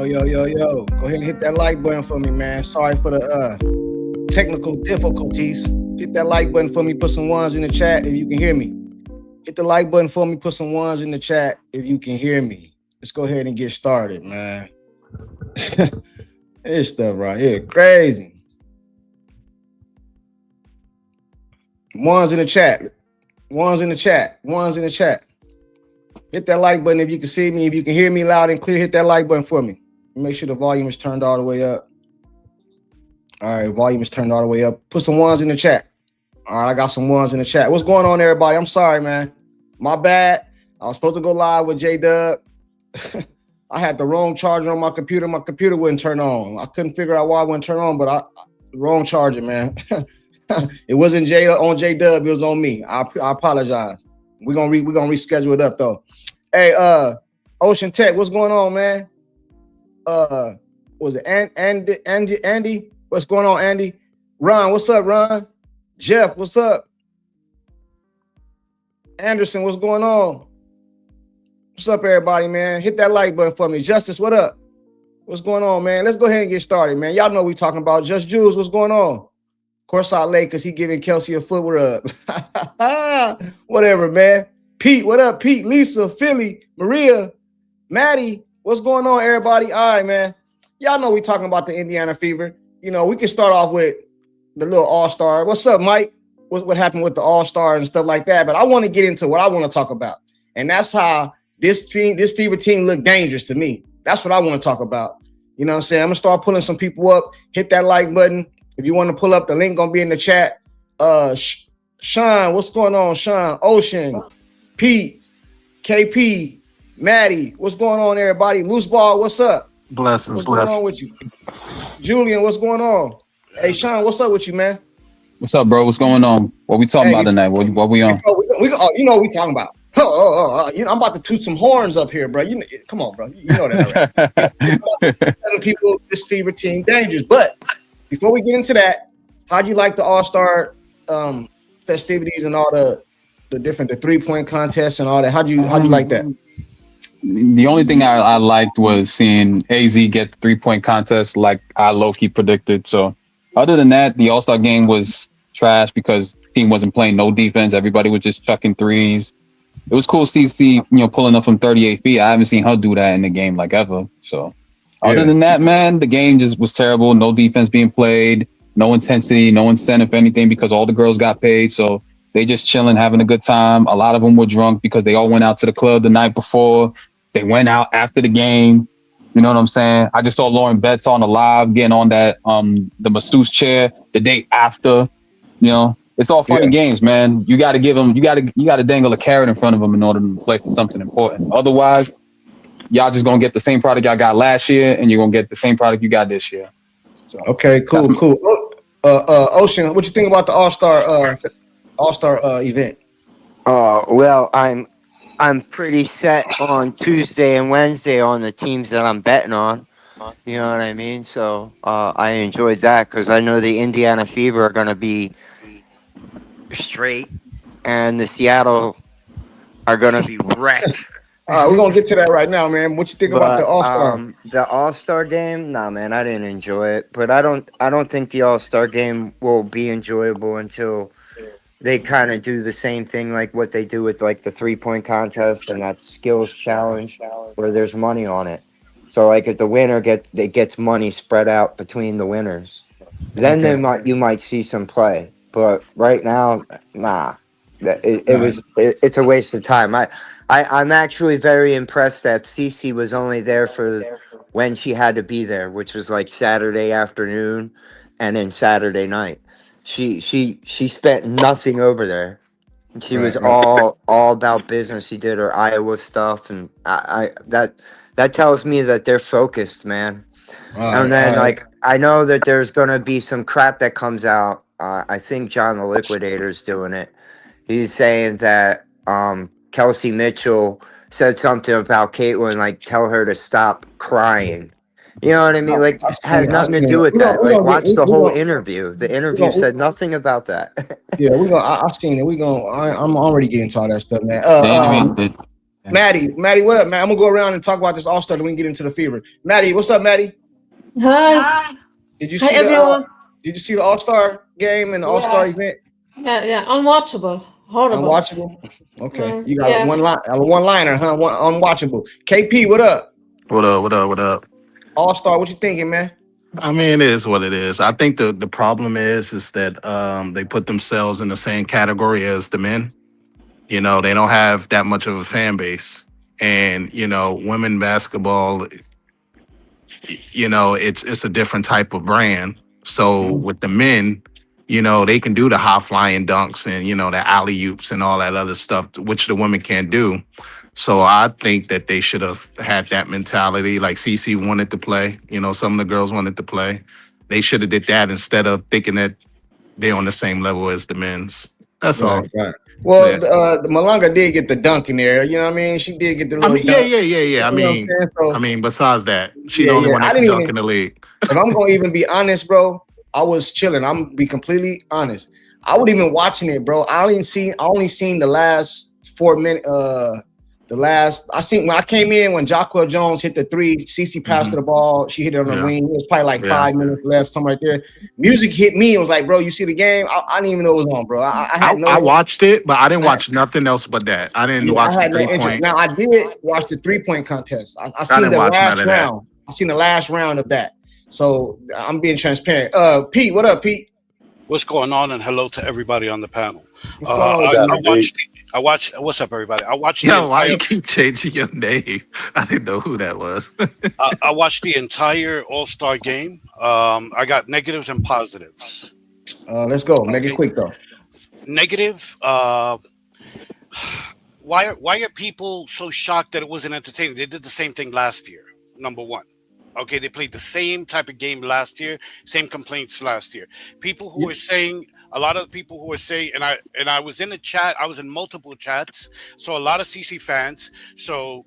Yo. Go ahead and hit that like button for me, man. Sorry for the technical difficulties. Hit that like button for me. Put some ones in the chat if you can hear me. Hit the like button for me. Put some ones in the chat if you can hear me. Let's go ahead and get started, man. This stuff right here, crazy. Ones in the chat. Ones in the chat. Ones in the chat. Hit that like button if you can see me. If you can hear me loud and clear, hit that like button for me. Make sure the volume is turned all the way up. All right, volume is turned all the way up. Put some ones in the chat. All right, I got some ones in the chat. What's going on, everybody? I'm sorry, man. My bad. I was supposed to go live with J-Dub. I had the wrong charger on my computer. My computer wouldn't turn on. I couldn't figure out why it wouldn't turn on, but the wrong charger, man. It wasn't on J-Dub. It was on me. I apologize. We're gonna reschedule it up though. Hey, Ocean Tech, what's going on, man? Was it Andy? What's going on, Andy? Ron, what's up, Ron? Jeff, what's up? Anderson, what's going on? What's up, everybody, man? Hit that like button for me. Justice, what up? What's going on, man? Let's go ahead and get started, man. Y'all know what we talking about. Just Jules, what's going on? Courtside late because he giving Kelsey a foot. What up? Whatever, man. Pete, what up? Pete, Lisa, Philly, Maria, Maddie, what's going on, everybody? All right, man. Y'all know we talking about the Indiana Fever. You know, we can start off with the little all-star. What's up, Mike? What happened with the all-star and stuff like that? But I want to get into what I want to talk about. And that's how this Fever team looked dangerous to me. That's what I want to talk about. You know what I'm saying? I'm going to start pulling some people up. Hit that like button. If you want to pull up, the link going to be in the chat. Sean, what's going on, Sean? Ocean, Pete, KP, Maddie, what's going on, everybody? Loose Ball, what's up? Blessings. What's going on with you? Julian, what's going on? Hey, Sean, what's up with you, man? What's up, bro? What's going on? What we talking about tonight? What we on? You know what we talking about. You know, I'm about to toot some horns up here, bro. Come on, bro. You know that, right? Telling people this Fever team dangerous. But before we get into that, how'd you like the All-Star festivities and all the 3-point contests and all that? How'd you like that? The only thing I liked was seeing AZ get the 3-point contest like I low-key predicted. So other than that, the All-Star game was trash because the team wasn't playing no defense. Everybody was just chucking threes. It was cool to see pulling up from 38 feet. I haven't seen her do that in the game like ever. So other than that, man, the game just was terrible. No defense being played, no intensity, no incentive for anything because all the girls got paid. So they just chilling, having a good time. A lot of them were drunk because they all went out to the club the night before. They went out after the game. You know what I'm saying? I just saw Lauren Betts on the live getting on that the masseuse chair the day after. You know, it's all fun and games, man. You got to give them. You got to dangle a carrot in front of them in order to play for something important. Otherwise, y'all just gonna get the same product y'all got last year, and you're gonna get the same product you got this year. So, okay, cool. Ocean, what you think about the All-Star event? Well, I'm pretty set on Tuesday and Wednesday on the teams that I'm betting on. You know what I mean? So I enjoyed that because I know the Indiana Fever are going to be straight, and the Seattle are going to be wrecked. All right, we're gonna get to that right now, man. What you think about the All-Star? The All-Star game? Nah, man, I didn't enjoy it. But I don't think the All-Star game will be enjoyable until they kind of do the same thing like what they do with like the 3-point contest and that skills challenge where there's money on it. So like if the winner gets money spread out between the winners, then you might see some play. But right now, nah. It's a waste of time. I'm actually very impressed that Cece was only there for when she had to be there, which was like Saturday afternoon and then Saturday night. She spent nothing over there. She was all about business. She did her Iowa stuff, and that tells me that they're focused, man. And then like I know that there's gonna be some crap that comes out. I think John the Liquidator's doing it. He's saying that Kelsey Mitchell said something about Caitlin, like tell her to stop crying. You know what I mean? Like, it had nothing to do with that. Like, watch the whole interview. The interview said nothing about that. Yeah, I've seen it. I'm already getting to all that stuff, man. Maddie, what up, man? I'm gonna go around and talk about this All-Star. Then we can get into the fever. Maddie, what's up, Maddie? Hi. Did you Hi, see everyone. Did you see the All-Star game and the All-Star event? Yeah. Unwatchable. Horrible. Unwatchable. Okay, you got yeah. one liner, huh? Unwatchable. KP, what up? What up? All-Star, what you thinking, man? I mean, it is what it is. I think the problem is that they put themselves in the same category as the men. You know, they don't have that much of a fan base, and you know, women basketball, you know, it's a different type of brand. So with the men, you know, they can do the high flying dunks and you know the alley oops and all that other stuff, which the women can't do. So I think that they should have had that mentality. Like CC wanted to play, you know, some of the girls wanted to play. They should have did that instead of thinking that they're on the same level as the men's. That's all. Right. Well, the Malanga did get the dunk in there. You know what I mean? She did get the little dunk. Yeah. I mean, besides that, she's the only one that can dunk in the league. If I'm gonna even be honest, bro, I was chilling. I'm gonna be completely honest. I wasn't even watching it, bro. I only seen the last 4 minutes. I seen when I came in when Jacquel Jones hit the three, CC passed the ball, she hit it on the wing. It was probably like 5 minutes left, something right there. Music hit me. It was like, bro, you see the game? I didn't even know it was on, bro. I watched it, but I didn't watch nothing else but that. I didn't watch the 3 point. Now I did watch the 3-point contest. I seen the last round. I seen the last round of that. So I'm being transparent. Pete, what up, Pete? What's going on? And hello to everybody on the panel. I watched. What's up, everybody? I watched. Why you keep changing your name? I didn't know who that was. I watched the entire All-Star game. I got negatives and positives. Let's go. Make it quick though. Negative. Why are people so shocked that it wasn't entertaining? They did the same thing last year. Number one. Okay, they played the same type of game last year. Same complaints last year. People who were saying. A lot of people who were saying, and I was in the chat, I was in multiple chats, so a lot of CC fans. So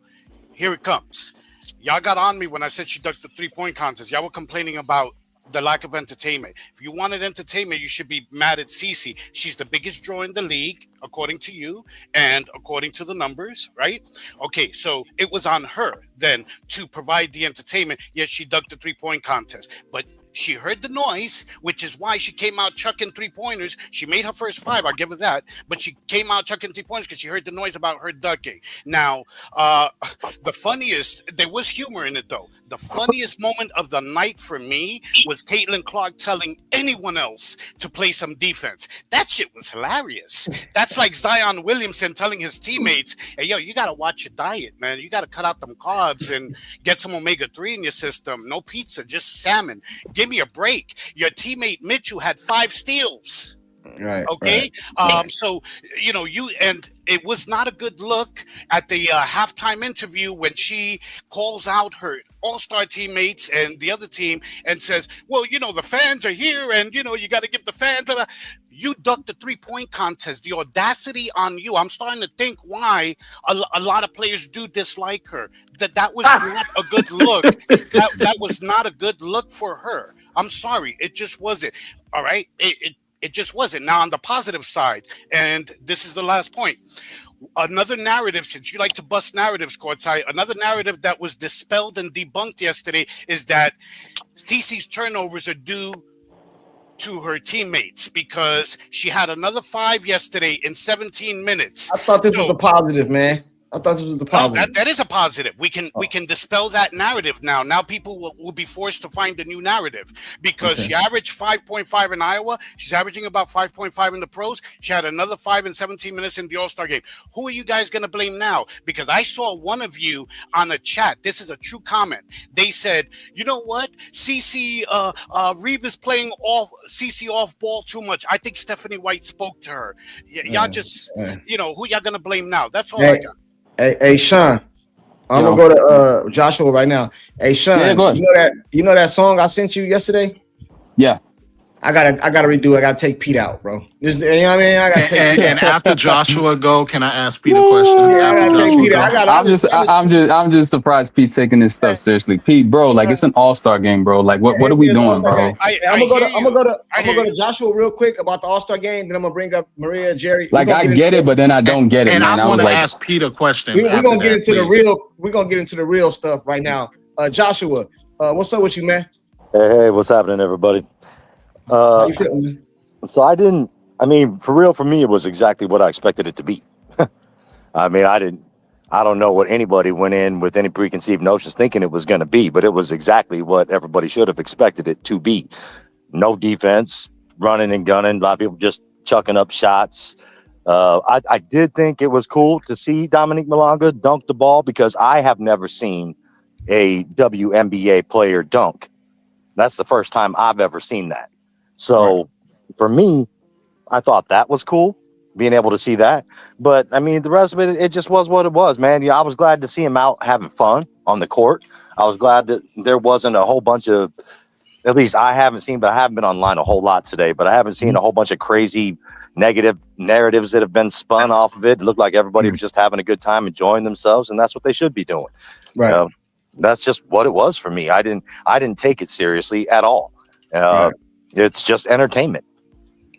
here it comes. Y'all got on me when I said she ducked the 3-point contest. Y'all were complaining about the lack of entertainment. If you wanted entertainment, you should be mad at CC. She's the biggest draw in the league, according to you, and according to the numbers, right? Okay, so it was on her then to provide the entertainment, yet she ducked the 3-point contest. But she heard the noise, which is why she came out chucking 3-pointers. She made her first 5, I'll give her that. But she came out chucking 3-pointers because she heard the noise about her ducking. Now, the funniest, there was humor in it though. The funniest moment of the night for me was Caitlin Clark telling anyone else to play some defense. That shit was hilarious. That's like Zion Williamson telling his teammates, hey, yo, you got to watch your diet, man. You got to cut out them carbs and get some omega-3 in your system. No pizza, just salmon. Give me a break. Your teammate Mitchell had 5 steals. Right. Okay. Right. So, you know, it was not a good look at the halftime interview when she calls out her all-star teammates and the other team and says, well, you know, the fans are here and, you know, you got to give the fans. You ducked the 3-point contest. The audacity on you. I'm starting to think why a lot of players do dislike her. That was not a good look. That was not a good look for her. I'm sorry. It just wasn't. All right. It just wasn't. Now, on the positive side, and this is the last point, another narrative, since you like to bust narratives, Courtside, another narrative that was dispelled and debunked yesterday is that CeCe's turnovers are due to her teammates because she had another 5 yesterday in 17 minutes. I thought this was the positive, man. I thought this was the positive. That is a positive. We can dispel that narrative now. Now people will be forced to find a new narrative because she averaged 5.5 in Iowa. She's averaging about 5.5 in the pros. She had another 5 in 17 minutes in the All-Star game. Who are you guys going to blame now? Because I saw one of you on a chat. This is a true comment. They said, you know what? CC Reeve is playing CC off ball too much. I think Stephanie White spoke to her. Y'all just, you know, who y'all going to blame now? That's all I got. Hey, Sean, I'm gonna go to Joshua right now. Hey, Sean, you know that song I sent you yesterday? Yeah. I gotta redo. I gotta take Pete out, bro. You know what I mean? I gotta take And, Pete out. and after Joshua go, can I ask Pete a question? Yeah, I After gotta take Joshua Pete out. go? I'm just surprised Pete's taking this stuff seriously. Pete, bro, like it's an all-star game, bro. Like what are we doing, bro? I'm gonna go to you. Joshua real quick about the All-Star game. Then I'm gonna bring up Maria, Jerry. Like I get it, but then I don't get it, And man. I I want was to like, ask Pete a question. We're after gonna get that, into the please. real. We're gonna get into the real stuff right now. Joshua, what's up with you, man? Hey, what's happening, everybody? How you feeling, man? So I mean, for real, for me, it was exactly what I expected it to be. I mean, I don't know what anybody went in with any preconceived notions thinking it was going to be, but it was exactly what everybody should have expected it to be. No defense, running and gunning, a lot of people just chucking up shots. I did think it was cool to see Dominique Malonga dunk the ball because I have never seen a WNBA player dunk. That's the first time I've ever seen that. So for me, I thought that was cool, being able to see that. But I mean, the rest of it just was what it was, man. Yeah, I was glad to see him out having fun on the court. I was glad that there wasn't a whole bunch of, at least I haven't seen, but I haven't been online a whole lot today, but I haven't seen a whole bunch of crazy negative narratives that have been spun off of it. It looked like everybody was just having a good time, enjoying themselves, and that's what they should be doing. Right. That's just what it was for me. I didn't take it seriously at all. It's just entertainment.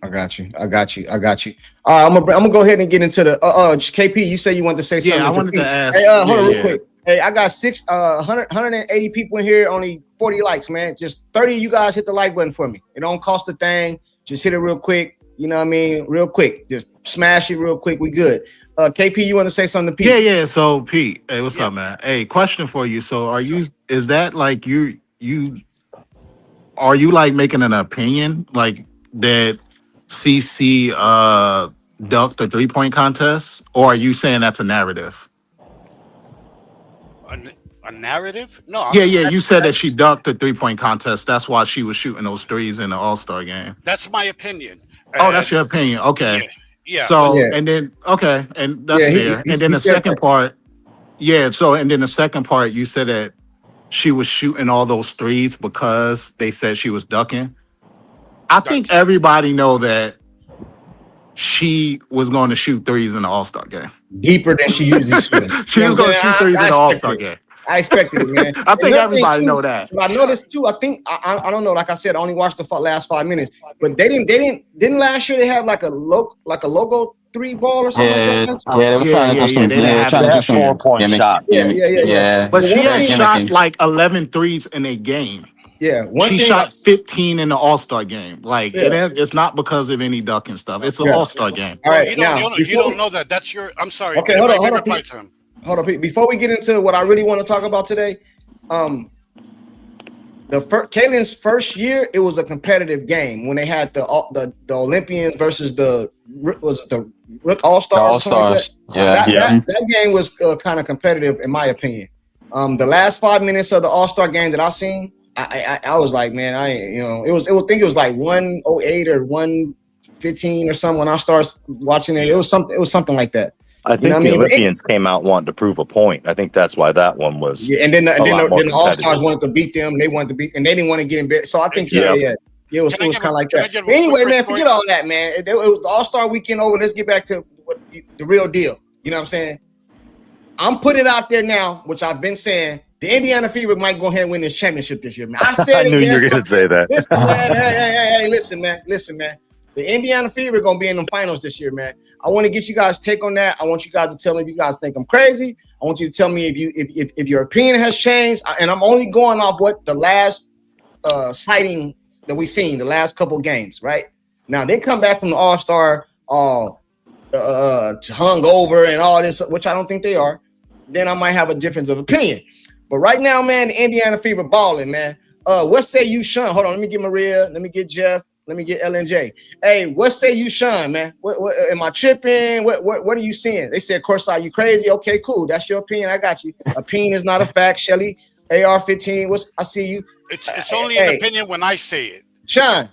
I got you. All right, I'm gonna go ahead and get into the KP. You say you wanted to say something. Yeah, I wanted to ask. Hey, hold on real quick. Hey, I got 180 people in here, only 40 likes, man. Just 30 of you guys hit the like button for me. It don't cost a thing. Just hit it real quick. You know what I mean? Real quick. Just smash it real quick. We good. KP, you want to say something to Pete? Yeah. So Pete, hey, what's up, man? Hey, question for you. So is that like are you like making an opinion like that CC ducked the 3-point contest, or are you saying that's a narrative? A narrative? No. Yeah. You said that she ducked the 3-point contest. That's why she was shooting those threes in the All-Star game. That's my opinion. Oh, that's your opinion. Okay. Yeah. So and then and that's fair. And then the second part, and then the second part, you said that she was shooting all those threes because they said she was ducking. I think everybody know that she was going to shoot threes in the All-Star game. Deeper than she usually should. She was going to shoot threes in the All-Star game. I expected it, man. I think everybody know that. But I noticed too. I think I don't know. Like I said, I only watched the last 5 minutes. But they didn't last year. They had like a logo 3 ball or something like that. They were trying to do some 4-point shot. Yeah. But she had shot like 11 threes in a game. Yeah, she shot 15 in the All-Star game. Like it's not because of any ducking stuff. It's an All-Star game. All right, you don't know that. That's your. I'm sorry. Okay, hold on, Pete. Hold on, Pete. Before we get into what I really want to talk about today, Caitlin's first year, it was a competitive game when they had the Olympians versus the All-Stars. All-Stars. That game was kind of competitive in my opinion. The last 5 minutes of the All-Star game that I seen, I was like, man, it was like 108 or 115 or something when I started watching it. It was something like that. I think the Olympians came out wanting to prove a point. I think that's why that one was. Yeah, and then the All-Stars wanted to beat them. They wanted to beat, and they didn't want to get embarrassed. So I think it was kind of like that. But anyway, man, forget all that, man. It was All-Star weekend over. Let's get back to the real deal. You know what I'm saying? I'm putting it out there now, which I've been saying. The Indiana Fever might go ahead and win this championship this year, man. I said I knew you were going to say that. Listen, man. Hey, listen, man. The Indiana Fever going to be in the finals this year, man. I want to get you guys' take on that. I want you guys to tell me if you guys think I'm crazy. I want you to tell me if your opinion has changed. And I'm only going off what the last sighting that we've seen, the last couple games, right? Now, they come back from the All-Star hungover and all this, which I don't think they are. Then I might have a difference of opinion. But right now, man, the Indiana Fever balling, man. What say you, Sean? Hold on, let me get Maria. Let me get Jeff. Let me get LNJ. Hey, what say you, Sean, man? What am I tripping? What are you seeing? They said, Courtside, you crazy? Okay, cool. That's your opinion. I got you. Opinion is not a fact. Shelly, AR-15. I see you. It's only an opinion when I say it. Sean,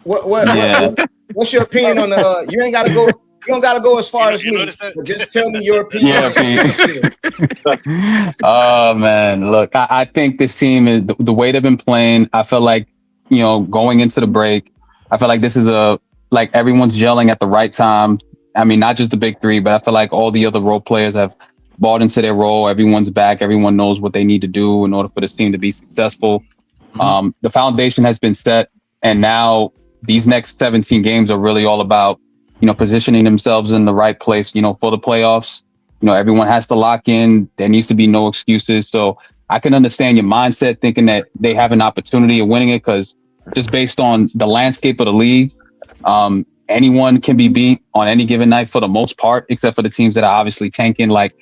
what's your opinion on the? You ain't got to go. You don't got to go as far as me. But just tell me your opinion. Oh man, look, I think this team is the way they've been playing. I felt like going into the break, I feel like this is like everyone's gelling at the right time. I mean, not just the big three, but I feel like all the other role players have bought into their role. Everyone's back. Everyone knows what they need to do in order for this team to be successful. The foundation has been set, and now these next 17 games are really all about, positioning themselves in the right place, for the playoffs. Everyone has to lock in. There needs to be no excuses. So I can understand your mindset thinking that they have an opportunity of winning it, because just based on the landscape of the league, anyone can be beat on any given night for the most part, except for the teams that are obviously tanking, like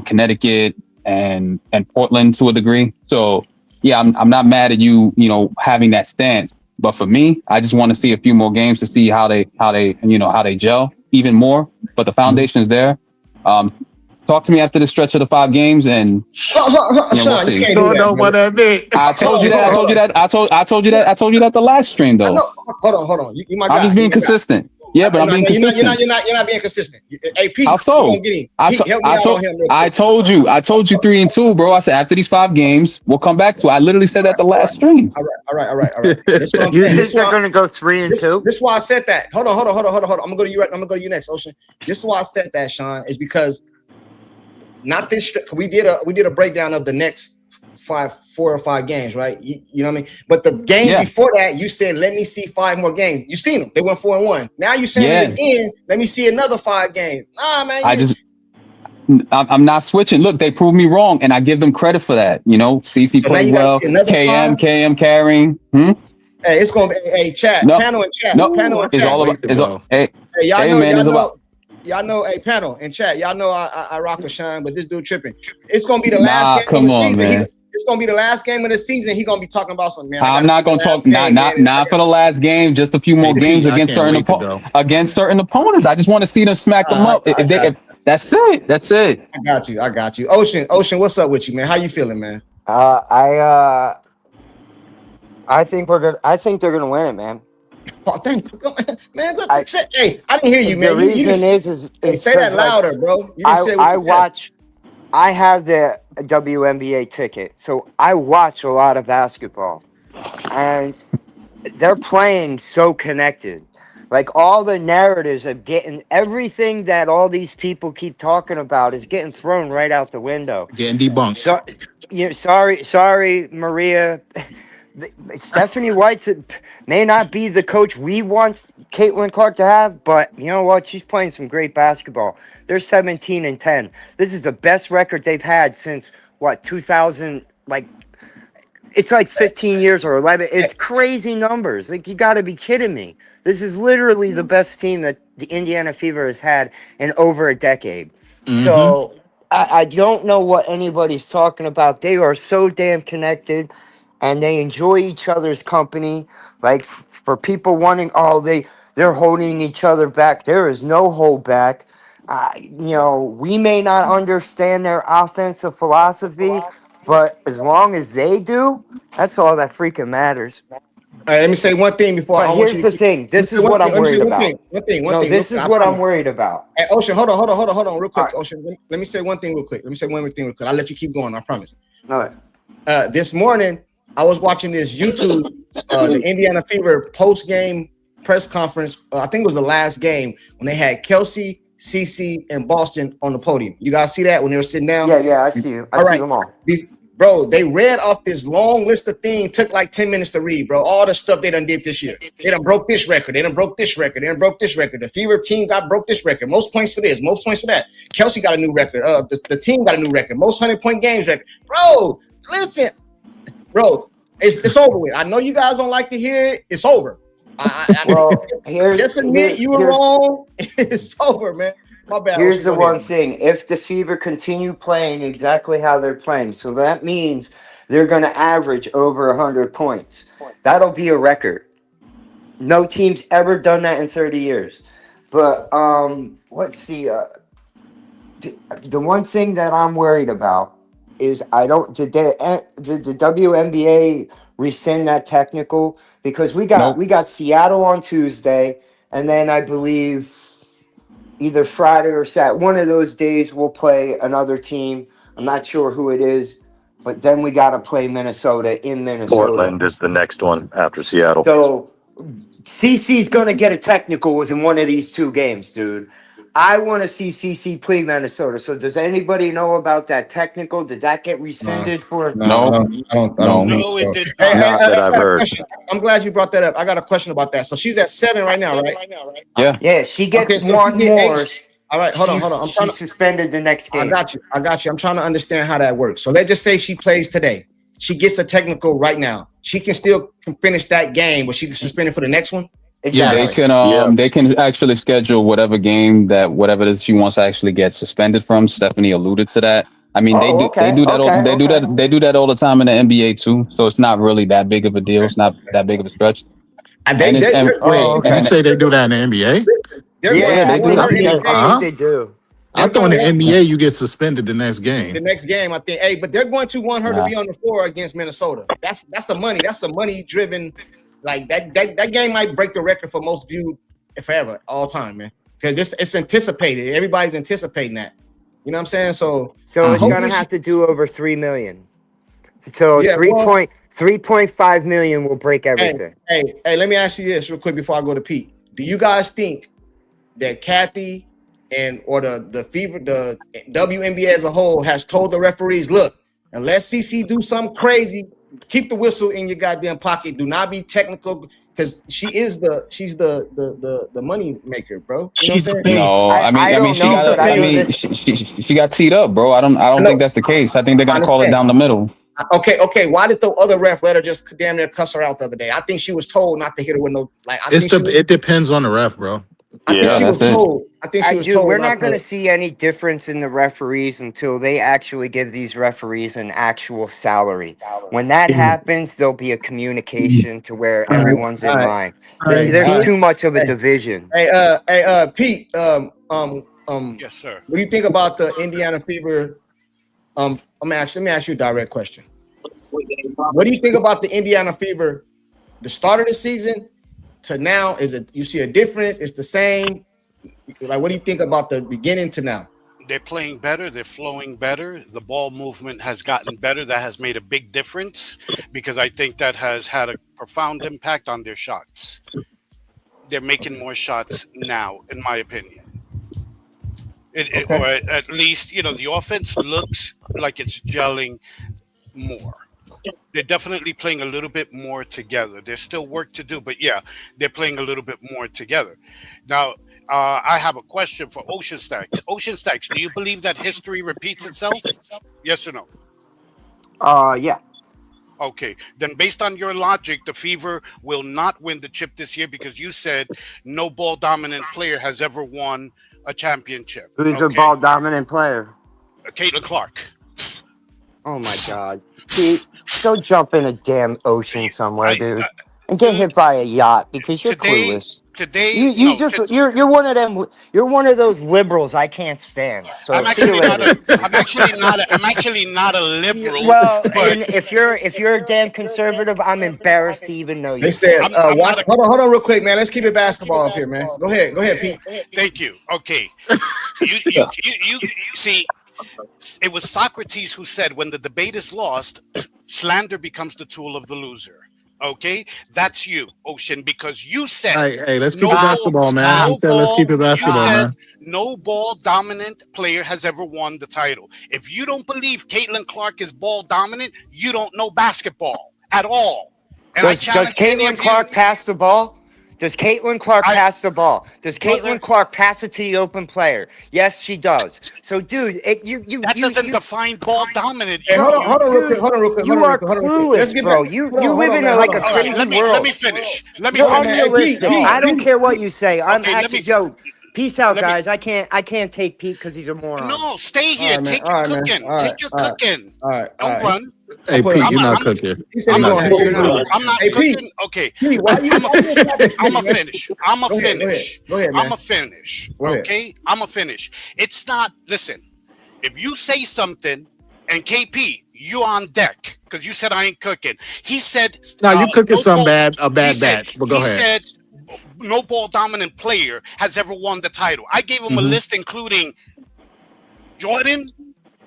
Connecticut and Portland to a degree. So yeah, I'm not mad at you, having that stance. But for me, I just want to see a few more games to see how they gel even more. But the foundation is there. Talk to me after the stretch of the 5 games, and Sean, we'll you see. can't do Don't that, know what brother. that means. I told you that. I told you that. I told you that the last stream, though. No, hold on. You my guy. I'm just being consistent. Yeah, but I'm being consistent. You're not being consistent. Hey, Pete, How so? help me out on him real I quick. told you 3-2, bro. I said after these 5 games, we'll come back to it. I literally said that the last stream. All right. That's what I'm You saying. think they're going to go 3-2? This is why I said that. Hold on. I'm gonna go to you. I'm gonna go to you next, Ocean. This is why I said that, Sean, is because not this. We did a breakdown of the next 4 or 5 games, right? You know what I mean? But the games before that, you said, let me see 5 more games. You seen them. They went 4-1. Now you saying it again. Let me see another 5 games. Nah, man. I'm not switching. Look, they proved me wrong, and I give them credit for that. CC So played well. KM carrying. Hey, it's gonna be chat. No, Panel and chat. no, Panel and it's chat. all about. It's all, hey, y'all hey, know, man, it's about. Y'all know, hey, panel and chat. Y'all know I rock a Shine, but this dude tripping. It's gonna be the last game of the season. Man. It's gonna be the last game of the season. He gonna be talking about something, man. I'm not gonna talk. Not for the last game. Just a few more games against certain opponents. I just want to see them smack them up. That's it. That's it. I got you. Ocean, what's up with you, man? How you feeling, man? I think they're gonna win it, man. Oh, thank you, man. Look, hey, I didn't hear you, man. The reason is say that louder, bro. You didn't say what you I have the WNBA ticket, so I watch a lot of basketball, and they're playing so connected. Like, all the narratives of getting everything that all these people keep talking about is getting thrown right out the window. Getting debunked. Sorry, Maria. Stephanie White may not be the coach we want Caitlin Clark to have, but you know what? She's playing some great basketball. They're 17-10. This is the best record they've had since 2000. Like, it's like 15 years or 11. It's crazy numbers. Like, you got to be kidding me. This is literally the best team that the Indiana Fever has had in over a decade. Mm-hmm. So I don't know what anybody's talking about. They are so damn connected, and they enjoy each other's company. Like, for people wanting, they're holding each other back. There is no hold back. We may not understand their offensive philosophy, but as long as they do, that's all that freaking matters. All right, let me say one thing before. But here's the thing. This is what I'm worried about. One thing. This is what I'm worried about. Hey, Ocean, hold on, real quick. Right. Ocean, let me say one thing real quick. I'll let you keep going. I promise. All right. This morning, I was watching this YouTube, the Indiana Fever post-game press conference. I think it was the last game when they had Kelsey, CC, and Boston on the podium. You guys see that when they were sitting down? Yeah, I see you. I see them all. Bro, they read off this long list of things. Took like 10 minutes to read, bro. All the stuff they done did this year. They done broke this record. They done broke this record. The Fever team broke this record. Most points for this. Most points for that. Kelsey got a new record. The team got a new record. Most 100-point games record. Bro, listen. Bro, it's over with. I know you guys don't like to hear it. It's over. Just admit you were wrong. It's over, man. My bad. Here's the one thing. If the Fever continue playing exactly how they're playing, so that means they're going to average over 100 points. That'll be a record. No team's ever done that in 30 years. But let's see. The one thing that I'm worried about is did the WNBA rescind that technical? Because we got Seattle on Tuesday, and then I believe either Friday or Saturday, one of those days we'll play another team. I'm not sure who it is, but then we got to play Minnesota in Minnesota. Portland is the next one after Seattle. So CC's gonna get a technical within one of these two games, dude. I want to see CC play Minnesota. So does anybody know about that technical? Did that get rescinded for? No, No. I don't No. think No, so. it did Hey, not. Not that I I've got a heard. question. I'm glad you brought that up. I got a question about that. So she's at 7 right now, right? Yeah. Yeah, she gets Okay, so one she get more. 8. All right, hold on. I'm trying She's to. suspended the next I game. got you. I'm trying to understand how that works. So let's just say she plays today. She gets a technical right now. She can still finish that game, but she can suspend it for the next one. Exactly. They can actually schedule whatever game whatever it is she wants to actually get suspended from. Stephanie alluded to that. I mean, they do that all the time in the NBA too. So it's not really that big of a deal. It's not that big of a stretch. And And it's and, Oh, okay. You say they do that in the NBA? they're Yeah, going they to do want that. her in the I game. think they do. I thought in the NBA you get suspended the next The game. next game, I think. Hey, but they're going to want her to Nah. be on the floor against Minnesota. That's a money driven. Like that game might break the record for most viewed forever, all time, man. Because it's anticipated. Everybody's anticipating that. You know what I'm saying? So it's gonna hopefully have to do over 3 million. So Yeah, 3.5 million will break everything. Hey, let me ask you this real quick before I go to Pete. Do you guys think that Kathy or the WNBA as a whole has told the referees, look, unless CC do something crazy, keep the whistle in your goddamn pocket. Do not be technical because she's the money maker, bro. You know what I'm saying? No, I mean, she got teed up, bro. I don't think that's the case. I think they're gonna call it down the middle. Okay. Why did the other ref let her just damn near cuss her out the other day? I think she was told not to hit her with no like. It depends on the ref, bro. I think she was told. We're not going to see any difference in the referees until they actually give these referees an actual salary. When that happens, there'll be a communication to where everyone's in line. There's too much of a division. Hey, Pete. Yes, sir. What do you think about the Indiana Fever? Let me ask you a direct question. What do you think about the Indiana Fever? The start of the season to now, you see a difference? It's the same. Like, what do you think about the beginning to now? They're playing better. They're flowing better. The ball movement has gotten better. That has made a big difference because I think that has had a profound impact on their shots. They're making more shots now, in my opinion. Or at least, the offense looks like it's gelling more. They're definitely playing a little bit more together. There's still work to do, but yeah, they're playing a little bit more together. Now, I have a question for Ocean Stacks. Ocean Stacks, do you believe that history repeats itself? Yes or no? Yeah. Okay, then based on your logic, the Fever will not win the chip this year because you said no ball dominant player has ever won a championship. Who's a ball dominant player? Caitlin Clark. Oh my God. Pete, go jump in a damn ocean somewhere, dude. And get hit by a yacht because you're clueless. Today, you're one of them. You're one of those liberals I can't stand. So I'm actually not a liberal. Well, and if you're a damn conservative, I'm embarrassed to even know you. They said, hold on real quick, man. Let's keep it basketball up here, man. Go ahead, Pete. Thank you. Okay. You see, it was Socrates who said, when the debate is lost, slander becomes the tool of the loser. Okay, that's you, Ocean, because you said, hey, let's keep it basketball, man. Let's keep it basketball, man. No ball dominant player has ever won the title. If you don't believe Caitlin Clark is ball dominant, you don't know basketball at all. And does Caitlin Clark pass the ball? Does Caitlin Clark pass the ball? Does Caitlin Clark pass it to the open player? Yes, she does. So, dude, that doesn't define ball dominant. Hey, hold on real quick. You are clueless, bro. You live in a crazy world. Let me finish. Unrealistic. I don't care what you say. Peace out, guys. I can't take Pete because he's a moron. No, stay here. Take your cooking. All right. Don't run. Hey, Pete, you're not cooking. I'm not cooking. Okay. I'm a finish. Go ahead, man. I'm a finish. Okay? I'm a finish. It's not, listen, if you say something and KP, you on deck because you said I ain't cooking. He said, no, you cooking a bad batch, but go ahead. He said, no ball dominant player has ever won the title. I gave him a list including Jordan,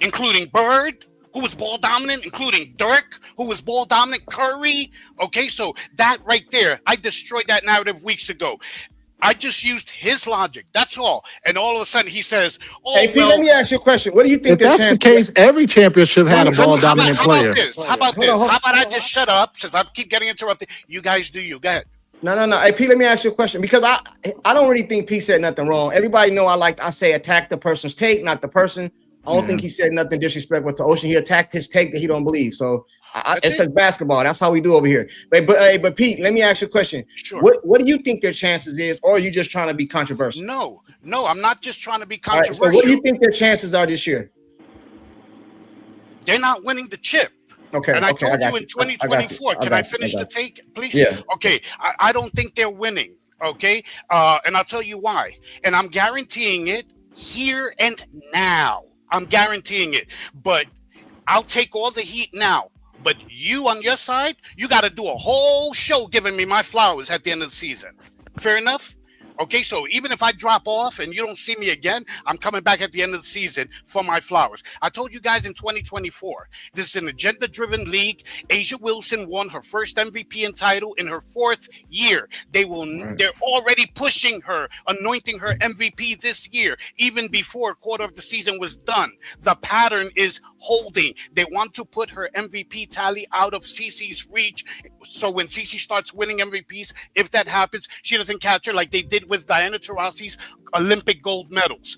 including Bird, who was ball dominant, including Dirk, who was ball dominant, Curry. Okay, so that right there, I destroyed that narrative weeks ago. I just used his logic. That's all. And all of a sudden he says, "Oh, Hey, Pete, let me ask you a question. What do you think If that's the chance? case, every championship had a ball dominant how player. about this? How about this? How about I just shut up since I keep getting interrupted? You guys do you. Go ahead. No. Hey, Pete, let me ask you a question because I don't really think Pete said nothing wrong. Everybody know I say attack the person's take, not the person. I don't think he said nothing disrespectful to Ocean. He attacked his take that he don't believe. So it's like basketball. That's how we do over here. But Pete, let me ask you a question. Sure. What do you think their chances is, or are you just trying to be controversial? No, I'm not just trying to be All right, controversial. so what do you think their chances are this year? They're not winning the chip. Okay. And I okay, told got you in you. 2024. Can I finish the you. take, please? Yeah. Okay. I don't think they're winning. Okay. And I'll tell you why. And I'm guaranteeing it here and now. I'm guaranteeing it. But I'll take all the heat now. But you on your side, you got to do a whole show giving me my flowers at the end of the season. Fair enough? Okay, so even if I drop off and you don't see me again, I'm coming back at the end of the season for my flowers. I told you guys in 2024, this is an agenda-driven league. Asia Wilson won her first MVP and title in her 4th year. They're already pushing her, anointing her MVP this year, even before a quarter of the season was done. The pattern is holding. They want to put her MVP tally out of CeCe's reach. So when CeCe starts winning MVPs, if that happens, she doesn't catch her like they did with Diana Taurasi's Olympic gold medals.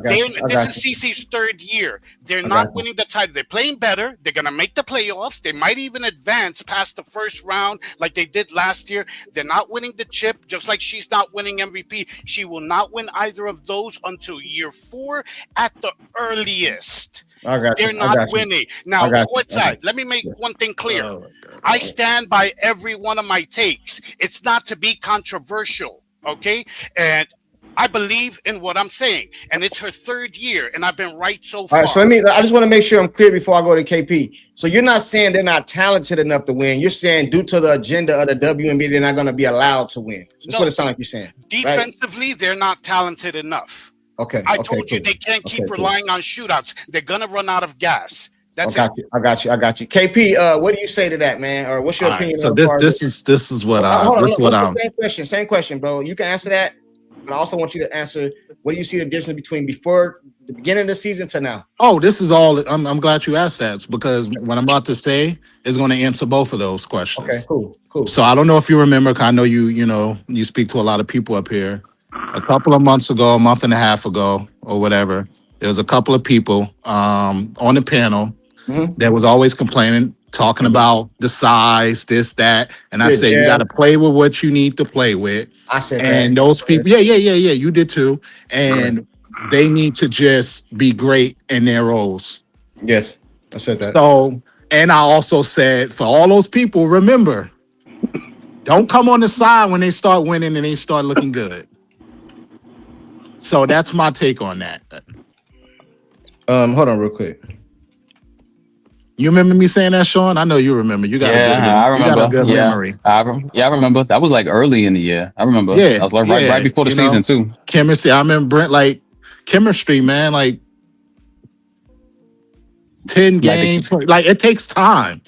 This is CeCe's 3rd year. They're not winning the title. They're playing better. They're going to make the playoffs. They might even advance past the first round like they did last year. They're not winning the chip, just like she's not winning MVP. She will not win either of those until year 4 at the earliest. They're not winning. Now, Courtside, let me make one thing clear. I stand by every one of my takes. It's not to be controversial. Okay, and I believe in what I'm saying, and it's her 3rd year, and I've been right so far. All right, so I just want to make sure I'm clear before I go to KP. So you're not saying they're not talented enough to win. You're saying due to the agenda of the WNBA, they're not going to be allowed to win. That's what it sounds like you're saying. Defensively, they're not talented enough. Okay. I told you they can't keep relying on shootouts. They're gonna run out of gas. That's I got you. KP, what do you say to that, man? Or what's your opinion? So this is what I'm. Same question, bro. You can answer that, but I also want you to answer. What do you see the difference between before the beginning of the season to now? Oh, this is all. I'm glad you asked that because what I'm about to say is going to answer both of those questions. Okay, cool. So I don't know if you remember. 'Cause I know you speak to a lot of people up here. A couple of months ago, a month and a half ago, or whatever, there was a couple of people on the panel that was always complaining, talking about the size, this, that. And I said, you got to play with what you need to play with. I said that. And those people, yeah, you did too. And they need to just be great in their roles. Yes, I said that. So, and I also said, for all those people, remember, don't come on the side when they start winning and they start looking good. So that's my take on that. Hold on real quick. You remember me saying that, Sean? I know you remember. You got I remember. You got a good memory. I remember. That was like early in the year. I remember. Yeah, that was like right before the season too. Chemistry. I remember Brent, like chemistry, man. Like 10 games. Like it takes time.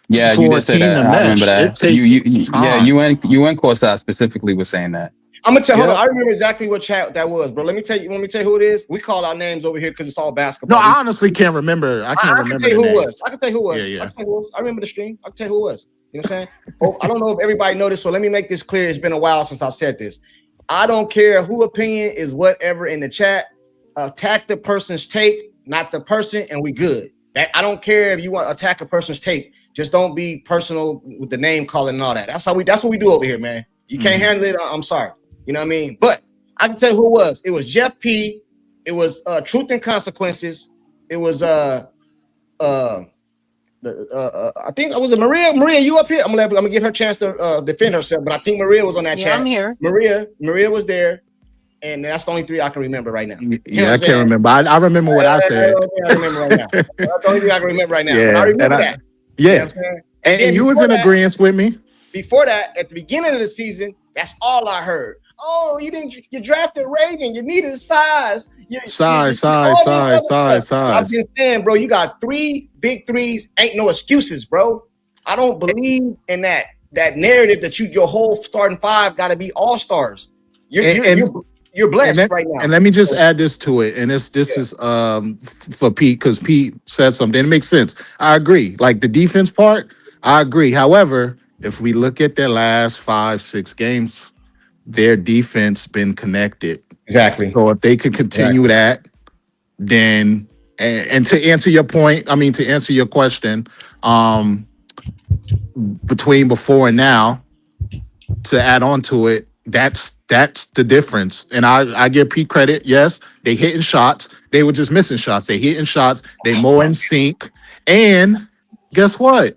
Yeah, you did say that. I remember that. It takes time. Yeah, you and Courtside specifically was saying that. I'm gonna tell you, hold on. I remember exactly what chat that was, bro. Let me tell you who it is. We call our names over here because it's all basketball. No, I honestly can't remember. I can tell you who it was. I can tell you who it was. Yeah. I remember the stream. I can tell you who it was. You know what I'm saying? I don't know if everybody noticed, so let me make this clear. It's been a while since I said this. I don't care who opinion is whatever in the chat. Attack the person's take, not the person, and we good. I don't care if you want to attack a person's take. Just don't be personal with the name calling and all that. That's what we do over here, man. You can't handle it. I'm sorry. You know what I mean? But I can tell you who it was. It was Jeff P. It was Truth and Consequences. It was I think it was Maria. Maria, you up here? I'm gonna give her a chance to defend herself. But I think Maria was on that chat. I'm here. Maria was there, and that's the only 3 I can remember right now. Yeah, I can't remember. I remember what I said. I remember right now. That's the only 3 I can remember right now. Yeah, but I remember that. Yeah, you know what I'm saying? and you was in agreement with me. Before that, at the beginning of the season, That's all I heard. Oh, you drafted Reagan. You needed size. Size. I've been saying, bro, you got 3 big threes. Ain't no excuses, bro. I don't believe in that narrative that your whole starting 5 got to be all-stars. You're blessed right now. And let me just add this to it. And this is for Pete, because Pete said something. It makes sense. I agree. Like the defense part, I agree. However, if we look at their last 5-6 games, their defense been connected. Exactly. So if they could continue that, then and to answer your point, to answer your question, between before and now, to add on to it, that's the difference. And I give Pete credit. Yes, they hitting shots. They were just missing shots. They hitting shots. They more in sync. And guess what?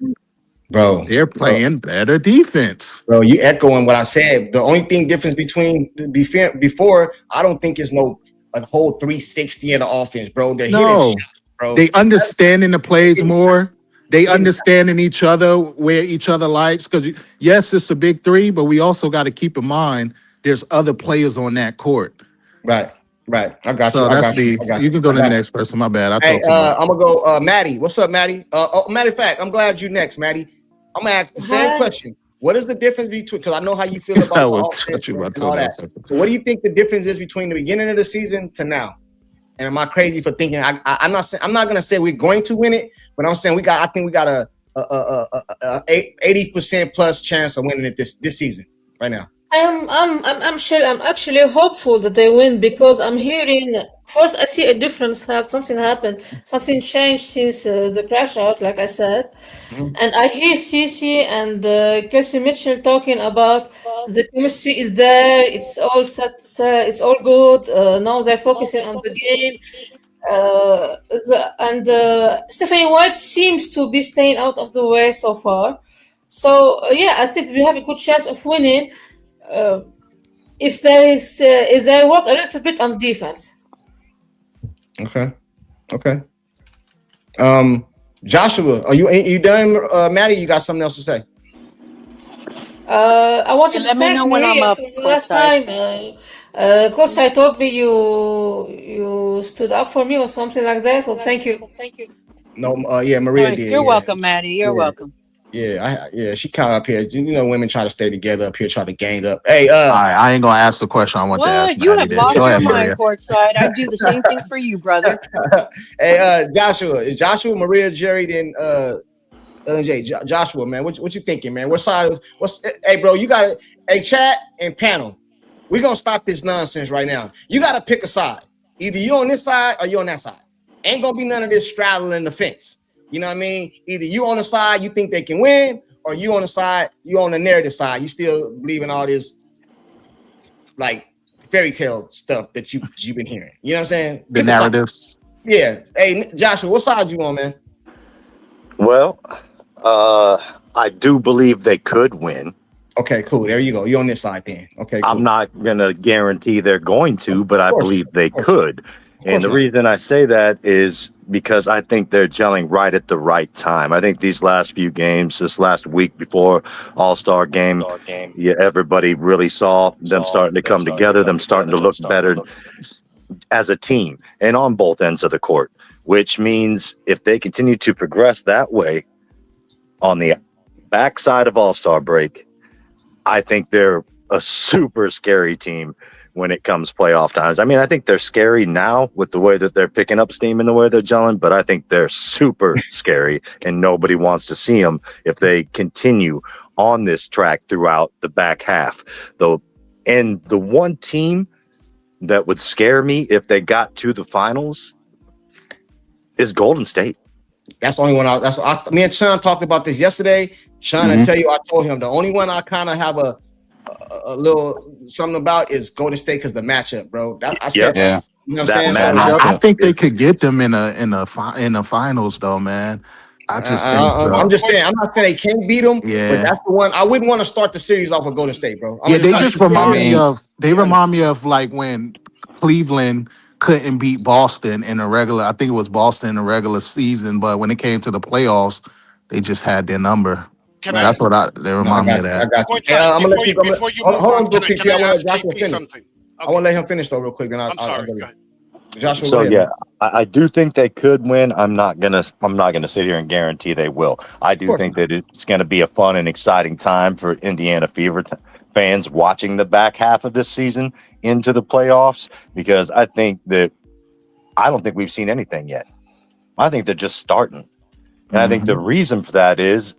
Bro, they're playing better defense. Bro, you echoing what I said. The only thing difference between before, I don't think is a whole 360 in the offense, bro. They're hitting shots, bro. They understanding the plays more. They understanding each other, where each other likes. Because yes, it's a big 3, but we also got to keep in mind there's other players on that court. Right. I got you. So you can go to the next person. My bad. I'm gonna go. Maddie, what's up, Maddie? Matter of fact, I'm glad you next, Maddie. I'm gonna ask the same question. What is the difference between? Because I know how you feel about all that. So, what do you think the difference is between the beginning of the season to now? And am I crazy for thinking? I'm not gonna say we're going to win it, but I'm saying I think we got a 80% plus chance of winning it this season right now. I'm sure. I'm actually hopeful that they win because I'm hearing. First, I see a difference. Something happened. Something changed since the crash out, like I said. And I hear Cece and Casey Mitchell talking about the chemistry is there. It's all set. It's all good. Now they're focusing on the game. Stephanie White seems to be staying out of the way so far. So I think we have a good chance of winning. If they work a little bit on defense. Okay. Joshua, are you done, Maddie? You got something else to say? I wanted to thank Maria for the last time. Courtside told me you stood up for me or something like that. So thank you. No, Maria did. You're welcome, Maddie. You're welcome. Yeah, she kind of up here. Women try to stay together up here, try to gang up. Hey, I ain't gonna ask the question I want to ask. You have lost your mind, Courtside. I'd do the same thing for you, brother. Hey, Joshua, Maria, Jerry, then LJ. Joshua, man, what you thinking, man? Hey, bro, you got it. Hey, chat and panel. We're gonna stop this nonsense right now. You gotta pick a side. Either you on this side or you on that side. Ain't gonna be none of this straddling the fence. You know what I mean? Either you on the side you think they can win, or you on the side, you on the narrative side. You still believe in all this like fairy tale stuff that you've been hearing. You know what I'm saying? The narratives. Yeah. Hey, Joshua, what side you on, man? Well, I do believe they could win. Okay, cool. There you go. You're on this side then. Okay, cool. I'm not gonna guarantee they're going to, but I believe they could. And the reason I say that is because I think they're gelling right at the right time. I think these last few games, this last week before All-Star game, everybody really saw them starting to come together, them starting to look better as a team and on both ends of the court, which means if they continue to progress that way on the backside of All-Star break, I think they're a super scary team when it comes playoff times. I mean, I think they're scary now with the way that they're picking up steam and the way they're gelling, but I think they're super scary and nobody wants to see them if they continue on this track throughout the back half. And the one team that would scare me if they got to the finals is Golden State. That's the only one. Me and Sean talked about this yesterday. Sean, I tell you, I told him the only one I kind of have a little something about is Golden State because the matchup, bro. I said, yeah. You know what I'm saying? I think they could get them in the finals, though, man. I'm just saying. I'm not saying they can't beat them. Yeah, but that's the one I wouldn't want to start the series off with Golden State, bro. They just remind me of. They remind me of like when Cleveland couldn't beat Boston in a regular. I think it was Boston in a regular season, but when it came to the playoffs, they just had their number. Can Right. I, That's what they No, I remind me got of you. I that. got you. Hey, Courtside, I'm gonna let you. before you Hold move on, on, bro, can KP. I I want to ask let Joshua KP finish. something? I Okay, want to let him finish though, real quick. Then I'll I'm sorry. go Go ahead. ahead. Joshua, So go ahead, yeah, man. I do think they could win. I'm not gonna sit here and guarantee they will. I Of do course think not. that it's gonna be a fun and exciting time for Indiana Fever fans watching the back half of this season into the playoffs, because I don't think we've seen anything yet. I think they're just starting. And I think the reason for that is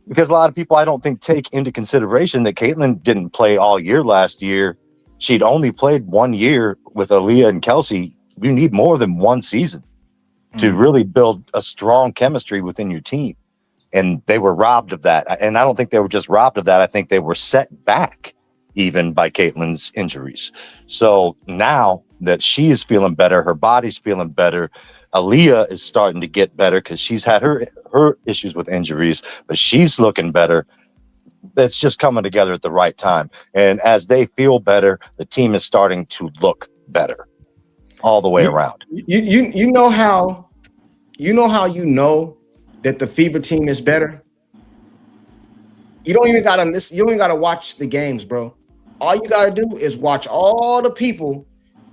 because a lot of people, I don't think, take into consideration that Caitlin didn't play all year last year. She'd only played 1 year with Aaliyah and Kelsey. You need more than one season to really build a strong chemistry within your team. And they were robbed of that. And I don't think they were just robbed of that. I think they were set back even by Caitlin's injuries. So now that she is feeling better, her body's feeling better, Aaliyah is starting to get better because she's had her issues with injuries, but she's looking better. It's just coming together at the right time. And as they feel better, the team is starting to look better all the way around. You know how you know that the Fever team is better. You don't even gotta listen. You don't even gotta watch the games, bro. All you gotta do is watch all the people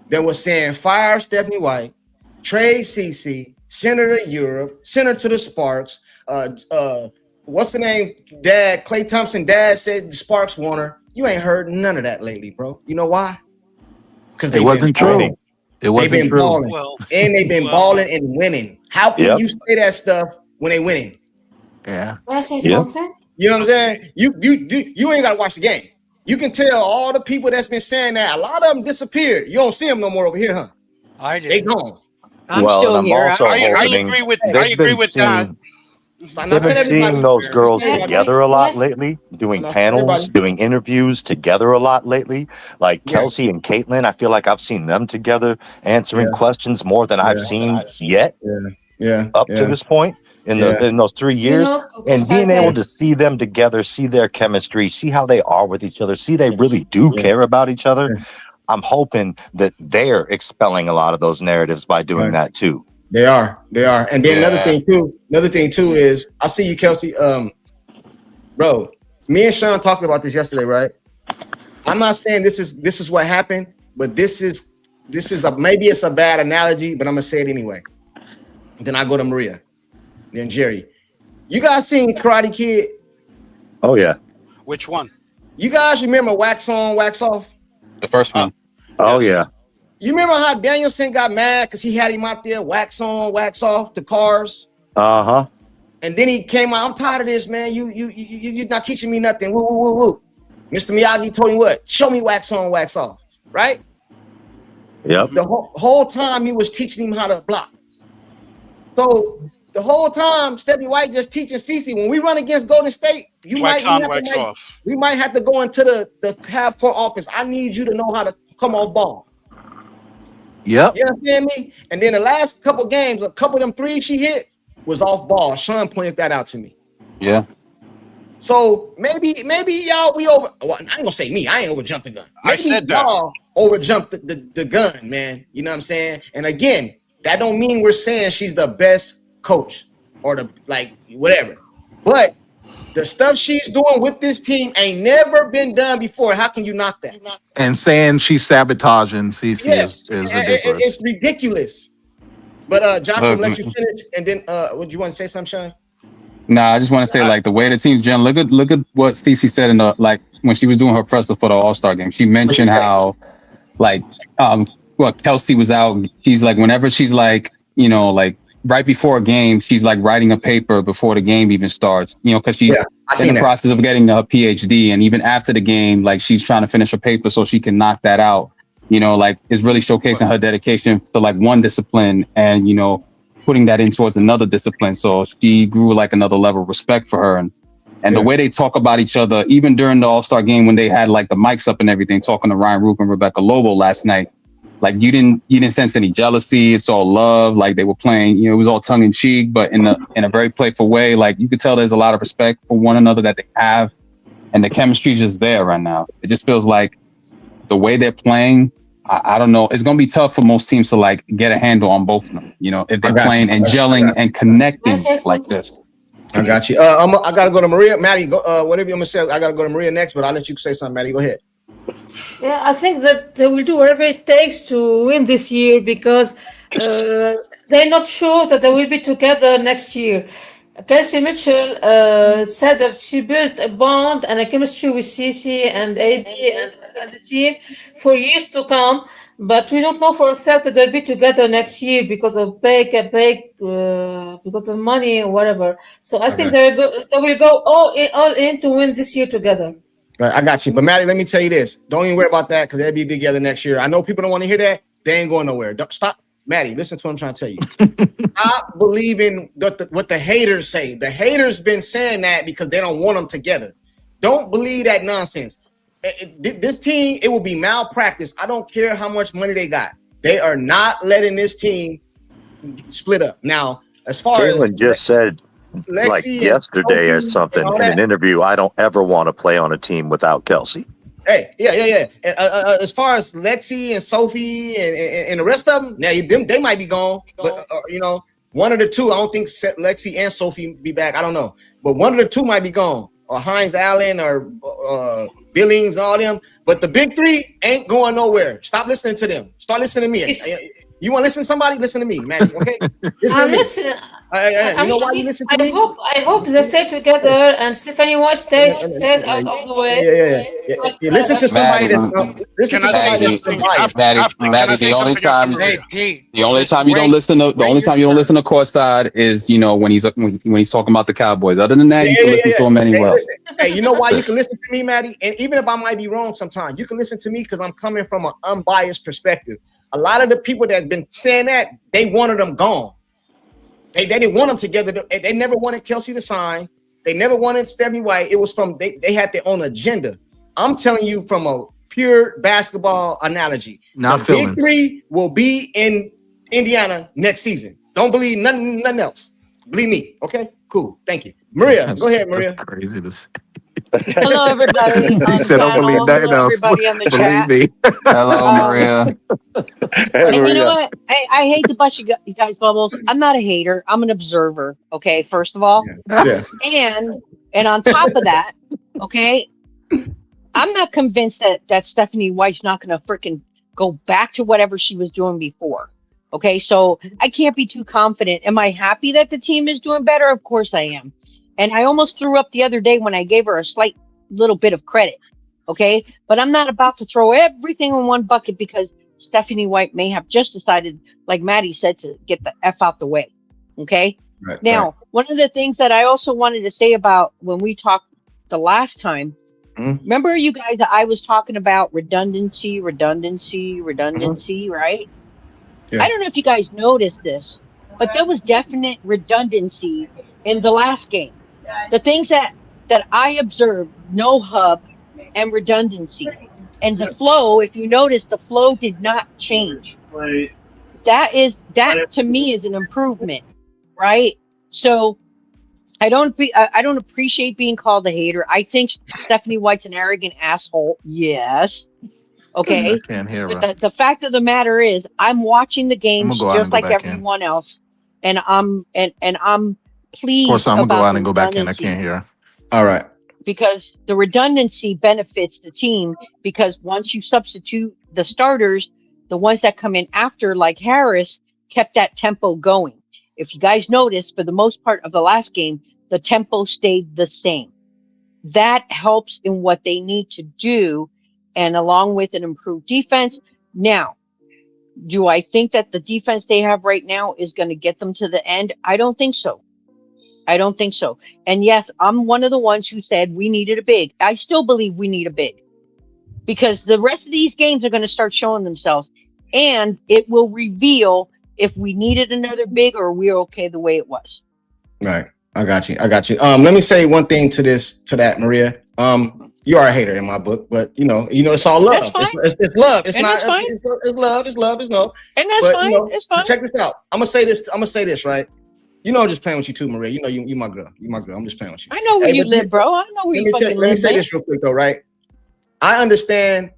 that were saying fire Stephanie White, trade CC, send her to Europe, send her to the Sparks. What's the name? Dad, Klay Thompson. Dad said the Sparks want her. You ain't heard none of that lately, bro. You know why? Because It wasn't true. It They've wasn't been true. balling, Well, and they've been balling and winning. How can you say that stuff when they winning? Yeah. Can I say something? You know what I'm saying? You ain't gotta watch the game. You can tell all the people that's been saying that. A lot of them disappeared. You don't see them no more over here, huh? I They did. gone. I'm Well, and still I'm here. also I hoping agree with they've been that. seeing So I'm they've not saying been everybody. seeing those girls Not saying everybody. together a lot Yes. lately, doing I'm not saying everybody. panels, doing interviews together a lot lately. Like Yes. Kelsey and Caitlin, I feel like I've seen them together answering Yeah. questions more than I've seen yet Yeah. up to this point in those 3 You years. know, And being able Courtside, to see them together, see their chemistry, see how they are with each other, see they really do care about each other. Yeah. I'm hoping that they're expelling a lot of those narratives by doing Right. that too. They are. And then another Yeah. thing too is I see you, Kelsey. Bro, me and Sean talked about this yesterday, right? I'm not saying this is what happened, but this is maybe it's a bad analogy, but I'm gonna say it anyway. Then I go to Maria, then Jerry. You guys seen Karate Kid? Oh yeah. Which one? You guys remember Wax On, Wax Off? The first one. Oh Yes. yeah. You remember how Danielson got mad because he had him out there wax on, wax off the cars? Uh-huh. And then he came out, I'm tired of this, man. You're not teaching me nothing. Woo, woo, woo, woo. Mr. Miyagi told him what? Show me wax on, wax off, right? Yep. The whole time he was teaching him how to block. So the whole time, Stephanie White just teaching Cece. When we run against Golden State, Wax on, wax off. We might have to go into the half court office. I need you to know how to come off ball. Yep. You understand me? And then the last couple games, a couple of them threes she hit was off ball. Sean pointed that out to me. Yeah. So maybe y'all we over. Well, I ain't gonna say me. I ain't overjumped the gun. Maybe I said that. y'all overjumped the gun, man. You know what I'm saying? And again, that don't mean we're saying she's the best coach or the whatever. But the stuff she's doing with this team ain't never been done before. How can you knock that? And saying she's sabotaging CC Yes, is ridiculous. it's ridiculous. But Josh, I'm Look, gonna let you finish, and then would you want to say something, Sean? Nah, I just want to say, like, the way the team's general. Look at what Stacey said in the, like, when she was doing her presser for the All-Star game. She mentioned how, like, Kelsey was out. She's like, whenever she's like, you know, like right before a game, she's like writing a paper before the game even starts. You know, because she's in the process of getting a PhD, and even after the game, like she's trying to finish her paper so she can knock that out. You know, like is really showcasing her dedication to like one discipline, and you know, putting that in towards another discipline. So she grew like another level of respect for her. And the way they talk about each other, even during the All-Star game when they had like the mics up and everything, talking to Ryan Roop and Rebecca Lobo last night, like you didn't sense any jealousy. It's all love. Like they were playing, you know, it was all tongue in cheek, but in a very playful way. Like you could tell there's a lot of respect for one another that they have, and the chemistry is just there right now. It just feels like the way they're playing. I don't know. It's going to be tough for most teams to like get a handle on both of them. You know, if they're playing and gelling and connecting like this. I got you. I gotta go to Maria. Maddie, go. Whatever you want to say, I gotta go to Maria next, but I'll let you say something. Maddie, go ahead. Yeah, I think that they will do whatever it takes to win this year because they're not sure that they will be together next year. Kelsey Mitchell said that she built a bond and a chemistry with Cece and AB and the team for years to come, but we don't know for a fact that they'll be together next year because of because of money or whatever. So I think they will go all in to win this year together. Right, I got you. But Maddie, let me tell you this. Don't even worry about that because they'll be together next year. I know people don't want to hear that. They ain't going nowhere. Don't, stop. Maddie, listen to what I'm trying to tell you. Stop believing what the haters say. The haters been saying that because they don't want them together. Don't believe that nonsense. This team, it will be malpractice. I don't care how much money they got. They are not letting this team split up. Now, as far Jalen as just said Lexi like yesterday or something in an interview, I don't ever want to play on a team without Kelsey. Hey, yeah. As far as Lexi and Sophie and the rest of them, now they might be gone, but one of the two. I don't think Lexi and Sophie be back. I don't know, but one of the two might be gone, or Hines Allen or Billings and all them. But the big three ain't going nowhere. Stop listening to them. Start listening to me. You want to listen to somebody? Listen to me, man. Okay, I'm listening. You know why you listen to me? I hope they stay together and Stephanie White stays out of the way. Yeah. Listen to somebody that's listen to somebody that's Maddie, the only time you don't listen to Courtside is when he's talking about the Cowboys. Other than that, you can listen to him anywhere. Hey, you know why you can listen to me, Maddie? And even if I might be wrong sometimes, you can listen to me because I'm coming from an unbiased perspective. A lot of the people that have been saying that, they wanted them gone. They didn't want them together. They never wanted Kelsey to sign. They never wanted Stephanie White. It was from they had their own agenda. I'm telling you from a pure basketball analogy. The big three will be in Indiana next season. Don't believe nothing else. Believe me. Okay, cool. Thank you. Maria, go ahead, Maria. That's crazy to say. Hello, everybody. He said, "Don't believe nothing else." Everybody on the chat. Believe me. Hello, Maria. And you know what? I hate to bust you guys' bubbles. I'm not a hater. I'm an observer. Okay, first of all. Yeah. And on top of that, okay, I'm not convinced that Stephanie White's not going to freaking go back to whatever she was doing before. Okay, so I can't be too confident. Am I happy that the team is doing better? Of course I am. And I almost threw up the other day when I gave her a slight little bit of credit. Okay, but I'm not about to throw everything in one bucket because Stephanie White may have just decided, like Maddie said, to get the F out the way. Okay. Now, one of the things that I also wanted to say about when we talked the last time, remember you guys that I was talking about redundancy, right? Yeah. I don't know if you guys noticed this, but there was definite redundancy in the last game. The things that I observed, no hub and redundancy. And the flow, if you notice, the flow did not change. That to me is an improvement, right? So I don't appreciate being called a hater. I think Stephanie White's an arrogant asshole. Yes. Okay. I can't hear her. But the fact of the matter is, I'm watching the games just like everyone else, and I'm pleased. Of course, I'm gonna go out and go back in. I redundancy. can't hear. All right. Because the redundancy benefits the team, because once you substitute the starters, the ones that come in after, like Harris, kept that tempo going. If you guys notice, for the most part of the last game, the tempo stayed the same. That helps in what they need to do, and along with an improved defense. Now, do I think that the defense they have right now is going to get them to the end? I don't think so. And yes, I'm one of the ones who said we needed a big. I still believe we need a big, because the rest of these games are going to start showing themselves, and it will reveal if we needed another big or we're okay the way it was. Right. I got you. Let me say one thing to that, Maria. You are a hater in my book, but it's all love. It's love. It's not. It's love. It's love. It's no. And that's fine. It's fine. Check this out. I'm gonna say this, right? I'm just playing with you too, Maria. You my girl. You my girl. I'm just playing with you. I know where you live, bro. I know where you fucking live. Let me say this real quick though, right? I understand.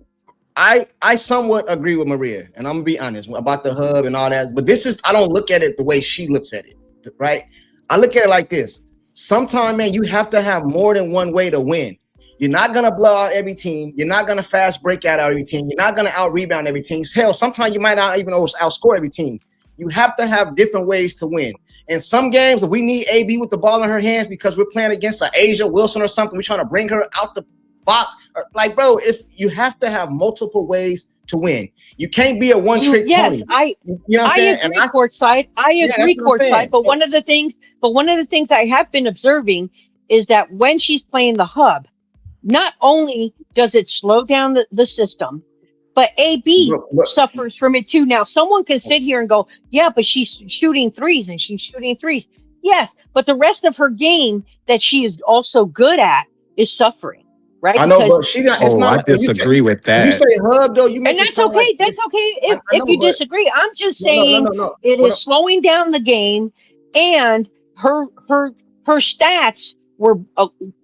I somewhat agree with Maria, and I'm gonna be honest about the hub and all that. But I don't look at it the way she looks at it, right? I look at it like this. sometimes, man, you have to have more than one way to win. You're not gonna blow out every team. You're not gonna fast break out every team. You're not gonna out rebound every team. Hell, sometimes you might not even outscore every team. You have to have different ways to win. In some games, if we need AB with the ball in her hands because we're playing against an Asia Wilson or something, we're trying to bring her out the box. Like, bro, you have to have multiple ways to win. You can't be a one-trick pony. You know what I'm saying? Agree, Courtside. I agree, Courtside. But one of the things I have been observing is that when she's playing the hub, not only does it slow down the system, but AB suffers from it too. Now, someone can sit here and go, yeah, but she's shooting threes and she's shooting threes. Yes, but the rest of her game that she is also good at is suffering. Right? I know, but she got. It's not. I disagree with that. When you say hub, though, you make and that's okay. Like that's okay if you disagree. I'm just saying it is slowing down the game, and her stats were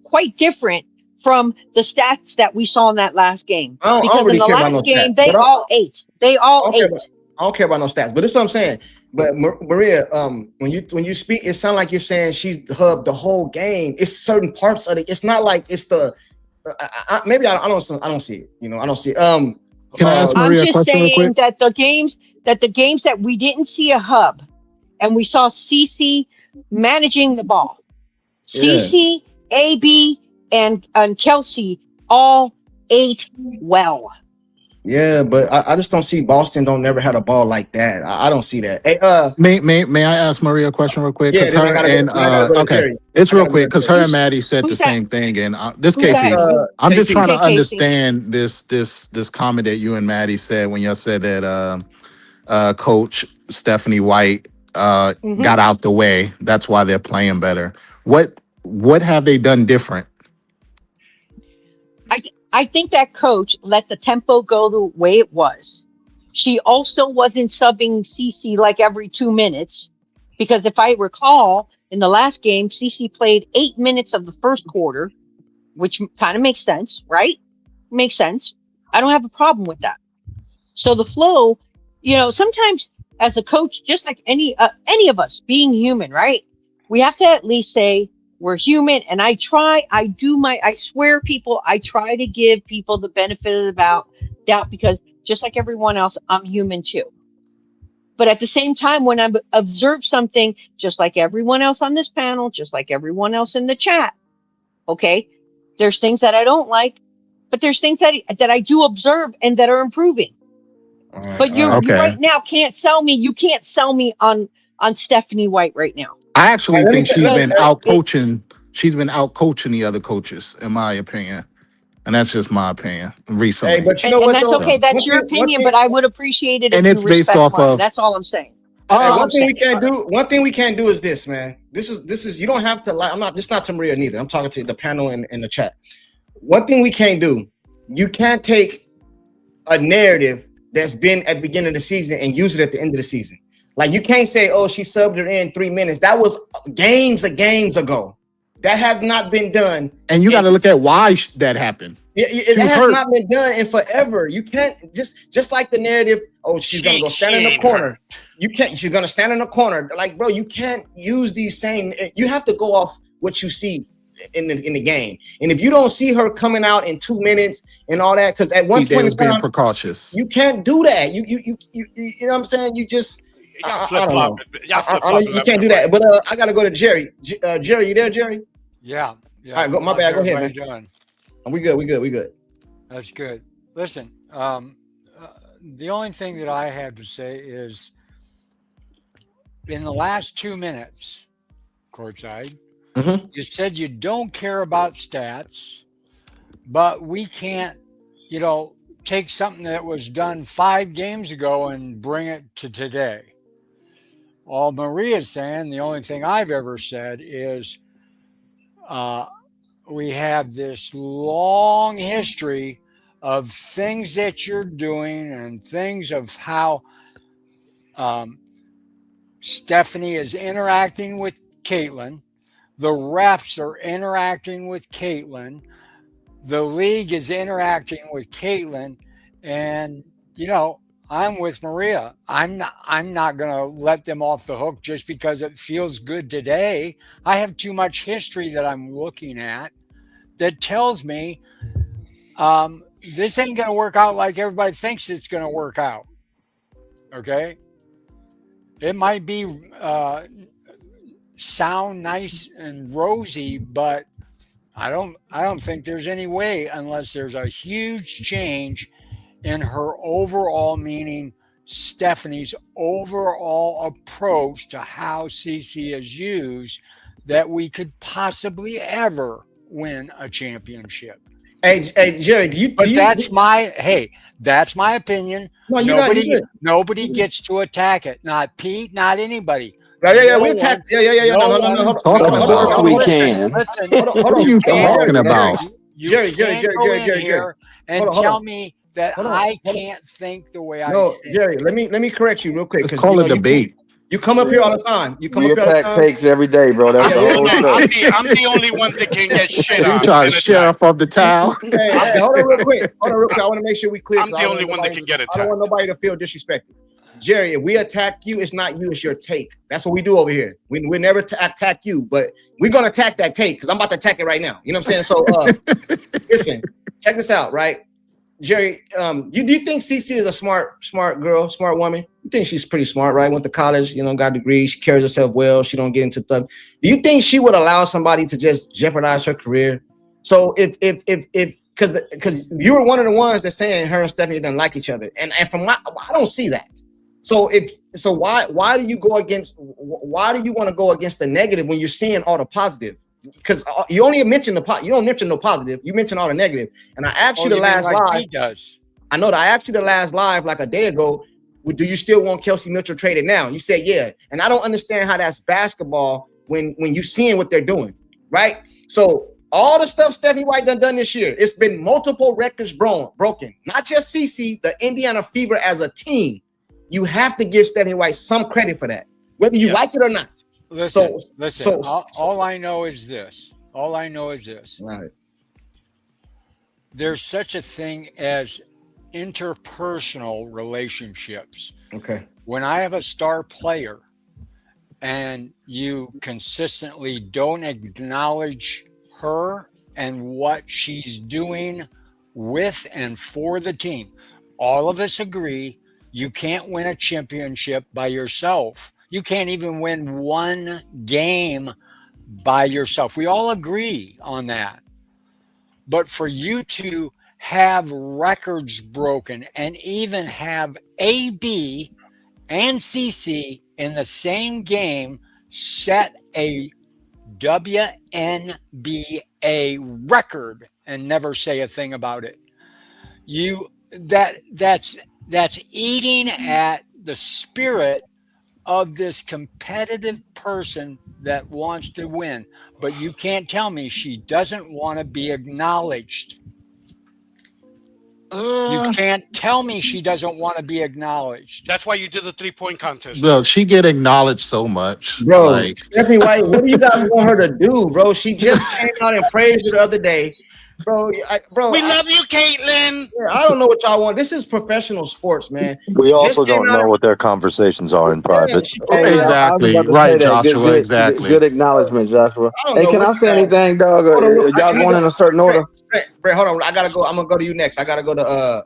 quite different from the stats that we saw in that last game. Because in the last game, they all ate. They all ate. I don't care about no stats, but this is what I'm saying. But Maria, when you speak, it sounds like you're saying she's the hub the whole game. It's certain parts of it. It's not like it's the. Maybe I don't see it. You know, I don't see it. Can I ask Maria a question real quick? That the games that we didn't see a hub, and we saw CC managing the ball. CC, AB, and Kelsey all ate well. Yeah, but I just don't see Boston don't never had a ball like that. I don't see that. Hey, may I ask Maria a question real quick? Yeah, okay, it's real quick because her and Maddie said the same thing. And this Casey, I'm just trying to understand this comment that you and Maddie said when you said that Coach Stephanie White got out the way. That's why they're playing better. What have they done different? I think that coach let the tempo go the way it was. She also wasn't subbing CC like every 2 minutes, because if I recall, in the last game, CC played 8 minutes of the first quarter, which kind of makes sense, right? Makes sense. I don't have a problem with that. So the flow, sometimes as a coach, just like any of us being human, right? We have to at least say, we're human, and I swear, people, I try to give people the benefit of the doubt, because just like everyone else, I'm human too. But at the same time, when I observe something, just like everyone else on this panel, just like everyone else in the chat, okay, there's things that I don't like, but there's things that I do observe and that are improving. But you right now can't sell me. You can't sell me on Stephanie White right now. I actually think she's been out coaching. She's been out coaching the other coaches, in my opinion, and that's just my opinion. Recently, hey, but you know what? That's okay. That's your opinion, but I would appreciate it. And if it's based off of. That's all I'm saying. One thing we can't do is this, man. This is you don't have to lie. I'm not. This not to Maria neither. I'm talking to the panel and the chat. One thing we can't do. You can't take a narrative that's been at the beginning of the season and use it at the end of the season. Like, you can't say, oh, she subbed her in 3 minutes. That was games ago. That has not been done. And you got to look at why that happened. It has not been done in forever. You can't just like the narrative. Oh, she's gonna go stand in the corner. You can't. She's gonna stand in the corner. Like, bro, you can't use these same. You have to go off what you see in the game. And if you don't see her coming out in 2 minutes and all that, because at one point was being precautious. You can't do that. You know what I'm saying? You just. I don't know. You can't do that. But I gotta go to Jerry. Jerry, you there, Jerry? Yeah. All right, my bad. Go ahead, man. Doing? We good. That's good. Listen, the only thing that I have to say is, in the last 2 minutes, Courtside, you said you don't care about stats, but we can't, take something that was done 5 games ago and bring it to today. All Maria's saying, the only thing I've ever said is we have this long history of things that you're doing and things of how Stephanie is interacting with Caitlin. The refs are interacting with Caitlin. The league is interacting with Caitlin. And, I'm with Maria. I'm not going to let them off the hook just because it feels good today. I have too much history that I'm looking at that tells me this ain't going to work out like everybody thinks it's going to work out. Okay? It might be sound nice and rosy, but I don't think there's any way unless there's a huge change in her overall, meaning Stephanie's overall approach to how CC is used, that we could possibly ever win a championship. Hey, Jerry, do you? But do you, that's my opinion. No, you're Nobody gets to attack it. Not Pete, not anybody. Yeah. We attack. Yeah. No. Hold on. Of course we can. Listen, What are you talking about? Jerry, Jerry. And Hold on. tell me that Hold on. I can't think the way I No, think. Jerry, let me correct you real quick. Let's call it debate. You come up here all the time. You come We up here all the attack time. takes every day, bro. That's the whole show. I'm the only one that can get shit You on. try to and share attack. off of the towel. Hey, hold on real quick. I want to make sure we clear. I'm the only one that can get I don't want nobody to feel disrespected. Jerry, if we attack you, it's not you, it's your take. That's what we do over here. We never attack you, but we're gonna attack that take because I'm about to attack it right now. You know what I'm saying? So listen, check this out, right? Jerry, do you think CC is a smart girl, smart woman? You think she's pretty smart, right? Went to college, got a degree, she carries herself well, she don't get into stuff. Do you think she would allow somebody to just jeopardize her career? So if because you were one of the ones that saying her and Stephanie didn't like each other, and from I don't see that. So why do you want to go against the negative when you're seeing all the positive? Because you only mention you don't mention no positive. You mention all the negative. And I asked you the last live. He does. I know that I asked you the last live like a day ago. Do you still want Kelsey Mitchell traded now? You said yeah. And I don't understand how that's basketball when you seeing what they're doing, right? So all the stuff Stephanie White done this year, it's been multiple records broken. Not just CC, the Indiana Fever as a team. You have to give Stephanie White some credit for that, whether you like it or not. Listen. All I know is this. Right. There's such a thing as interpersonal relationships. Okay. When I have a star player and you consistently don't acknowledge her and what she's doing with and for the team, all of us agree you can't win a championship by yourself. You can't even win one game by yourself. We all agree on that. But for you to have records broken and even have AB and CC in the same game set a WNBA record and never say a thing about it. That's eating at the spirit of this competitive person that wants to win. But you can't tell me she doesn't want to be acknowledged. You can't tell me she doesn't want to be acknowledged. That's why you did the 3-point contest. Bro, she get acknowledged so much. Bro, Stephanie White, what do you guys want her to do, bro? She just came out and praised you the other day. Bro, we love you, Caitlin. I don't know what y'all want. This is professional sports, man. We also don't know what their conversations are in private. Exactly. Right, Joshua. Exactly. Good acknowledgement, Joshua. Hey, can I say anything, dog? Or y'all going in a certain order? Brett, hold on. I gotta go. I'm gonna go to you next. I gotta go to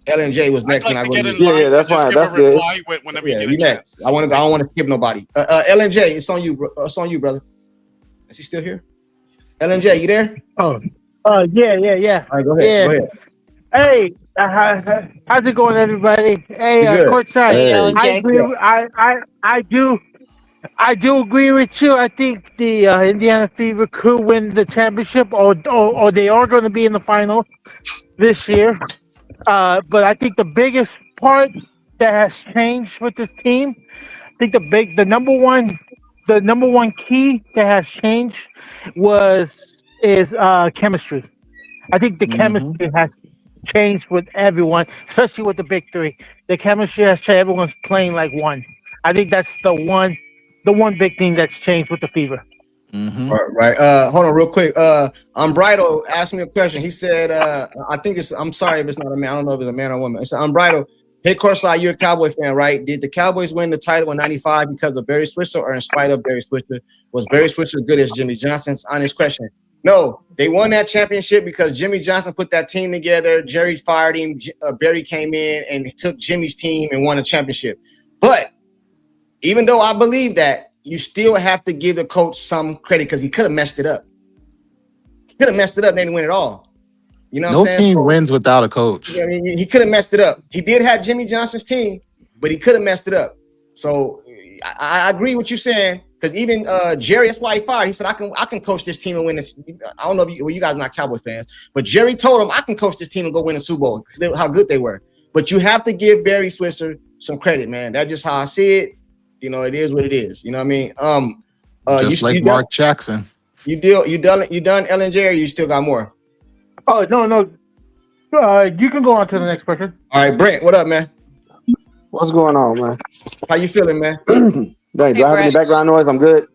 L&J was next. I'd like and I to go get in line that's to just fine. give That's a good. reply whenever you get a chance. Next. I don't want to skip nobody. L&J, it's on you. It's on you, brother. Is he still here? L&J, you there? Yeah. All right, go ahead. Hey, how's it going, everybody? Hey, Courtside. Hey. I do agree with you. I think the Indiana Fever could win the championship, or they are going to be in the final this year. But I think the biggest part that has changed with this team, I think the number one key that has changed is chemistry. I think the chemistry has changed with everyone, especially with the big three. The chemistry has changed. Everyone's playing like one. I think that's the one big thing that's changed with the Fever. Mm-hmm. Right. Hold on real quick. Asked me a question. He said, I'm sorry if it's not a man. I don't know if it's a man or woman. It's Umbrido. Hey, Courtside, you're a Cowboy fan, right? Did the Cowboys win the title in '95 because of Barry Switzer or in spite of Barry Switzer? Was Barry Switzer as good as Jimmy Johnson's? Honest question. No, they won that championship because Jimmy Johnson put that team together. Jerry fired him. Barry came in and took Jimmy's team and won a championship. But even though I believe that, you still have to give the coach some credit because he could have messed it up. He could have messed it up and didn't win it all. You know what I'm saying? No team wins without a coach. I mean, he could have messed it up. He did have Jimmy Johnson's team, but he could have messed it up. So I agree with you saying, because even Jerry, that's why he fired. He said, I can coach this team and win this. I don't know if you guys are not Cowboy fans, but Jerry told him, I can coach this team and go win a Super Bowl because how good they were. But you have to give Barry Switzer some credit, man. That's just how I see it. You know, it is what it is. You know what I mean? Just like Mark Jackson. You done LNJ, or you still got more? Oh, no. You can go on to the next question. All right, Brent, what up, man? What's going on, man? How you feeling, man? Dang, do I have any background noise? I'm good.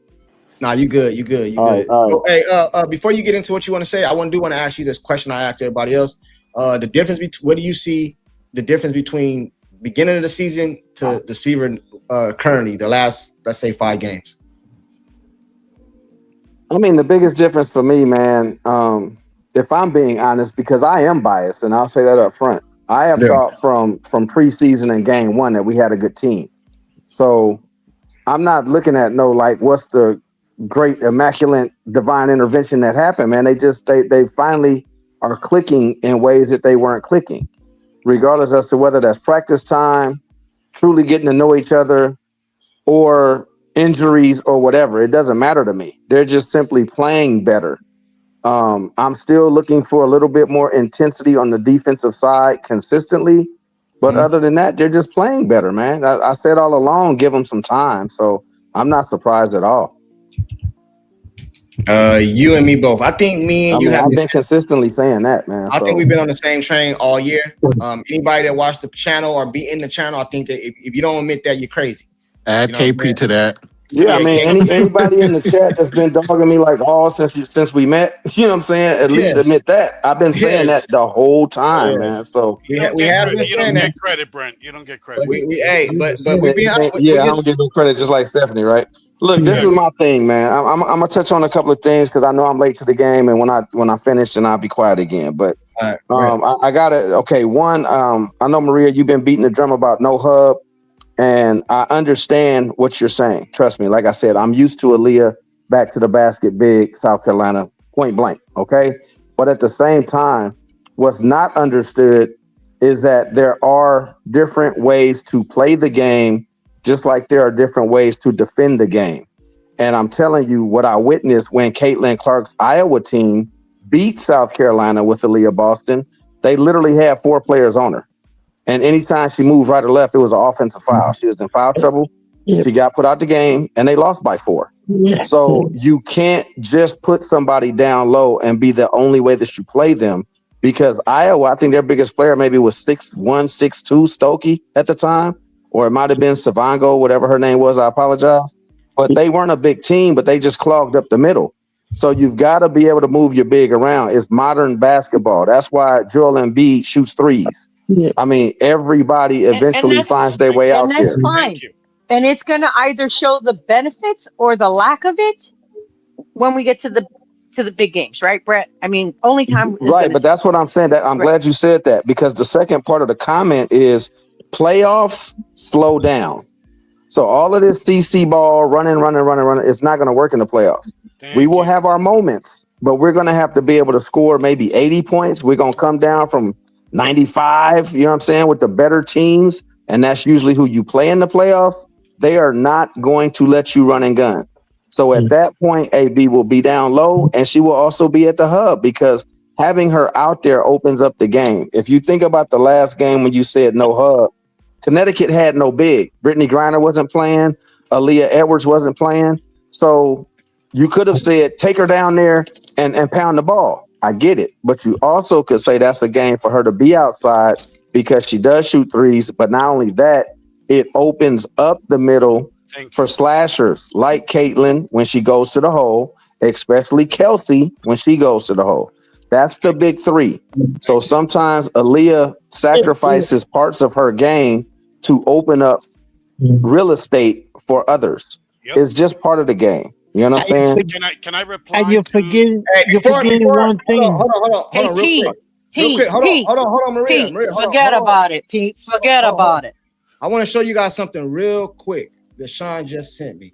Nah, you good. You good. All right. Oh, hey, before you get into what you want to say, I want to ask you this question I asked everybody else. The difference between what do you see the difference between beginning of the season to the Fever currently, the last, let's say, 5 games? I mean, the biggest difference for me, man, if I'm being honest, because I am biased, and I'll say that up front, I have thought from preseason and game 1 that we had a good team. So I'm not looking at what's the great, immaculate, divine intervention that happened, man. They finally are clicking in ways that they weren't clicking, regardless as to whether that's practice time, truly getting to know each other, or injuries or whatever. It doesn't matter to me. They're just simply playing better. I'm still looking for a little bit more intensity on the defensive side consistently. But other than that, they're just playing better, man. I said all along, give them some time. So I'm not surprised at all. You and me both. I think me and you have I've been consistently saying that, man. I think we've been on the same train all year. Anybody that watched the channel or be in the channel, I think that if you don't admit that, you're crazy. Add KP to that. Yeah, I mean, anybody in the chat that's been dogging me since we met, you know what I'm saying? At least admit that. I've been saying that the whole time, man. So you don't get credit, Brent. You don't get credit. But we be I don't give no credit, just like Stephanie, right? Look, this is my thing, man. I'm gonna touch on a couple of things because I know I'm late to the game, and when I finish, then I'll be quiet again. But I got it. Okay, one, I know Maria, you've been beating the drum about no hub. And I understand what you're saying. Trust me. Like I said, I'm used to Aaliyah back to the basket, big South Carolina, point blank. Okay. But at the same time, what's not understood is that there are different ways to play the game, just like there are different ways to defend the game. And I'm telling you what I witnessed when Caitlin Clark's Iowa team beat South Carolina with Aaliyah Boston. They literally had 4 players on her. And anytime she moved right or left, it was an offensive foul. She was in foul trouble. She got put out the game, and they lost by 4. So you can't just put somebody down low and be the only way that you play them, because Iowa, I think their biggest player maybe was 6'1", 6'2", Stokey at the time, or it might have been Savango, whatever her name was. I apologize. But they weren't a big team, but they just clogged up the middle. So you've got to be able to move your big around. It's modern basketball. That's why Joel Embiid shoots threes. I mean, everybody eventually finds their way out there. That's fine. And it's going to either show the benefits or the lack of it when we get to the big games, right, Brett? I mean, only time. Right, but that's what I'm saying. That I'm glad you said that, because the second part of the comment is playoffs slow down. So all of this CC ball running, it's not going to work in the playoffs. We will have our moments, but we're going to have to be able to score maybe 80 points. We're going to come down from 95, you know what I'm saying, with the better teams, and that's usually who you play in the playoffs. They are not going to let you run and gun. So at that point, AB will be down low, and she will also be at the hub, because having her out there opens up the game. If you think about the last game when you said no hub, Connecticut had no big. Brittany Griner wasn't playing. Aaliyah Edwards wasn't playing. So you could have said, take her down there and pound the ball. I get it. But you also could say that's a game for her to be outside, because she does shoot threes. But not only that, it opens up the middle for slashers like Caitlin when she goes to the hole, especially Kelsey when she goes to the hole. That's the big three. So sometimes Aaliyah sacrifices parts of her game to open up real estate for others. Yep. It's just part of the game. You know what I'm saying? Can I reply? And you're forgetting one thing. Hold on, real quick. Real quick, hold on, Maria. Maria, hold forget on. about it, Pete. Forget about it. I want to show you guys something real quick that Sean just sent me.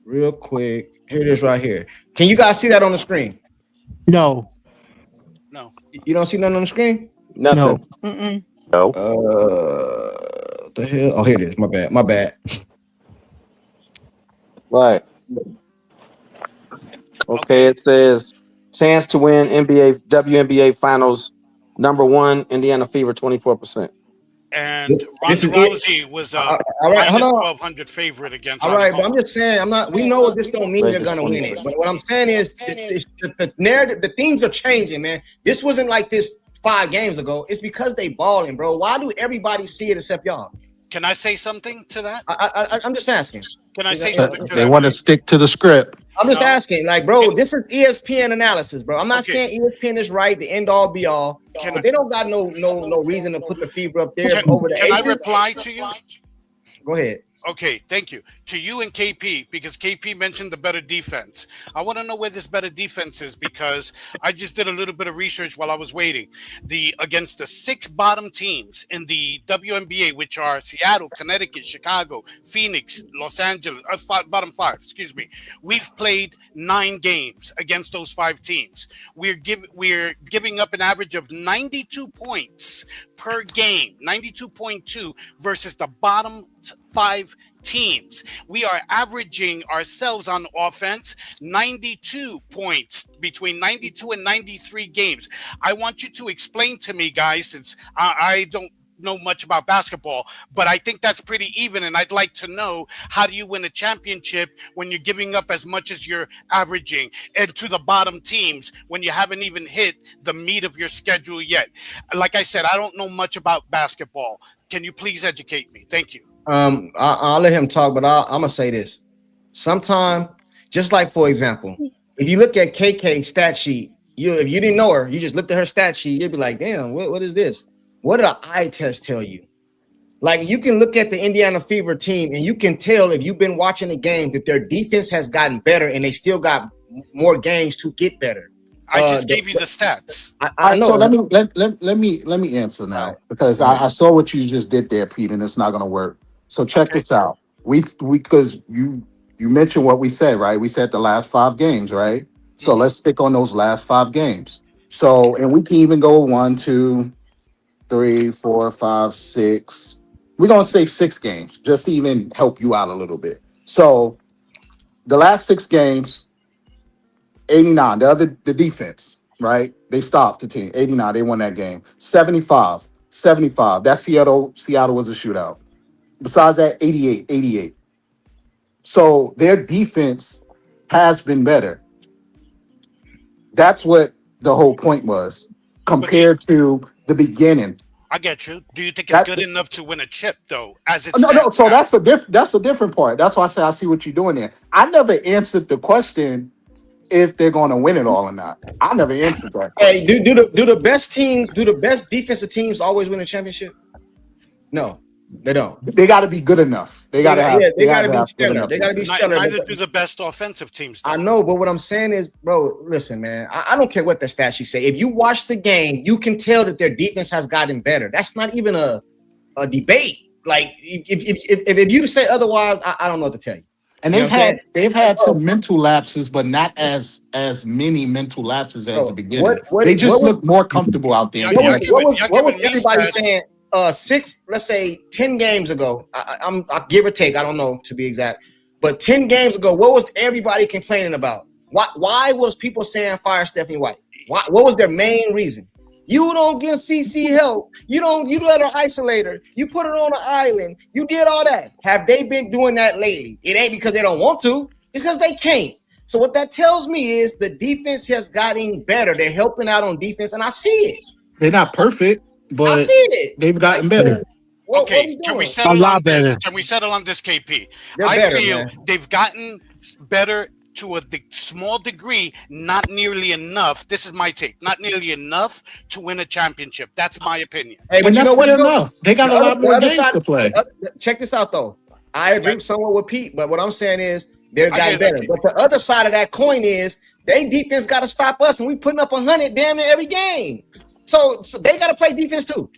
Real quick. Here it is right here. Can you guys see that on the screen? No. No. You don't see nothing on the screen? Nothing. Mm-mm. No. What the hell? Oh, here it is. My bad. Right. Okay, it says chance to win WNBA Finals #1, Indiana Fever 24%. And This Ronda is Rousey was a all right, minus hold on. 1,200 favorite against. All right, but I'm just saying, we know this don't mean they're gonna win it. But what I'm saying is the narrative, the things are changing, man. This wasn't like this 5 games ago. It's because they balling, bro. Why do everybody see it except y'all? Can I say something to that? I'm just asking. Can I say something to They that? want to stick to the script. I'm just asking, like, bro, this is ESPN analysis, bro. I'm not saying ESPN is right, the end all be all, but they don't got no reason to put the Fever up there over the Can Aces. I reply to you? Go ahead. Okay, thank you. To you and KP, because KP mentioned the better defense. I want to know where this better defense is because I just did a little bit of research while I was waiting. Against the 6 bottom teams in the WNBA, which are Seattle, Connecticut, Chicago, Phoenix, Los Angeles, bottom 5, excuse me. We've played 9 games against those 5 teams. We're giving up an average of 92 points per game, 92.2 versus the bottom 5 teams. We are averaging ourselves on offense 92 points between 92 and 93 games. I want you to explain to me, guys, since I don't know much about basketball, but I think that's pretty even, and I'd like to know, how do you win a championship when you're giving up as much as you're averaging and to the bottom teams when you haven't even hit the meat of your schedule yet? Like I said, I don't know much about basketball. Can you please educate me? Thank you. I'll let him talk, but I'm gonna say this. Sometime, just like for example, if you look at KK stat sheet, if you didn't know her, you just looked at her stat sheet, you'd be like, damn, what is this? What did an eye test tell you? Like, you can look at the Indiana Fever team and you can tell if you've been watching the game that their defense has gotten better and they still got more games to get better. I just gave you the stats. I know. So let me answer now because I saw what you just did there, Pete, and it's not going to work. So check this out. We because you mentioned what we said, right? We said the last 5 games, right? So let's stick on those last 5 games. So, and we can even go 1, 2, 3, 4, 5, 6. We're gonna say 6 games just to even help you out a little bit. So the last 6 games, 89. The defense, right? They stopped the team. 89. They won that game. 75. That Seattle was a shootout. Besides that, 88. So their defense has been better. That's what the whole point was compared to the beginning. I get you. Do you think it's good enough to win a chip, though? As it's no. So that's the different part. That's why I say I see what you're doing there. I never answered the question if they're going to win it all or not. I never answered that question. Hey, do the best defensive teams always win a championship? No, they don't. They got to be good enough. They got to be stellar. They got to be stellar. Neither do the best offensive teams, though. I know, but what I'm saying is, bro, listen, man, I don't care what the stats sheet say. If you watch the game, you can tell that their defense has gotten better. That's not even a debate. Like, if you say otherwise, I don't know what to tell you. And they've had some mental lapses, but not as many mental lapses as the beginning. They just look more comfortable out there. What was everybody saying? 10 games ago, I give or take, I don't know to be exact, but 10 games ago, what was everybody complaining about? Why was people saying fire Stephanie White? What was their main reason? You don't give CC help. You let her isolate her. You put her on an island. You did all that. Have they been doing that lately? It ain't because they don't want to. It's because they can't. So what that tells me is the defense has gotten better. They're helping out on defense, and I see it. They're not perfect, but I see it. They've gotten better. Okay, can we settle on this? Can we settle on this, KP? I feel they've gotten better to a small degree, not nearly enough. This is my take. Not nearly enough to win a championship. That's my opinion. Hey, but And you that's know what? fair Though? enough. They got The a other- lot the more other games side- to play. Check this out, though. I agree somewhat with Pete, but what I'm saying is they're I gotten get that, better. But the other side of that coin is they defense got to stop us, and we putting up 100 damn near every game. So they got to play defense too.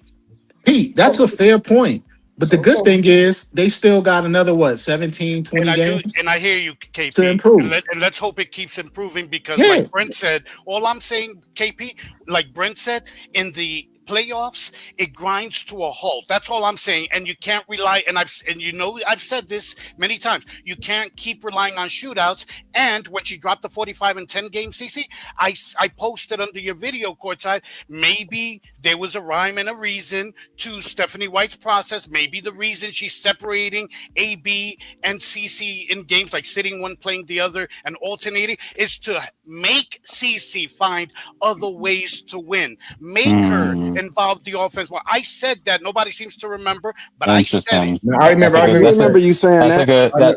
Pete, that's a fair point. But the good thing is they still got another, 17, 20 games And I hear you, KP. to improve. And let's hope it keeps improving because, Yeah. like Brent said, all I'm saying, KP, like Brent said, in the playoffs, it grinds to a halt. That's all I'm saying. And you can't rely, and I've said this many times, you can't keep relying on shootouts. And when she dropped the 45 and 10 game, CC, I posted under your video, Courtside, maybe there was a rhyme and a reason to Stephanie White's process. Maybe the reason she's separating AB and CC in games, like sitting one, playing the other, and alternating, is to make CC find other ways to win. Make her involve the offense. Well, I said that. Nobody seems to remember, but I said it. I remember you saying that.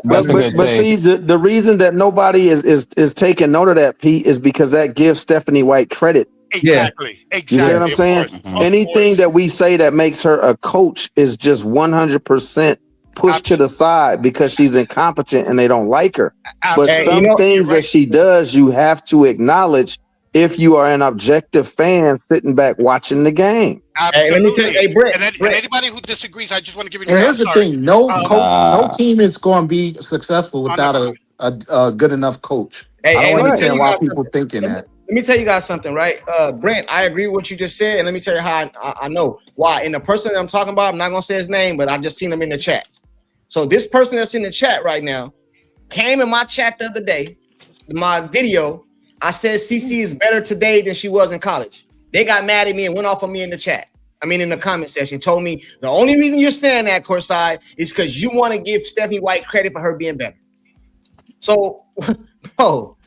That's a good but take. see, the reason that nobody is taking note of that, Pete, is because that gives Stephanie White credit. Exactly. You see what I'm saying? Anything that we say that makes her a coach is just 100% pushed to the side because she's incompetent and they don't like her. But some things that she does, you have to acknowledge if you are an objective fan sitting back watching the game. Absolutely. Brent, and anybody who disagrees, I just want to give you And here's the thing: no team is going to be successful without a good enough coach. I don't understand why people thinking that. Let me tell you guys something, right? Brent, I agree with what you just said, and let me tell you how I know why. And the person that I'm talking about, I'm not gonna say his name, but I just seen him in the chat. So this person that's in the chat right now came in my chat the other day, my video. I said CC is better today than she was in college. They got mad at me and went off on me in the chat. I mean, in the comment section, told me the only reason you're saying that, Courtside, is because you want to give Stephanie White credit for her being better. So, bro,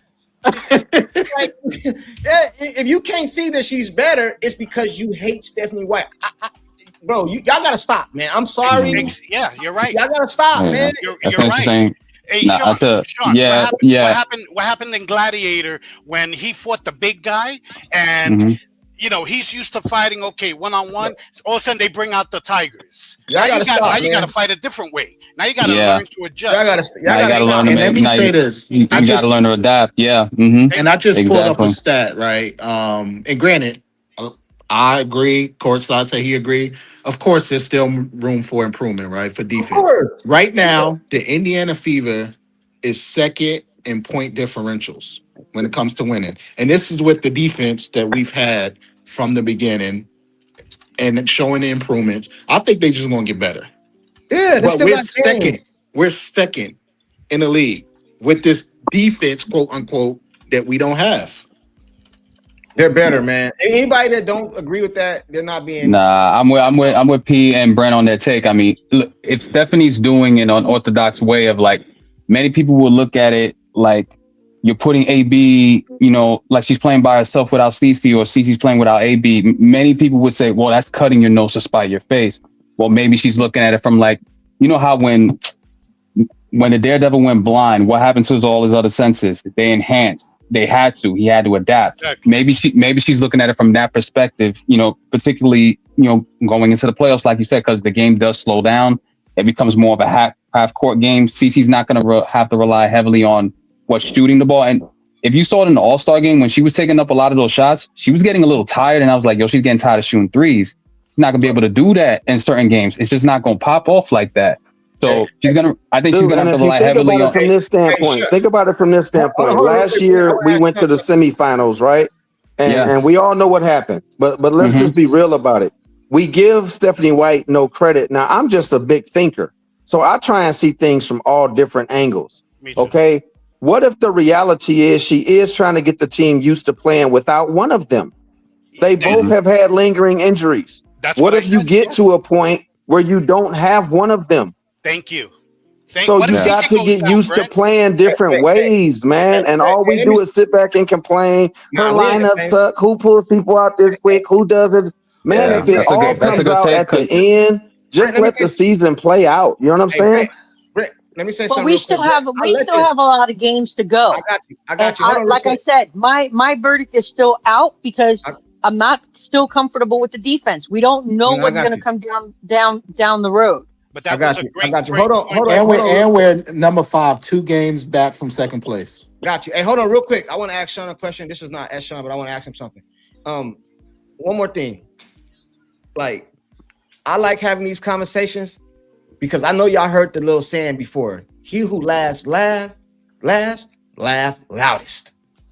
like, if you can't see that she's better, it's because you hate Stephanie White. Bro, y'all gotta stop, man. I'm sorry. Yeah, you're right. Y'all gotta stop, man. You're right. Hey, Sean, what happened in Gladiator when he fought the big guy and you know he's used to fighting one-on-one. All of a sudden they bring out the tigers. Now you gotta fight a different way. Now you gotta learn to adjust. You gotta learn to let me say this. You gotta learn to adapt. Yeah. And I just pulled up a stat, right? And granted, I agree. Courtside say he agreed. Of course, there's still room for improvement, right? For defense. Right now, the Indiana Fever is second in point differentials when it comes to winning. And this is with the defense that we've had from the beginning and showing the improvements. I think they just want to get better. Yeah, but we're second. We're second in the league with this defense, quote unquote, that we don't have. They're better, man. Anybody that don't agree with that, they're not being. Nah, I'm with P and Brent on their take. I mean, look, if Stephanie's doing it on orthodox way of like, many people will look at it like you're putting AB, you know, like she's playing by herself without CC or CC's playing without AB. Many people would say, well, that's cutting your nose to spite your face. Well, maybe she's looking at it from like, you know how when the Daredevil went blind, what happened to all his other senses? They enhanced. He had to adapt. Maybe she's looking at it from that perspective, you know, particularly, you know, going into the playoffs, like you said, because the game does slow down. It becomes more of a half court game. CC's not going to have to rely heavily on shooting the ball. And if you saw it in the All-Star game, when she was taking up a lot of those shots, she was getting a little tired. And I was like, yo, she's getting tired of shooting threes. She's not going to be able to do that in certain games. It's just not going to pop off like that. So she's gonna. I think she's gonna have to rely heavily on. From this standpoint, think about it from this standpoint. Last year we went to the semifinals, right? And we all know what happened. But let's just be real about it. We give Stephanie White no credit. Now I'm just a big thinker, so I try and see things from all different angles. Okay, what if the reality is she is trying to get the team used to playing without one of them? They both have had lingering injuries. What if you get to a point where you don't have one of them? Thank you. So you got to get used to playing different ways, man. And all we do is sit back and complain. Her lineup suck. Who pulls people out this quick? Who does it? Man, if it all comes out at the end, just let the season play out. You know what I'm saying? let me say But something we real quick. still have a lot of games to go. I got you. I got And you. Hold on, real like I quick. said, my verdict is still out because I'm not still comfortable with the defense. We don't know I what's got going to you. come down the road. But I that was got a you. I great, got you. great Hold on. point. Hold on. And Hold on. we're number 5, 2 games back from second place. Got you. Hey, hold on real quick. I want to ask Sean a question. This is not ask Sean, but I want to ask him something. One more thing. Like, I like having these conversations because I know y'all heard the little saying before. He who laugh loudest.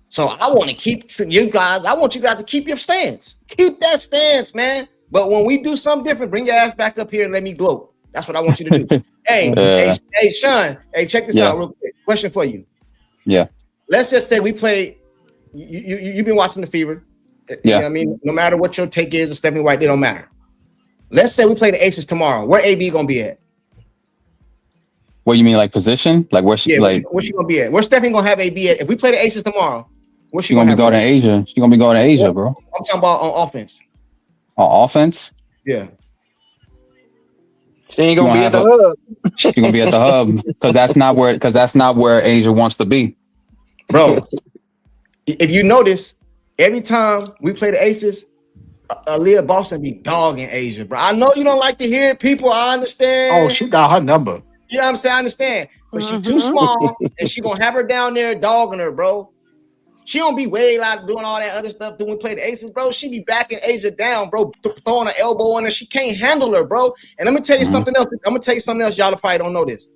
So I want to keep you guys. I want you guys to keep your stance. Keep that stance, man. But when we do something different, bring your ass back up here and let me gloat. That's what I want you to do. Hey, Sean. Hey, check this out real quick. Question for you. Yeah. Let's just say we play. You've been watching the Fever. You know what I mean? No matter what your take is of Stephanie White, it don't matter. Let's say we play the Aces tomorrow. Where AB gonna be at? What you mean, like position? Like where she where she gonna be at? Where Stephanie gonna have AB at? If we play the Aces tomorrow, where she gonna be going to Asia? She gonna be going to Asia, bro. I'm talking about on offense. On offense? Yeah. She ain't gonna be at the hub. She's gonna be at the hub because that's not where Asia wants to be, bro. If you notice, every time we play the Aces, Aaliyah Boston be dogging Asia, bro. I know you don't like to hear it, people. I understand. Oh, she got her number. You know what I'm saying? I understand, but she too small, and she gonna have her down there dogging her, bro. She don't be way out doing all that other stuff. When we play the Aces, bro, she be backing Asia down, bro, throwing her elbow on her. She can't handle her, bro. And let me tell you something else. I'm gonna tell you something else. Y'all probably don't know this.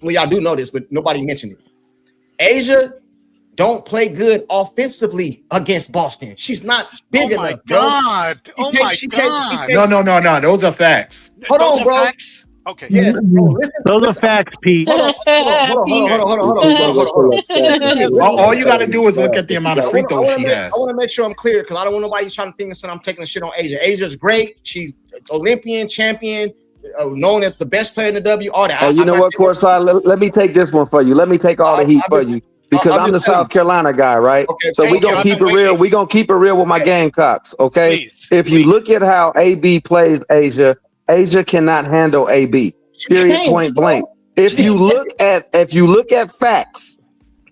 Well, y'all do know this, but nobody mentioned it. Asia don't play good offensively against Boston. She's not big enough, bro. Oh my God. No. Those are facts. Hold on, bro. Facts? Okay. Yes, bro. Listen, those are facts, Pete. Hold on. All you got to do is look at the amount of free throws she has. I want to make sure I'm clear because I don't want nobody trying to think that I'm taking the shit on Asia. Asia's great. She's Olympian champion, known as the best player in the W. All that. Oh, you know what, Courtside? Let me take this one for you. Let me take all the heat for you. Because I'm the South Carolina guy, right? Okay, so we're gonna keep it real. We're gonna keep it real with my Gamecocks, okay? If you look at how AB plays Asia cannot handle AB. Period, point blank. If you look at facts,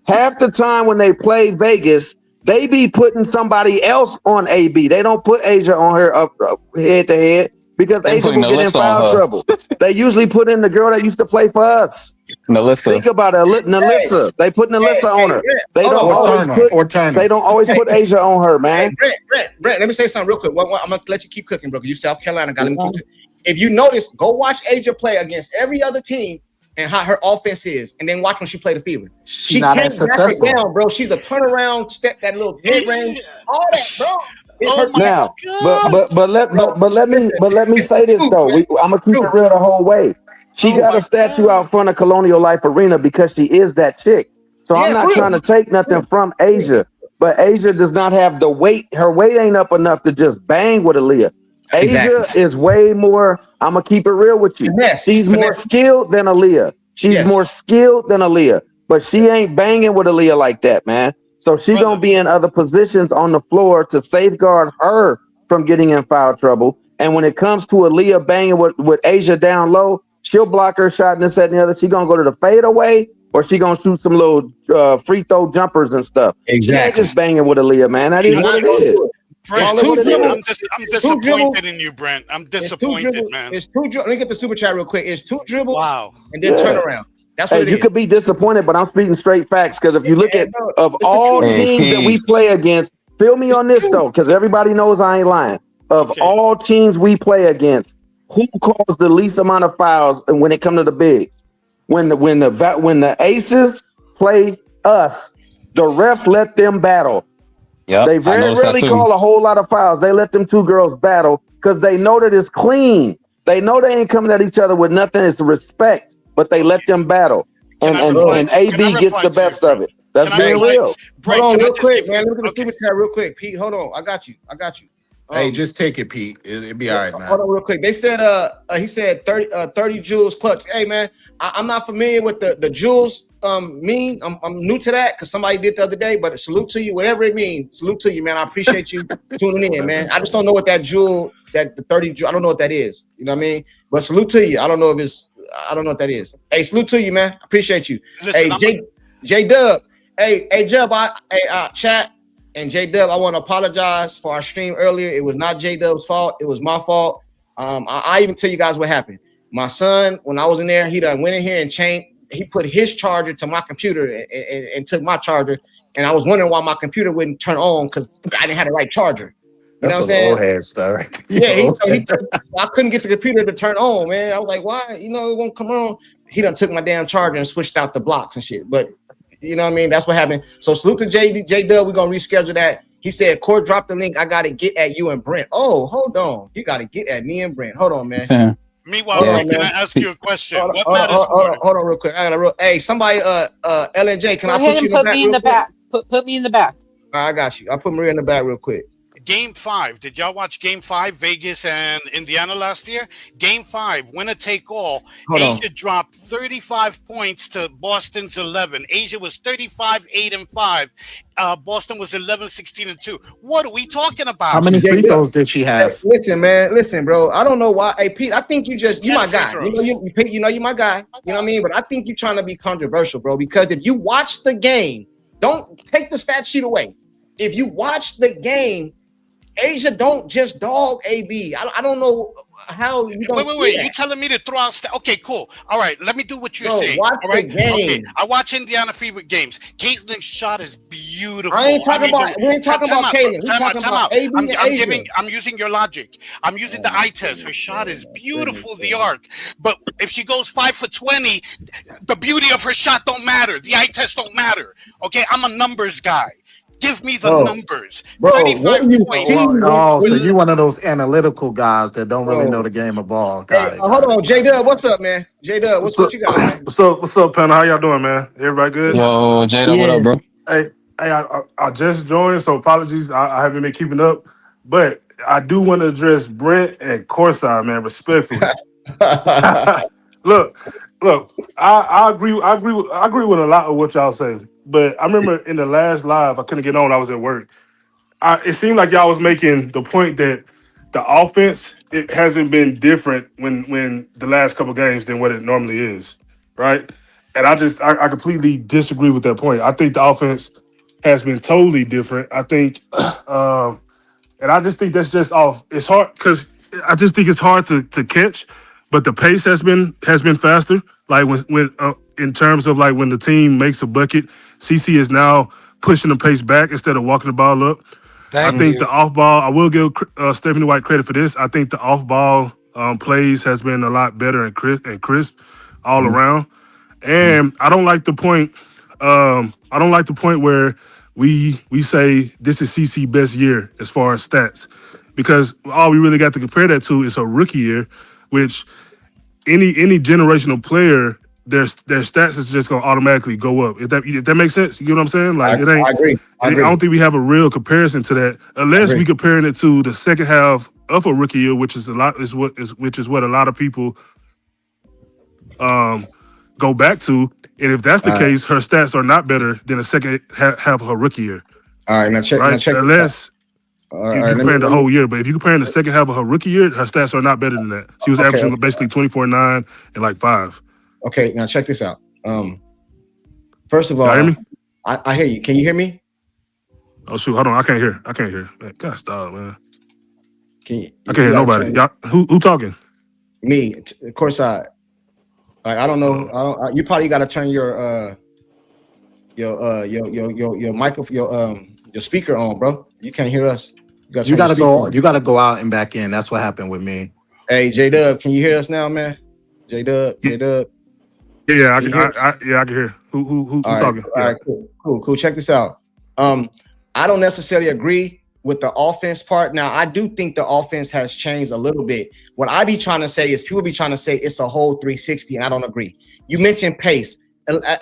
half the time when they play Vegas, they be putting somebody else on AB. They don't put Asia on her up head to head because Asia will get in foul trouble. They usually put in the girl that used to play for us. Nalissa. Think about it, Nalissa. They put Nalissa on her. They don't always put Asia on her, man. Brent, let me say something real quick. I'm gonna let you keep cooking, bro. You South Carolina guy. Let me keep cooking. If you notice, go watch Asia play against every other team and how her offense is, and then watch when she play the Fever. She can't back her down, bro. She's a turnaround step, that little mid range, all that, bro. Now, but let me say this though. I'm gonna keep it real the whole way. She got a statue out front of Colonial Life Arena because she is that chick. So I'm not trying to take nothing from Asia, but Asia does not have the weight. Her weight ain't up enough to just bang with Aaliyah. Asia is way more. I'm gonna keep it real with you. She's more skilled than Aaliyah. She's more skilled than Aaliyah, but she ain't banging with Aaliyah like that, man. So she's gonna be in other positions on the floor to safeguard her from getting in foul trouble. And when it comes to Aaliyah banging with Asia down low, she'll block her shot and this, that, and the other. She gonna go to the fadeaway or she gonna shoot some little free throw jumpers and stuff. Exactly. She ain't just banging with Aaliyah, man. That is what it is. Brent, I'm disappointed in you, Brent. I'm disappointed, man. It's two dribbles. Let me get the super chat real quick. It's two dribbles. Wow. And then turn around. That's what it is. You could be disappointed, but I'm speaking straight facts because if you look at of all teams that we play against, feel me on this though, because everybody knows I ain't lying. Of all teams we play against, who calls the least amount of fouls and when it comes to the bigs? When the Aces play us, the refs let them battle. Yep, they very rarely call a whole lot of fouls. They let them two girls battle because they know that it's clean. They know they ain't coming at each other with nothing. It's respect, but they let them battle. And AB gets the best of it. That's being real. Hold on real quick, man. Let me get the super chat real quick. Pete, hold on. I got you. Hey, just take it, Pete. It'll be all right, man. Hold on real quick. They said he said 30 joules clutch. Hey man, I'm not familiar with the joules mean. I'm new to that because somebody did the other day, but salute to you, whatever it means. Salute to you, man. I appreciate you tuning in, man. I just don't know what that joule, that the 30 joule, I don't know what that is. You know what I mean? But salute to you. I don't know if it's I don't know what that is. Hey, salute to you, man. Appreciate you. Listen, hey, J Dub. Hey, Jub. Chat and J Dub. I want to apologize for our stream earlier. It was not J Dub's fault. It was my fault. I even tell you guys what happened. My son, when I was in there, he done went in here and changed. He put his charger to my computer and took my charger. And I was wondering why my computer wouldn't turn on because I didn't have the right charger. You know what I'm saying? Old head stuff, right? Yeah, I couldn't get the computer to turn on, man. I was like, why? You know, it won't come on. He done took my damn charger and switched out the blocks and shit. But you know what I mean? That's what happened. So salute to J Dub. We're gonna reschedule that. He said, Court, drop the link. I gotta get at you and Brent. Oh, hold on. You gotta get at me and Brent. Hold on, man. Meanwhile, can I ask you a question? What matters more? Hold on real quick. Hey, somebody, LNJ, can I put you in the back? Put me in the back. I got you. I'll put Maria in the back real quick. Game 5. Did y'all watch Game 5, Vegas and Indiana last year? Game 5, winner take all. Asia dropped 35 points to Boston's 11. Asia was 35-8-5. Boston was 11-16-2. What are we talking about? How many free throws did she have? Hey, listen, bro. I don't know why. Hey, Pete, I think you my guy. You know, you my guy. You know what I mean? But I think you're trying to be controversial, bro. Because if you watch the game, don't take the stat sheet away. If you watch the game, Asia don't just dog AB. I don't know how you don't. Wait. You telling me to throw out okay, cool. All right, let me do what you're saying. Watch all right, the game. Okay. I watch Indiana Fever games. Caitlin's shot is beautiful. We ain't talking about Caitlin. We're talking about AB. I'm using your logic. I'm using the eye test. Her shot is beautiful, the arc. But if she goes 5 for 20, the beauty of her shot don't matter. The eye test don't matter. Okay, I'm a numbers guy. Give me the numbers. 35 points. So you one of those analytical guys that don't really know the game of ball. Got it. Hold on, J Dub. What's up, man? J Dub, what you got, man? What's up, panel? How y'all doing, man? Everybody good? Yo, J Dub, what up, bro? Hey, I just joined, so apologies. I haven't been keeping up, but I do want to address Brent and Courtside, man, respectfully. Look. I agree with a lot of what y'all say. But I remember in the last live, I couldn't get on. I was at work. It seemed like y'all was making the point that the offense, it hasn't been different when the last couple games than what it normally is, right? And I completely disagree with that point. I think the offense has been totally different. I think, and I just think that's just off. It's hard because I just think it's hard to catch, but the pace has been faster. Like when in terms of like when the team makes a bucket, CC is now pushing the pace back instead of walking the ball up. I think the off ball, I will give Stephanie White credit for this. I think the off ball plays has been a lot better and crisp all around. And I don't like the point. I don't like the point where we say this is CC best year as far as stats, because all we really got to compare that to is a rookie year, which any generational player, their stats is just gonna automatically go up. If that makes sense, you know what I'm saying? Like it ain't. I agree. I don't think we have a real comparison to that, unless we comparing it to the second half of a rookie year, which is what a lot of people go back to. And if that's the case, her stats are not better than the second half of her rookie year. All right, now check. Unless you comparing the whole year, but if you comparing the second half of her rookie year, her stats are not better than that. She was averaging basically 24-9 and like 5. Okay, now check this out. First of all, hear me? I hear you. Can you hear me? Oh shoot, hold on, I can't hear. Man, gosh, dog, man. I can't hear nobody. Y'all, who talking? Me, Courtside. Like I don't know. You probably got to turn your microphone, your speaker on, bro. You can't hear us. You gotta go out and back in. That's what happened with me. Hey, J Dub, can you hear us now, man? J Dub. Yeah, I can hear. Who talking? All right, cool. Check this out. I don't necessarily agree with the offense part. Now, I do think the offense has changed a little bit. What I be trying to say is people be trying to say it's a whole 360, and I don't agree. You mentioned pace.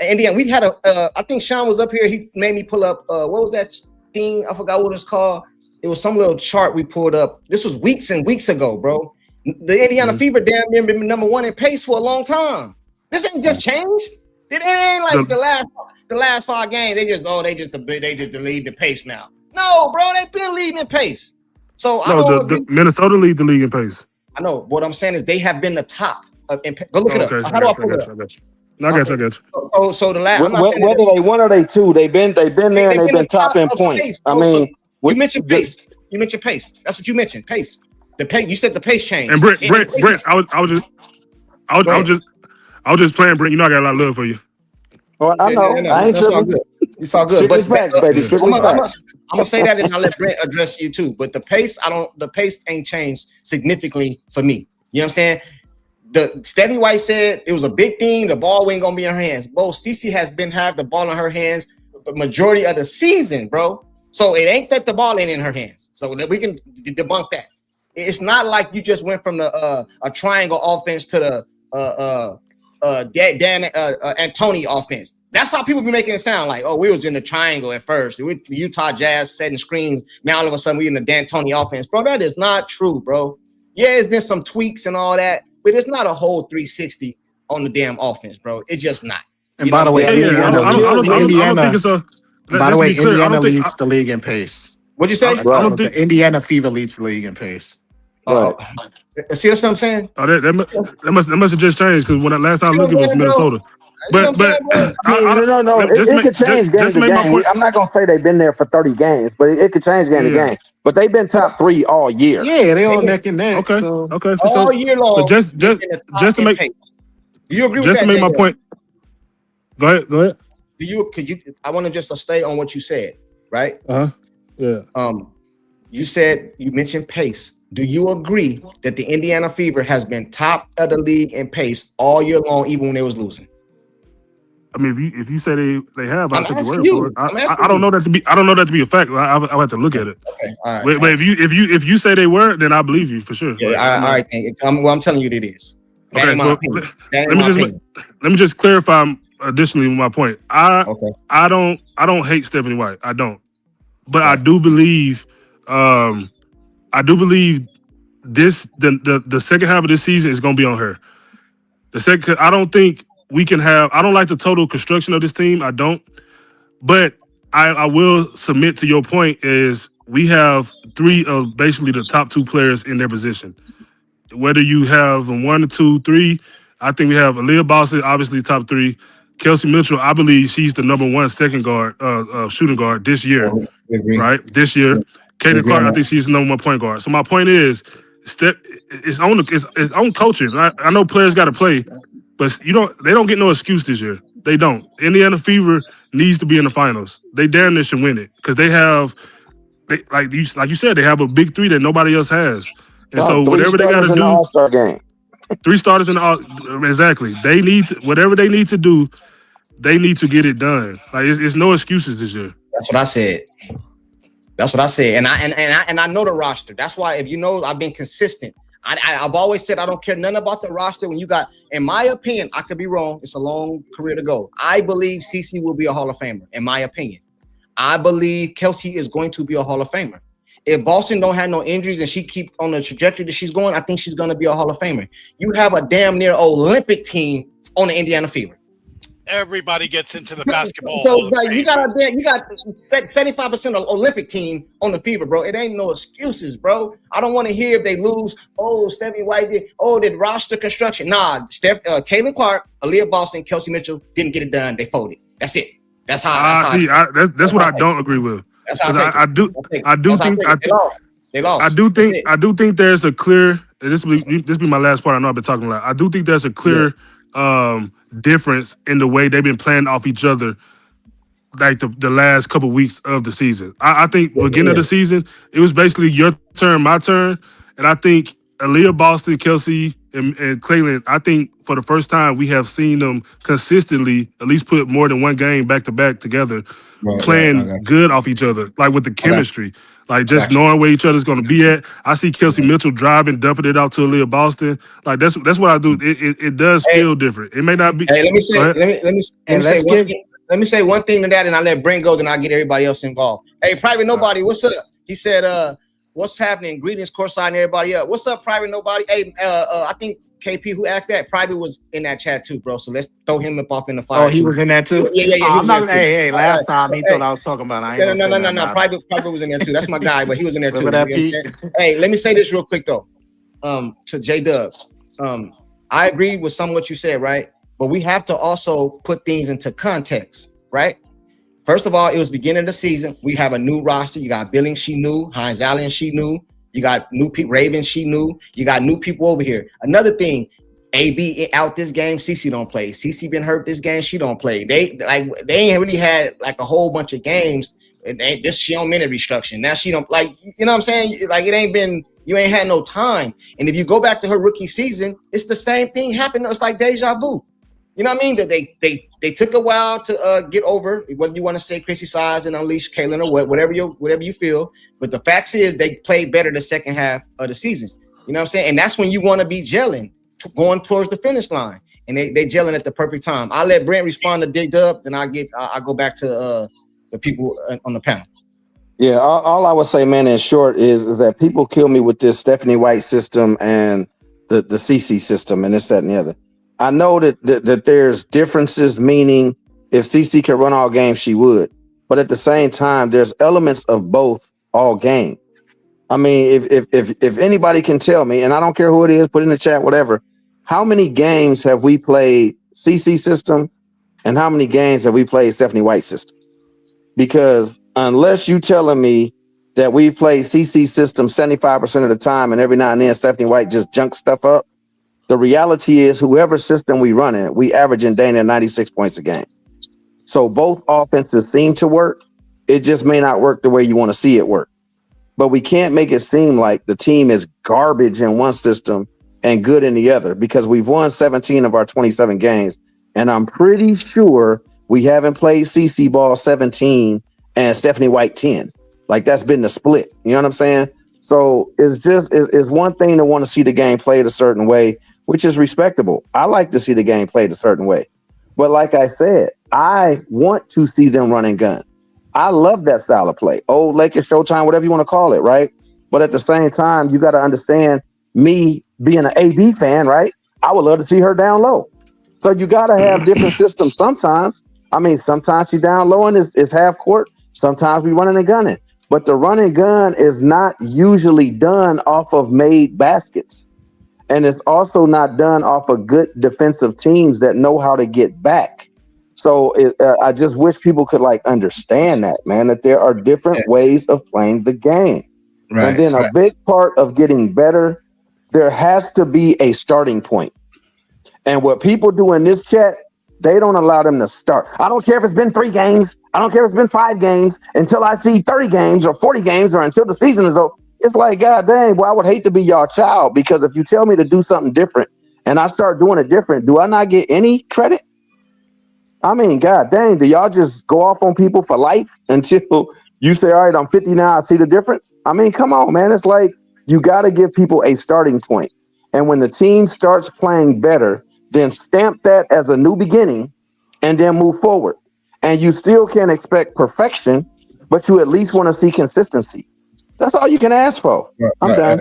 Indiana, we had I think Sean was up here. He made me pull up, what was that thing? I forgot what it's called. It was some little chart we pulled up. This was weeks and weeks ago, bro. The Indiana Fever damn near been number one in pace for a long time. This ain't just changed. It ain't like the last 5 games. They just lead the pace now. No, bro, they've been leading in pace. So Minnesota lead the league in pace. I know. What I'm saying is they have been the top. Go look it up. Okay, How do I pull it up? I got you. No, I got you. So the last, I'm not saying Whether they one or they two, they've been there and they've been top in of points. pace, I bro. mean, So you mentioned pace. You mentioned pace. That's what you mentioned. Pace. The pace. You said the pace change. And Brent, I was just playing, Brent. You know I got a lot of love for you. Well, I know. I ain't That's all tripping. good. It's all good. Strictly But facts, baby. Strictly facts. I'm gonna say that, and I'll let Brent address you too. But the pace, the pace ain't changed significantly for me. You know what I'm saying? The Stephanie White said it was a big thing. The ball ain't gonna be in her hands. Bro, Cece has been have the ball in her hands the majority of the season, bro. So it ain't that the ball ain't in her hands. So that we can debunk that. It's not like you just went from the a triangle offense to the Dan Antony offense. That's how people be making it sound like, oh, we was in the triangle at first. We Utah Jazz setting screens. Now all of a sudden we in the D'Antoni offense, bro. That is not true, bro. Yeah, it's been some tweaks and all that, but it's not a whole 360 on the damn offense, bro. It's just not. And by the way, I don't think it's a. By the way, Indiana leads the league in pace. What'd you say? The Indiana Fever leads the league in pace. See what I'm saying? Oh, that must have just changed because when last time I looked, it was Minnesota. But no. It could change game to game. I'm not gonna say they've been there for 30 games, but it could change game to game. But they've been top 3 all year. Yeah, they all neck and neck. Okay, so. okay. All year long. But just to make, do you agree with just that, to make my J-Dub? point. Go ahead. Could you? I want to just stay on what you said, right? Yeah. You mentioned pace. Do you agree that the Indiana Fever has been top of the league in pace all year long, even when they was losing? I mean, if you say they have, I'll take your word you. for it. I don't know that to be a fact. I'll have to look at it. Okay, all right. But if you say they were, then I believe you for sure. Yeah, all right. I'm telling you that it is. That ain't my opinion. Let me just clarify additionally my point. I don't hate Stephanie White. I don't, but I do believe this the second half of this season is going to be on her. I don't think we can have. I don't like the total construction of this team. I don't, but I will submit to your point is we have 3 of basically the top 2 players in their position. Whether you have 1, 2, 3, I think we have Aaliyah Boston, obviously top 3. Kelsey Mitchell, I believe she's the number 1 second guard, shooting guard this year, right? This year, Kaden Clark, I think she's the number 1 point guard. So my point is, it's on coaching. I know players got to play, but they don't get no excuse this year. They don't. Indiana Fever needs to be in the finals. They damn near should win it because like you said, they have a big 3 that nobody else has. And so whatever they got to do, All-Star game. 3 starters in the exactly. They need whatever they need to do. They need to get it done. Like it's no excuses this year. That's what I said. And I know the roster. That's why, if you know, I've been consistent. I've always said I don't care nothing about the roster. When you got, in my opinion, I could be wrong. It's a long career to go. I believe CeCe will be a Hall of Famer. In my opinion, I believe Kelsey is going to be a Hall of Famer. If Boston don't have no injuries and she keep on the trajectory that she's going, I think she's going to be a Hall of Famer. You have a damn near Olympic team on the Indiana Fever. Everybody gets into the basketball. So like, you got 75% of Olympic team on the Fever, bro. It ain't no excuses, bro. I don't want to hear if they lose. Oh, Stephanie White did. Oh, did roster construction? Nah, Kaden Clark, Aaliyah Boston, Kelsey Mitchell didn't get it done. They folded. That's it. That's how. That's what I don't agree with. That's how I do think they lost. I do think there's a clear. This be my last part. I know I've been talking a lot. I do think there's a clear difference in the way they've been playing off each other, like the last couple weeks of the season. I think beginning of the season, it was basically your turn, my turn, and I think Aaliyah Boston, Kelsey, and Cleveland, I think for the first time we have seen them consistently at least put more than one game back to back together, playing good off each other, like with the chemistry, like just knowing where each other's going to be at. I see Kelsey Mitchell driving, dumping it out to Aaliyah Boston. Like that's what I do. It does feel different. It may not be. Hey, let me say one thing to that, and I let Brent go, then I get everybody else involved. Hey, Private Nobody, what's up? He said, what's happening? Greetings, Courtside, and everybody up. What's up, Private Nobody? Hey, I think KP, who asked that, Private was in that chat too, bro. So let's throw him up off in the fire. Oh, he was in that too? Yeah. Hey, last time he thought I was talking about it. No. Private was in there too. That's my guy, but he was in there too. Hey, let me say this real quick though. To J-Dub. I agree with some of what you said, right? But we have to also put things into context, right? First of all, it was beginning of the season. We have a new roster. You got Billings, she knew. Hines Allen, she knew. You got new people. Raven, she knew. You got new people over here. Another thing, AB out this game. CC don't play. CC been hurt this game. She don't play. They ain't really had like a whole bunch of games. She on minute restructuring. Now she don't like. You know what I'm saying? Like it ain't been. You ain't had no time. And if you go back to her rookie season, it's the same thing happened. It's like deja vu. You know what I mean? That they took a while to get over, whether you want to say Chrissy Size and Unleash Kaylin or whatever you feel. But the facts is they played better the second half of the season. You know what I'm saying? And that's when you want to be gelling, going towards the finish line. And they gelling at the perfect time. I'll let Brent respond to Dig Dub, then I'll go back to the people on the panel. Yeah, all I would say, man, in short, is that people kill me with this Stephanie White system and the CC system and this, that, and the other. I know that there's differences, meaning if CC could run all games, she would. But at the same time, there's elements of both all game. I mean, if anybody can tell me, and I don't care who it is, put in the chat, whatever, how many games have we played CC system and how many games have we played Stephanie White system? Because unless you telling me that we've played CC system 75% of the time and every now and then Stephanie White just junks stuff up, the reality is whoever system we run in, we average in Dana 96 points a game. So both offenses seem to work. It just may not work the way you want to see it work. But we can't make it seem like the team is garbage in one system and good in the other, because we've won 17 of our 27 games. And I'm pretty sure we haven't played CC ball 17 and Stephanie White 10. Like that's been the split. You know what I'm saying? So it's one thing to want to see the game played a certain way, which is respectable. I like to see the game played a certain way. But like I said, I want to see them run and gun. I love that style of play. Old Lakers Showtime, whatever you want to call it, right? But at the same time, you got to understand, me being an AB fan, right? I would love to see her down low. So you got to have different systems sometimes. I mean, sometimes she down low and it's half court. Sometimes we running and gunning. But the run and gun is not usually done off of made baskets. And it's also not done off of good defensive teams that know how to get back. So I just wish people could like understand that, man, that there are different ways of playing the game. Right, and then a big part of getting better, there has to be a starting point. And what people do in this chat, they don't allow them to start. I don't care if it's been 3 games. I don't care if it's been 5 games until I see 30 games or 40 games or until the season is over. It's like, God dang, well, I would hate to be your child, because if you tell me to do something different and I start doing it different, do I not get any credit? I mean, God dang, do y'all just go off on people for life until you say, all right, I'm 50 now, I see the difference? I mean, come on, man. It's like you got to give people a starting point. And when the team starts playing better, then stamp that as a new beginning and then move forward. And you still can't expect perfection, but you at least want to see consistency. That's all you can ask for. I'm done.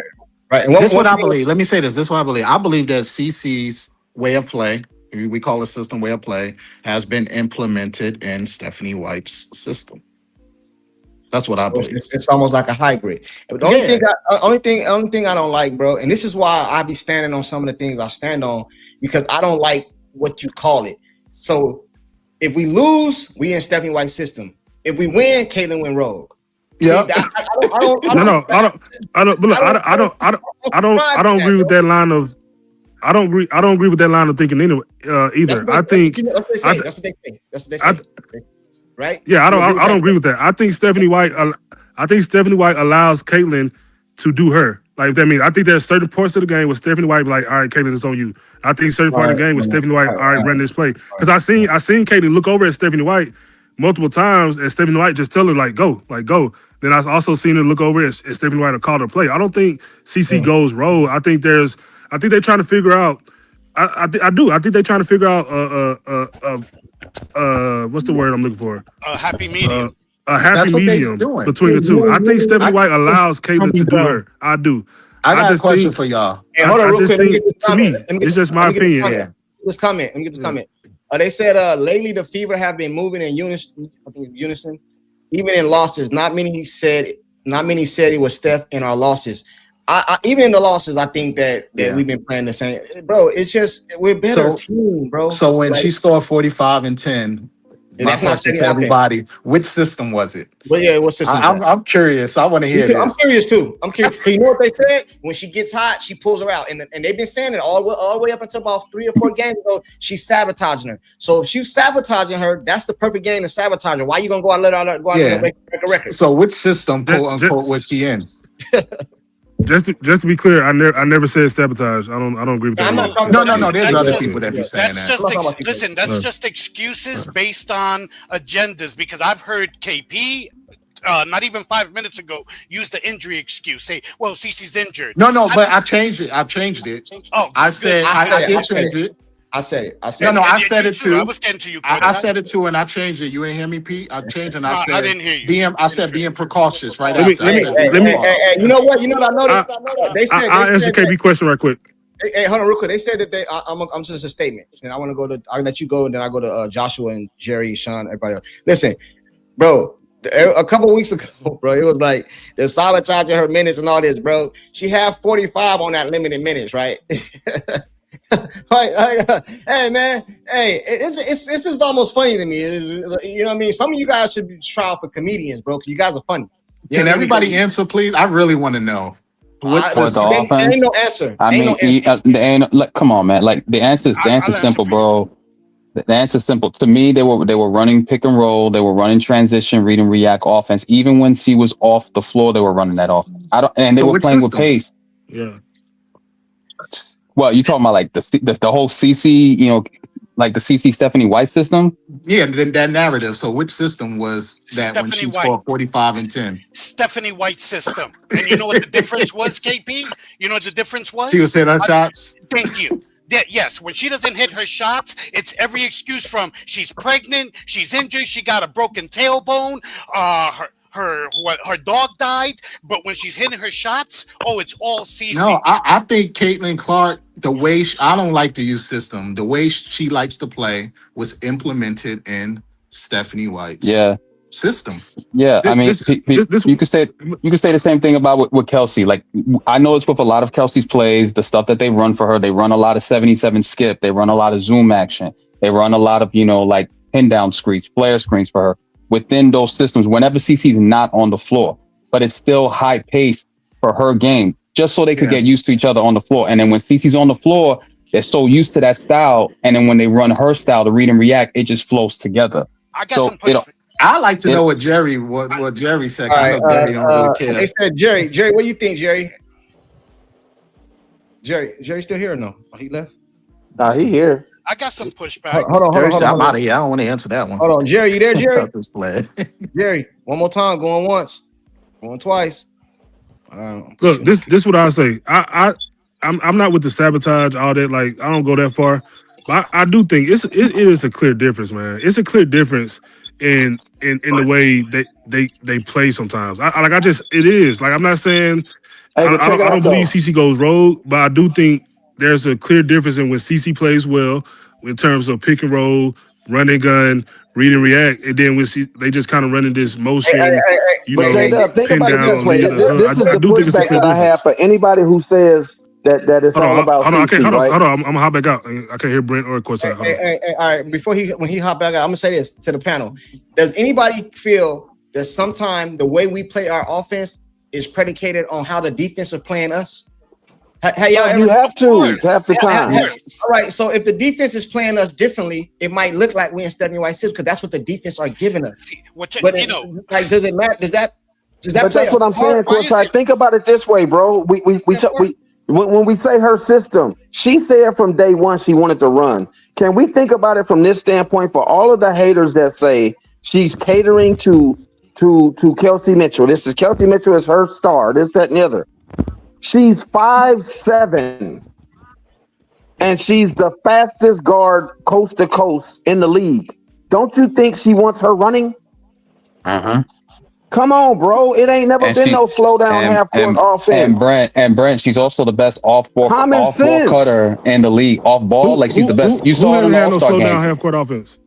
Right. And this is what I believe. Let me say this. This is what I believe. I believe that CC's way of play, we call it system way of play, has been implemented in Stephanie White's system. That's what I believe. It's almost like a hybrid. But the only thing I don't like, bro, and this is why I be standing on some of the things I stand on, because I don't like what you call it. So if we lose, we in Stephanie White's system. If we win, Caitlin win rogue. Yeah. I don't agree with that line of. I don't agree with that line of thinking either. Either I think that's what they say. Right? Yeah, I don't agree with that. I think Stephanie White allows Caitlin to do her. Like, if that means, I think there's certain parts of the game where Stephanie White be like, all right, Caitlin, it's on you. I think certain part of the game with Stephanie White, all right, run this play. Because I seen Caitlin look over at Stephanie White multiple times, and Stephanie White just tell her like go. Then I also seen her look over at Stephanie White to call her play. I don't think CC goes rogue. I think they're trying to figure out. I think they're trying to figure out what's the word I'm looking for? A happy medium. A happy medium between the two. I think Stephanie White allows Caitlin to do her. I do. I got a question for y'all. Hey, hold on real quick. To me, it's just my opinion. Let me get this comment. They said lately the Fever have been moving in unison, even in losses. Not many said it was Steph in our losses. I even in the losses, I think that we've been playing the same, bro. It's just we're better team, bro. So when Like, she scored 45 and 10, my that's not question setting to offense. everybody: which system was it? But yeah, what system? I'm curious. I want to hear Me too. this. I'm curious too. I'm curious. You know what they said? When she gets hot, she pulls her out, and they've been saying it all the way up until about 3 or 4 games ago. She's sabotaging her. So if she's sabotaging her, that's the perfect game to sabotage her. Why you gonna go out and let her go out and break a record? So which system, quote unquote, was she in? Just to be clear, I never said sabotage. I don't agree with that. I'm not talking No. about There's other people that be saying that. Listen, that's just excuses based on agendas. Because I've heard KP, not even 5 minutes ago, use the injury excuse. Say, "Well, Cece's injured." No, but I changed it. Oh, I said I did change it. I said it. I said it too. I was getting to you. I said it too, and I changed it. You ain't hear me, Pete? I changed and I said I didn't hear you. I said being precautious. Right Let after. me. You know what? I noticed. They said. I'll answer KB question right quick. Hey, hold on, real quick. They said that I'm just a statement, and I want to go to. I'll let you go, and then I go to Joshua and Jerry, Sean, everybody else. Listen, bro. A couple of weeks ago, bro, it was like they're sabotaging her minutes and all this, bro. She had 45 on that limited minutes, right? Hey man, it's just almost funny to me. You know what I mean? Some of you guys should be trial for comedians, bro, because you guys are funny. Can everybody answer, please? I really want to know. What's the offense? Ain't no answer. I mean, come on, man. Like the answer's simple, bro. The answer's simple. To me, they were running pick and roll. They were running transition, read and react offense. Even when C was off the floor, they were running that off. They were playing with pace. Yeah. Well, you talking about like the whole CC, like the CC Stephanie White system? Yeah, that narrative. So which system was that Stephanie when she White. scored 45 and 10? Stephanie White system. And you know what the difference was, KP? You know what the difference was? She was hitting her shots. Thank you. Yes, when she doesn't hit her shots, it's every excuse from she's pregnant, she's injured, she got a broken tailbone, her dog died. But when she's hitting her shots, it's all CC. No, I think Caitlin Clark, the way I don't like to use system, the way she likes to play was implemented in Stephanie White's system. Yeah, I mean, you could say the same thing about with Kelsey. Like I know it's with a lot of Kelsey's plays, the stuff that they run for her. They run a lot of 77 skip. They run a lot of zoom action. They run a lot of like pin down screens, flare screens for her within those systems. Whenever CC's not on the floor, but it's still high pace for her game, just so they could get used to each other on the floor. And then when CC's on the floor, they're so used to that style. And then when they run her style, to read and react, it just flows together. I got some push. I like to know what Jerry said. I know Jerry don't really care. They said Jerry, what do you think, Jerry? Jerry still here or no? Oh, he left? Nah, he here. I got some pushback. Hold on. I'm out of here. I don't want to answer that one. Hold on, Jerry, you there, Jerry? Jerry, one more time, going once, going twice. Look, this is what I say. I'm not with the sabotage, all that. Like I don't go that far, but I do think it is a clear difference, man. It's a clear difference in the way they play sometimes. It is. Like I'm not saying I don't believe CC goes rogue, but I do think there's a clear difference in when CC plays well in terms of pick and roll, run and gun, read and react, and then when they just kind of running this motion. Think about it this way. This is the pushback that I have for anybody who says that it's all about CC, right? Hold on. I'm gonna hop back out. I can't hear Brent or Courtside. All right. When he hop back out, I'm gonna say this to the panel. Does anybody feel that sometime the way we play our offense is predicated on how the defense is playing us? You have to half the time. All right. So if the defense is playing us differently, it might look like we're in Stephanie White system because that's what the defense are giving us. Does it matter? Does that? But that's what I'm saying, Courtside. Think about it this way, bro. When we say her system, she said from day one she wanted to run. Can we think about it from this standpoint for all of the haters that say she's catering to Kelsey Mitchell? This is Kelsey Mitchell is her star. This, that, and the other. She's 5'7", and she's the fastest guard coast to coast in the league. Don't you think she wants her running? Come on, bro. It ain't never been no slow down half court offense. And Brent, she's also the best off ball cutter in the league. Off ball, she's the best. You saw it in the All-Star game. Down half court offense.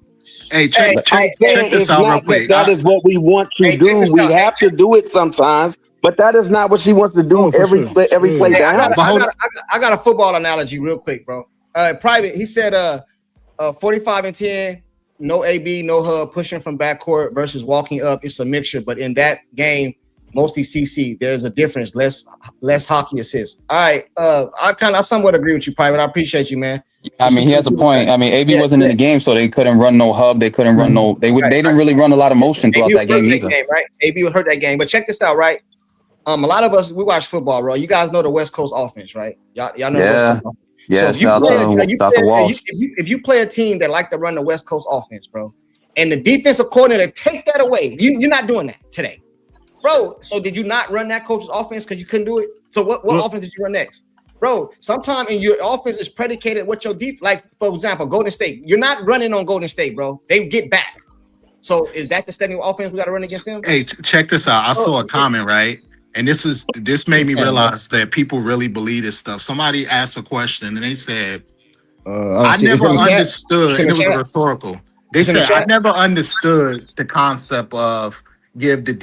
Hey, check this out real quick. That is what we want to do. We have to do it sometimes, But that is not what she wants to do every play Hey, down. I got a football analogy real quick, bro. Private, he said 45 and 10, no AB, no hub, pushing from backcourt versus walking up. It's a mixture, but in that game, mostly CC, there's a difference, less hockey assists. All right, I somewhat agree with you, Private. I appreciate you, man. I mean, he has a point. I mean, AB wasn't in the game, so they couldn't run no hub. They couldn't run no. They didn't really run a lot of motion throughout that game either. Right? AB would hurt that game. But check this out, right? A lot of us we watch football, bro. You guys know the West Coast offense, right? Y'all know the West Coast offense. Yeah, So if you play a team that like to run the West Coast offense, bro, and the defensive coordinator take that away, you're not doing that today, bro. So did you not run that coach's offense because you couldn't do it? So what offense did you run next, bro? Sometimes in your offense is predicated what your defense, like for example, Golden State. You're not running on Golden State, bro. They get back. So is that the steady offense we got to run against them? Hey, check this out. I saw a comment, right? And this made me realize that people really believe this stuff. Somebody asked a question and they said, I never understood, and it was rhetorical. They said, I never understood the concept of give the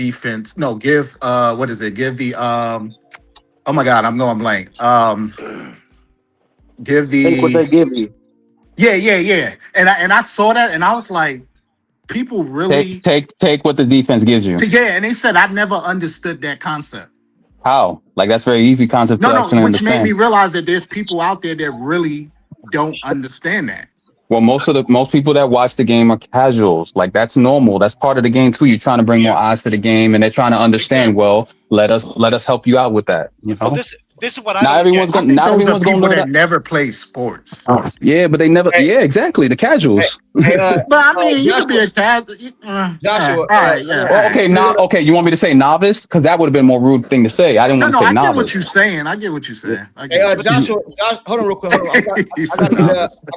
oh my God, I'm going blank. Give the Think what they give you. Yeah. And I saw that and I was like, people really take what the defense gives you. And they said I never understood that concept. How? Like that's very easy concept to actually which understand. made me realize that there's people out there that really don't understand that. Well, most people that watch the game are casuals. Like that's normal. That's part of the game too. You're trying to bring more eyes to the game, and they're trying to understand. Well, let us help you out with that. You know. Well, this is what not everyone's going to know that never play sports. Yeah, but they never. Yeah, exactly. The casuals. But I mean, you could be a casual. Joshua. All right. Yeah. Okay. You want me to say novice? Because that would have been a more rude thing to say. I didn't want to say novice. I get what you're saying. Joshua, hold on real quick. I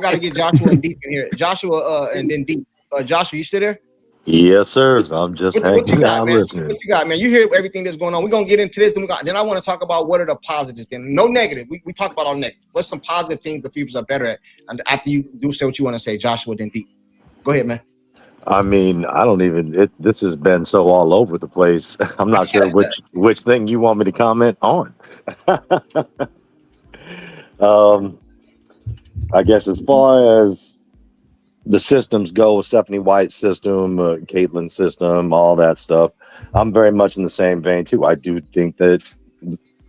gotta get Joshua and Deep in here. Joshua, and then Deep. Joshua, you still there? Yes, sir. I'm just hanging out listening. What you got, man? You hear everything that's going on. We're gonna get into this. Then I want to talk about what are the positives. Then no negative. We talk about all negative. What's some positive things the Fevers are better at? And after you do say what you want to say, Joshua, then Deep. Go ahead, man. I mean, this has been so all over the place. I'm not sure which thing you want me to comment on. I guess as far as the systems go, Stephanie White's system, Caitlin's system, all that stuff, I'm very much in the same vein too. I do think that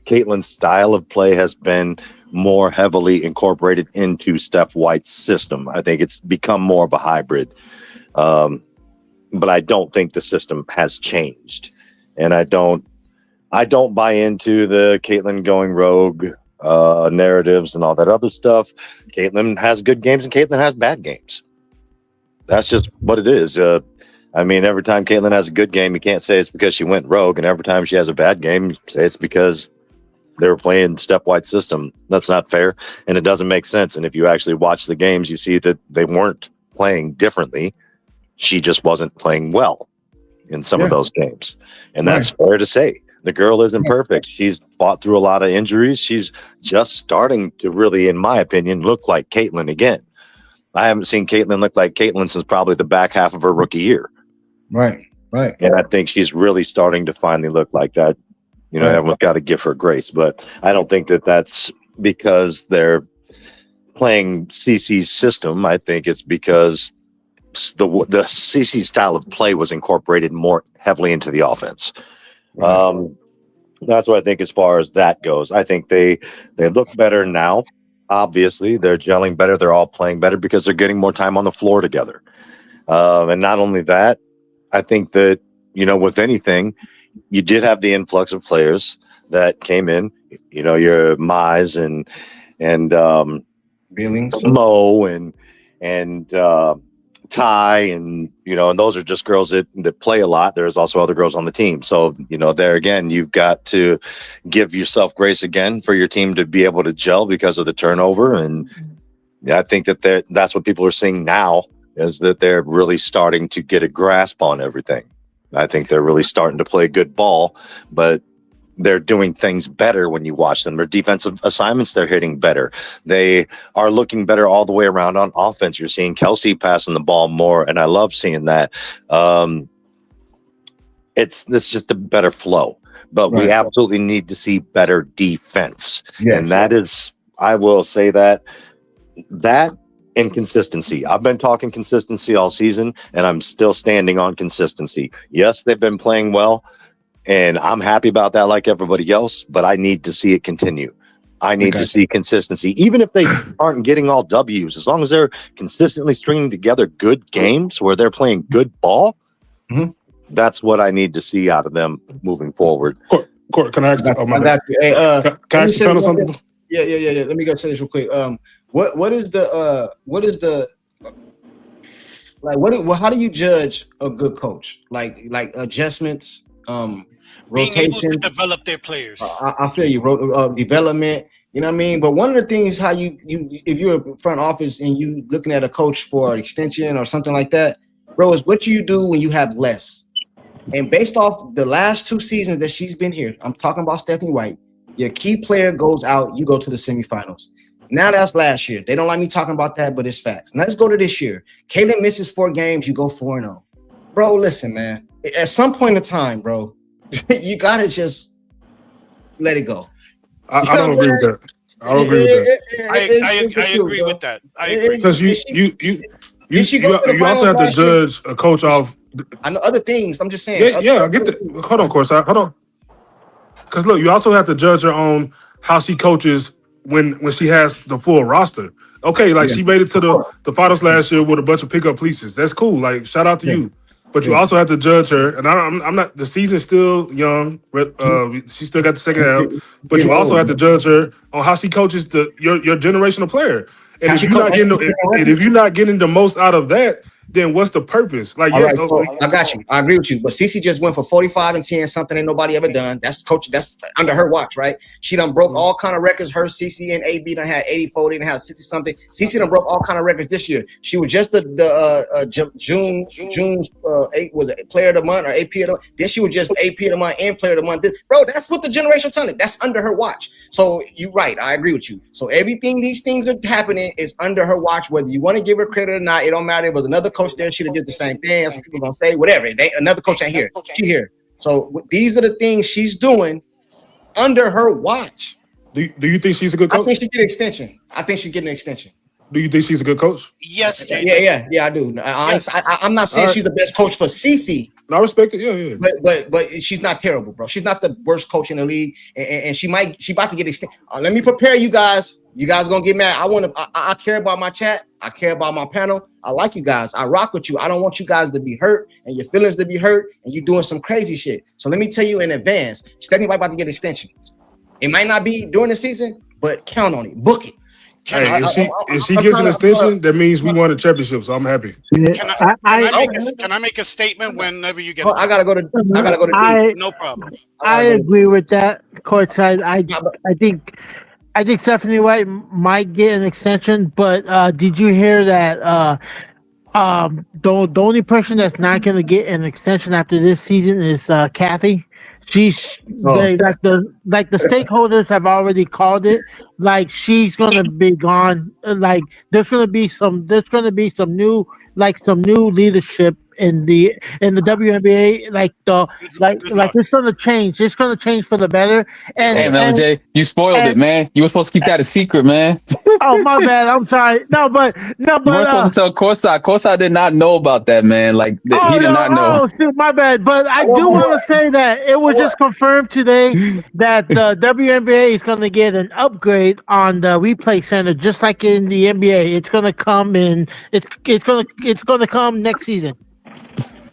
Caitlin's style of play has been more heavily incorporated into Steph White's system. I think it's become more of a hybrid. But I don't think the system has changed. And I don't buy into the Caitlin going rogue narratives and all that other stuff. Caitlin has good games and Caitlin has bad games. That's just what it is. I mean, every time Caitlin has a good game, you can't say it's because she went rogue. And every time she has a bad game, you say it's because they were playing Steph White's system. That's not fair. And it doesn't make sense. And if you actually watch the games, you see that they weren't playing differently. She just wasn't playing well in some of those games. And that's fair to say. The girl isn't perfect. She's fought through a lot of injuries. She's just starting to really, in my opinion, look like Caitlin again. I haven't seen Caitlin look like Caitlin since probably the back half of her rookie year. Right. And I think she's really starting to finally look like that. You know, everyone's got to give her grace. But I don't think that that's because they're playing CC's system. I think it's because the CC style of play was incorporated more heavily into the offense. That's what I think as far as that goes. I think they look better now. Obviously, they're gelling better. They're all playing better because they're getting more time on the floor together. And not only that, I think that, you know, with anything, you did have the influx of players that came in, you know, your Mize and Billings, Mo and Ty, and you know, and those are just girls that play a lot. There's also other girls on the team, so you know, there again, you've got to give yourself grace again for your team to be able to gel because of the turnover. And I think that that's what people are seeing now, is that they're really starting to get a grasp on everything. I think they're really starting to play good ball, but they're doing things better when you watch them. Their defensive assignments, they're hitting better. They are looking better all the way around on offense. You're seeing Kelsey passing the ball more, and I love seeing that. It's just a better flow. but we absolutely need to see better defense. And that is, I will say that and consistency. I've been talking consistency all season, and I'm still standing on consistency. Yes, they've been playing well, and I'm happy about that like everybody else, but I need to see it continue. I need to see consistency. Even if they aren't getting all W's, as long as they're consistently stringing together good games where they're playing good ball, that's what I need to see out of them moving forward. Court, can I ask? I got you. Hey, can I ask you something? Yeah. Let me go say this real quick. What is the how do you judge a good coach? Like adjustments, rotation, being able to develop their players. I feel you. Development. You know what I mean? But one of the things how you if you're a front office and you looking at a coach for an extension or something like that, bro, is what you do when you have less. And based off the last 2 seasons that she's been here, I'm talking about Stephanie White. Your key player goes out, you go to the semifinals. Now that's last year. They don't like me talking about that, but it's facts. Now let's go to this year. Kaylin misses 4 games, you go 4-0. Bro, listen, man. At some point in time, bro, you gotta just let it go. I don't agree with that. I don't agree with that. I agree with that. I agree. Because you also have to judge a coach off. I know other things. I'm just saying. I get that. Hold on, Courtside. Hold on. Because look, you also have to judge her on how she coaches when she has the full roster. Okay, like she made it to the finals last year with a bunch of pickup pieces. That's cool. Like shout out to you. But you also have to judge her, and I'm not. The season's still young. She still got the second half. But you also have to judge her on how she coaches your generational player. And if you're not getting the most out of that, then what's the purpose? Like, I got you. I agree with you. But Cece just went for 45 and 10, something ain't nobody ever done. That's under her watch, right? She done broke all kind of records. Her, Cece, and AB done had 84. They done had 60 something. Cece done broke all kind of records this year. She was just June's 8 was it Player of the Month or AP of the Month. Then she was just AP of the Month and Player of the Month. Bro, that's what the generational talent. That's under her watch. So you're right. I agree with you. So everything these things are happening is under her watch. Whether you want to give her credit or not, it don't matter. It was another coach there, she'd have did the same thing. Some people gonna say whatever. Another coach ain't here. She here. So these are the things she's doing under her watch. Do you think she's a good coach? I think she get an extension. I think she's getting an extension. Do you think she's a good coach? Yes, Jay. Yeah, I do. I'm not saying she's the best coach for Cece. I respect it. Yeah. But she's not terrible, bro. She's not the worst coach in the league, and she about to get extended. Let me prepare you guys. You guys gonna get mad. I care about my chat. I care about my panel. I like you guys. I rock with you. I don't want you guys to be hurt and your feelings to be hurt and you doing some crazy shit. So let me tell you in advance, Stephanie White about to get extension. It might not be during the season, but count on it. Book it. Hey, if she gets an extension, that means we won a championship. So I'm happy. Can I make a statement whenever you get? I gotta go to. No problem. I agree with that, Courtside. I think Stephanie White might get an extension, but did you hear that? The only person that's not going to get an extension after this season is Kathy. Like the stakeholders have already called it. Like she's gonna be gone. Like there's gonna be some new leadership in the WNBA. Like it's gonna change. It's gonna change for the better. And hey, man, Jay, you spoiled it, man. You were supposed to keep that a secret, man. Oh my bad. I'm sorry. No, but you were supposed to tell Courtside. Courtside did not know about that, man. Like he did not know. Oh, shoot, my bad. But I do want to say that it was just confirmed today that the WNBA is going to get an upgrade on the replay center, just like in the NBA. It's going to come in. It's going to come next season.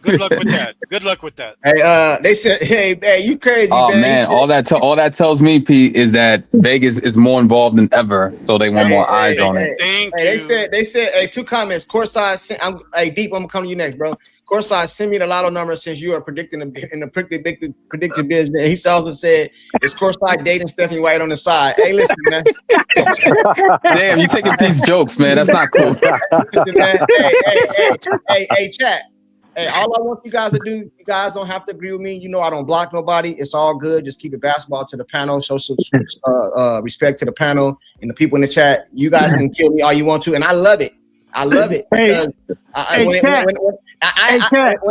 Good luck with that. Good luck with that. Hey, they said, hey, you crazy, oh, man. All that tells me, Pete, is that Vegas is more involved than ever, so they want more eyes on it. Thank you. They said, hey, 2 comments. Courtside, Deep, I'm gonna come to you next, bro. Courtside, send me the lotto number since you are predicting in the predictive business. And he also said, is Courtside dating Stephanie White on the side? Hey, listen, man. Damn, you taking Pete's jokes, man. That's not cool. Listen, man. Hey, chat. Hey, all I want you guys to do, you guys don't have to agree with me. You know I don't block nobody. It's all good. Just keep it basketball to the panel. Show some respect to the panel and the people in the chat. You guys can kill me all you want to, and I love it. I love it.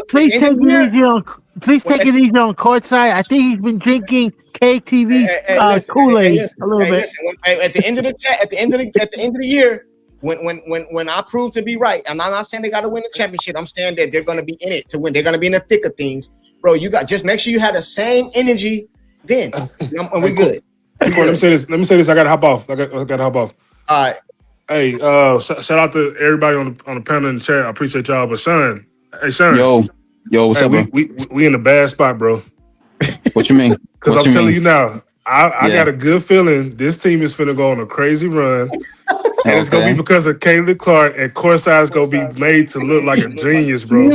Please take it easy on please take it easy on Courtside. I think he's been drinking KTV's Kool-Aid a little bit. Listen, at the end of the year, when I prove to be right, I'm not saying they got to win the championship. I'm saying that they're going to be in it to win. They're going to be in the thick of things, bro. You got just make sure you have the same energy. Then and we good. Hey, Court, let me say this. I got to hop off. I got to hop off. All right. Hey, shout out to everybody on the panel in the chat. I appreciate y'all. But Sean, yo, what's up, bro? We in a bad spot, bro. What you mean? Because I'm telling you now, I got a good feeling this team is finna go on a crazy run. And it's gonna be because of Caleb Clark, and Courtside is gonna be made to look like a genius, bro. I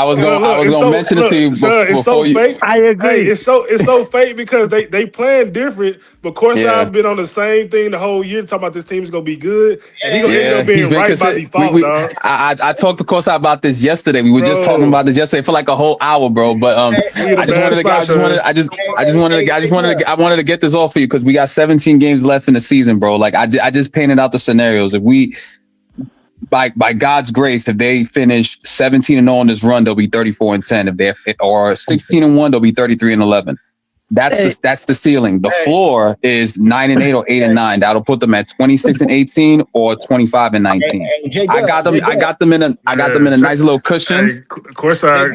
was gonna mention it to you before it's so fake. I agree. Hey, it's so fake because they playing different, but Courtside been on the same thing the whole year talking about this team is gonna be good, and he's gonna end up being right by default, dog. I talked to Courtside about this yesterday. We were just talking about this yesterday for like a whole hour, bro. But I wanted to get this off for you because we got 17 games left in the season, bro. Like I just painted out the scenarios. If we, by God's grace, if they finish 17-0 on this run, they'll be 34-10. If they or 16-1, they'll be 33-11. That's the ceiling. The floor is 9-8 or 8-9. That'll put them at 26-18 or 25-19. I got them in a nice little cushion. Hey, Courtside,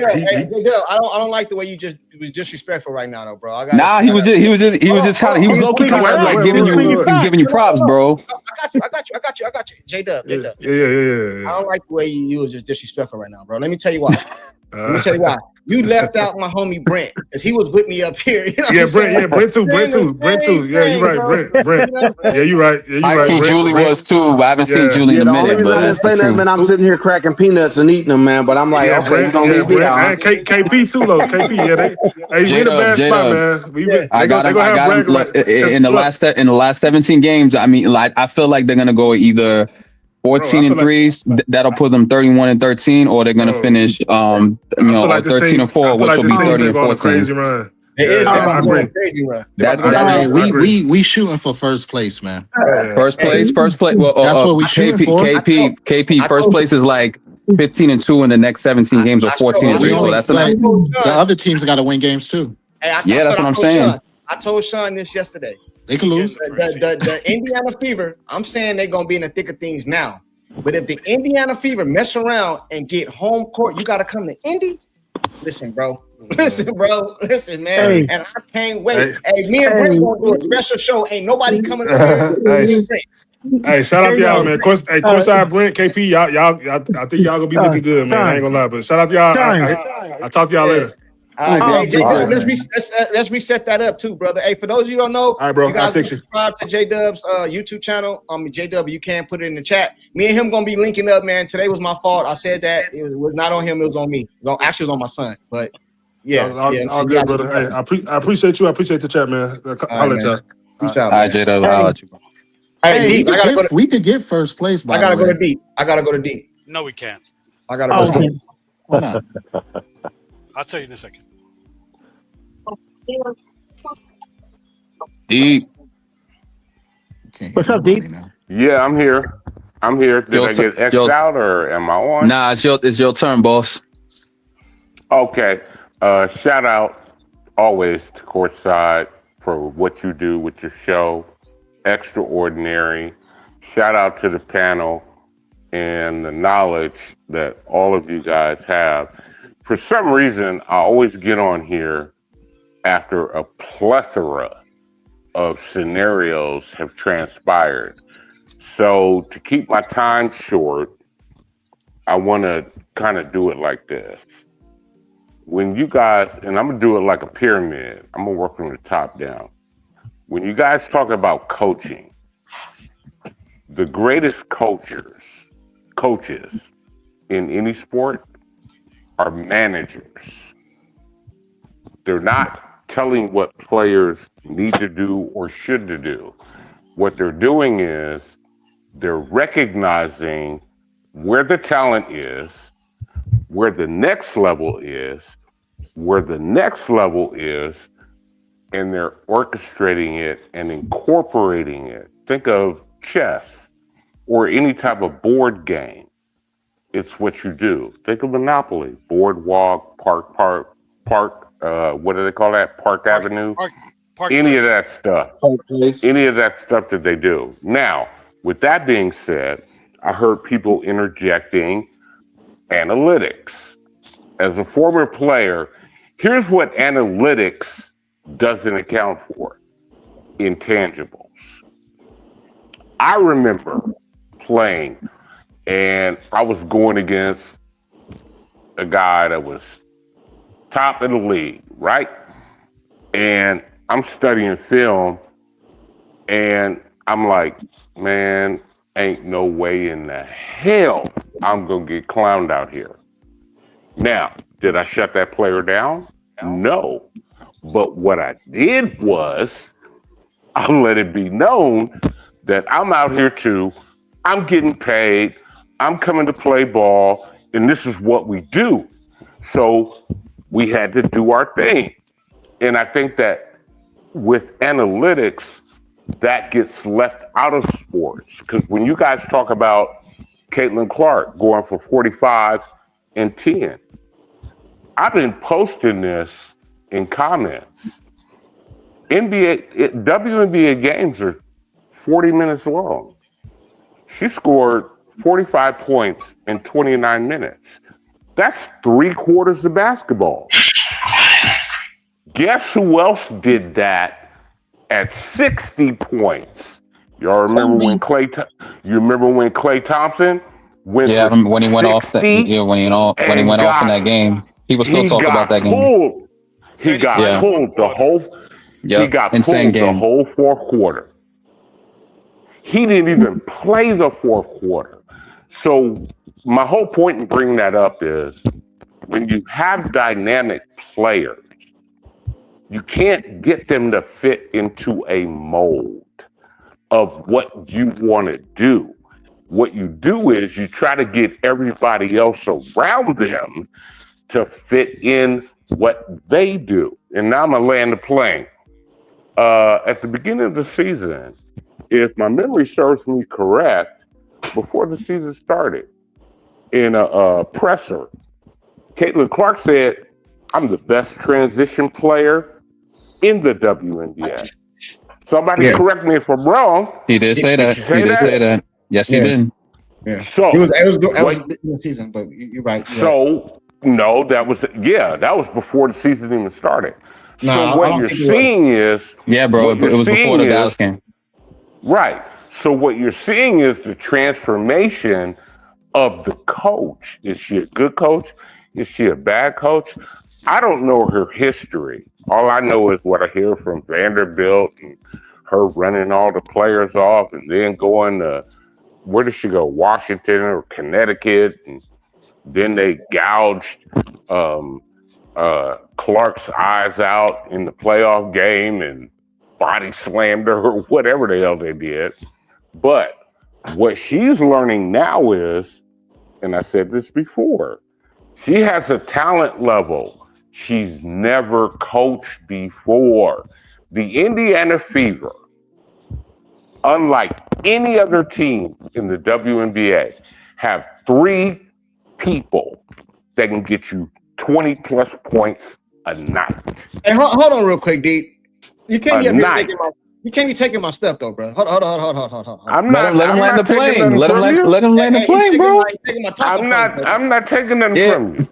I don't like the way you just was disrespectful right now, though, bro. He was low-key kind of like giving you props, bro. I got you. J-Dub. Yeah. I don't like the way you was just disrespectful right now, bro. Let me tell you why. You left out my homie Brent because he was with me up here. You know Brent too. Yeah, you're right, Brent. Yeah, you're right. I think Julie was too, but I haven't seen Julie in a minute. The only reason I didn't say that, man, I'm sitting here cracking peanuts and eating them, man. But I'm like, okay, Brent, gonna leave me out. And KP too, though. KP, we in a bad spot, man. I got him. In the last 17 games. I mean, like I feel like they're gonna go either 14-3, that'll put them 31-13, or they're gonna finish 13-4, which will be 30-14. It is a crazy run. We shooting for first place, man. First place. Well, that's what we shooting for. KP, first place is like 15-2 in the next 17 games, or 14-3. So that's like, the other teams got to win games too. That's what I'm saying. I told Sean this yesterday. They can lose. The Indiana Fever, I'm saying they're going to be in the thick of things now. But if the Indiana Fever mess around and get home court, you got to come to Indy. Listen, bro. Listen, man. Hey. And I can't wait. Hey, me and Brent going to do a special show. Ain't nobody coming up here. Hey, shout out to y'all, man. Courtside, Brent, KP, y'all, I think y'all gonna be looking good, man. I ain't gonna lie, but shout out to y'all. I'll talk to y'all later. Let's reset that up too, brother. Hey, for those of you who don't know, all right, bro, you guys subscribe to J-Dub's YouTube channel. J-Dub, you can put it in the chat. Me and him gonna be linking up, man. Today was my fault. I said that it was not on him, it was on me. Actually, it was on my son, but all good, brother. Hey, I appreciate you. I appreciate the chat, man. I'll let y'all. Peace out, all right, J-Dub. I'll let you go. Hey, we could get first place. I gotta go to deep. No, we can't. I gotta go to deep. Why not? I'll tell you in a second. Deep. What's up, Deep? Yeah, I'm here. Did I get X out or am I on? Nah, it's your turn, boss. Okay. Shout out always to Courtside for what you do with your show. Extraordinary. Shout out to the panel and the knowledge that all of you guys have. For some reason, I always get on here after a plethora of scenarios have transpired. So to keep my time short, I want to kind of do it like this. When you guys, and I'm going to do it like a pyramid, I'm going to work from the top down. When you guys talk about coaching, the greatest coaches in any sport are managers. They're not telling what players need to do or should to do. What they're doing is they're recognizing where the talent is, where the next level is, and they're orchestrating it and incorporating it. Think of chess or any type of board game. It's what you do. Think of Monopoly, Boardwalk, Park. What do they call that? Park Avenue. Park Any of Place. that stuff. Any of that stuff that they do. Now, with that being said, I heard people interjecting analytics. As a former player, here's what analytics doesn't account for: intangibles. I remember playing, and I was going against a guy that was top of the league, right? And I'm studying film, and I'm like, man, ain't no way in the hell I'm gonna get clowned out here. Now, did I shut that player down? No. But what I did was I let it be known that I'm out here too. I'm getting paid. I'm coming to play ball, and this is what we do. So we had to do our thing. And I think that with analytics, that gets left out of sports. Because when you guys talk about Caitlin Clark going for 45 and 10, I've been posting this in comments. WNBA games are 40 minutes long. She scored 45 points in 29 minutes. That's 3/4 of basketball. Guess who else did that at 60 points? Y'all remember when Klay Thompson went? Yeah, I remember when he went off that. 60 Yeah, when he went off in that game, people still he talk about got that game. pulled. He got 35 pulled the whole. He Yep, got insane pulled the game. whole fourth quarter. He didn't even play the fourth quarter. So my whole point in bringing that up is when you have dynamic players, you can't get them to fit into a mold of what you want to do. What you do is you try to get everybody else around them to fit in what they do. And now I'm going to land the plane. At the beginning of the season, if my memory serves me correct, before the season started, in a presser, Caitlin Clark said, "I'm the best transition player in the WNBA." Somebody correct me if I'm wrong. He did say that. He did say that? Yes, he did. Yeah. So It was in the season, but you're right. So no, that was before the season even started. No, I So what don't you're think it was. seeing is bro, it was before the Dallas game. Right. So what you're seeing is the transformation of the coach. Is she a good coach? Is she a bad coach? I don't know her history. All I know is what I hear from Vanderbilt and her running all the players off and then going to, where did she go? Washington or Connecticut. And then they gouged Clark's eyes out in the playoff game and body slammed her or whatever the hell they did. But what she's learning now is, and I said this before, she has a talent level she's never coached before. The Indiana Fever, unlike any other team in the WNBA, have 3 people that can get you 20 plus points a night. Hey, hold on real quick, D. You can't be taking my stuff though, bro. Hold on. Let him land the plane. Let him land the plane, bro. I'm not taking nothing from you.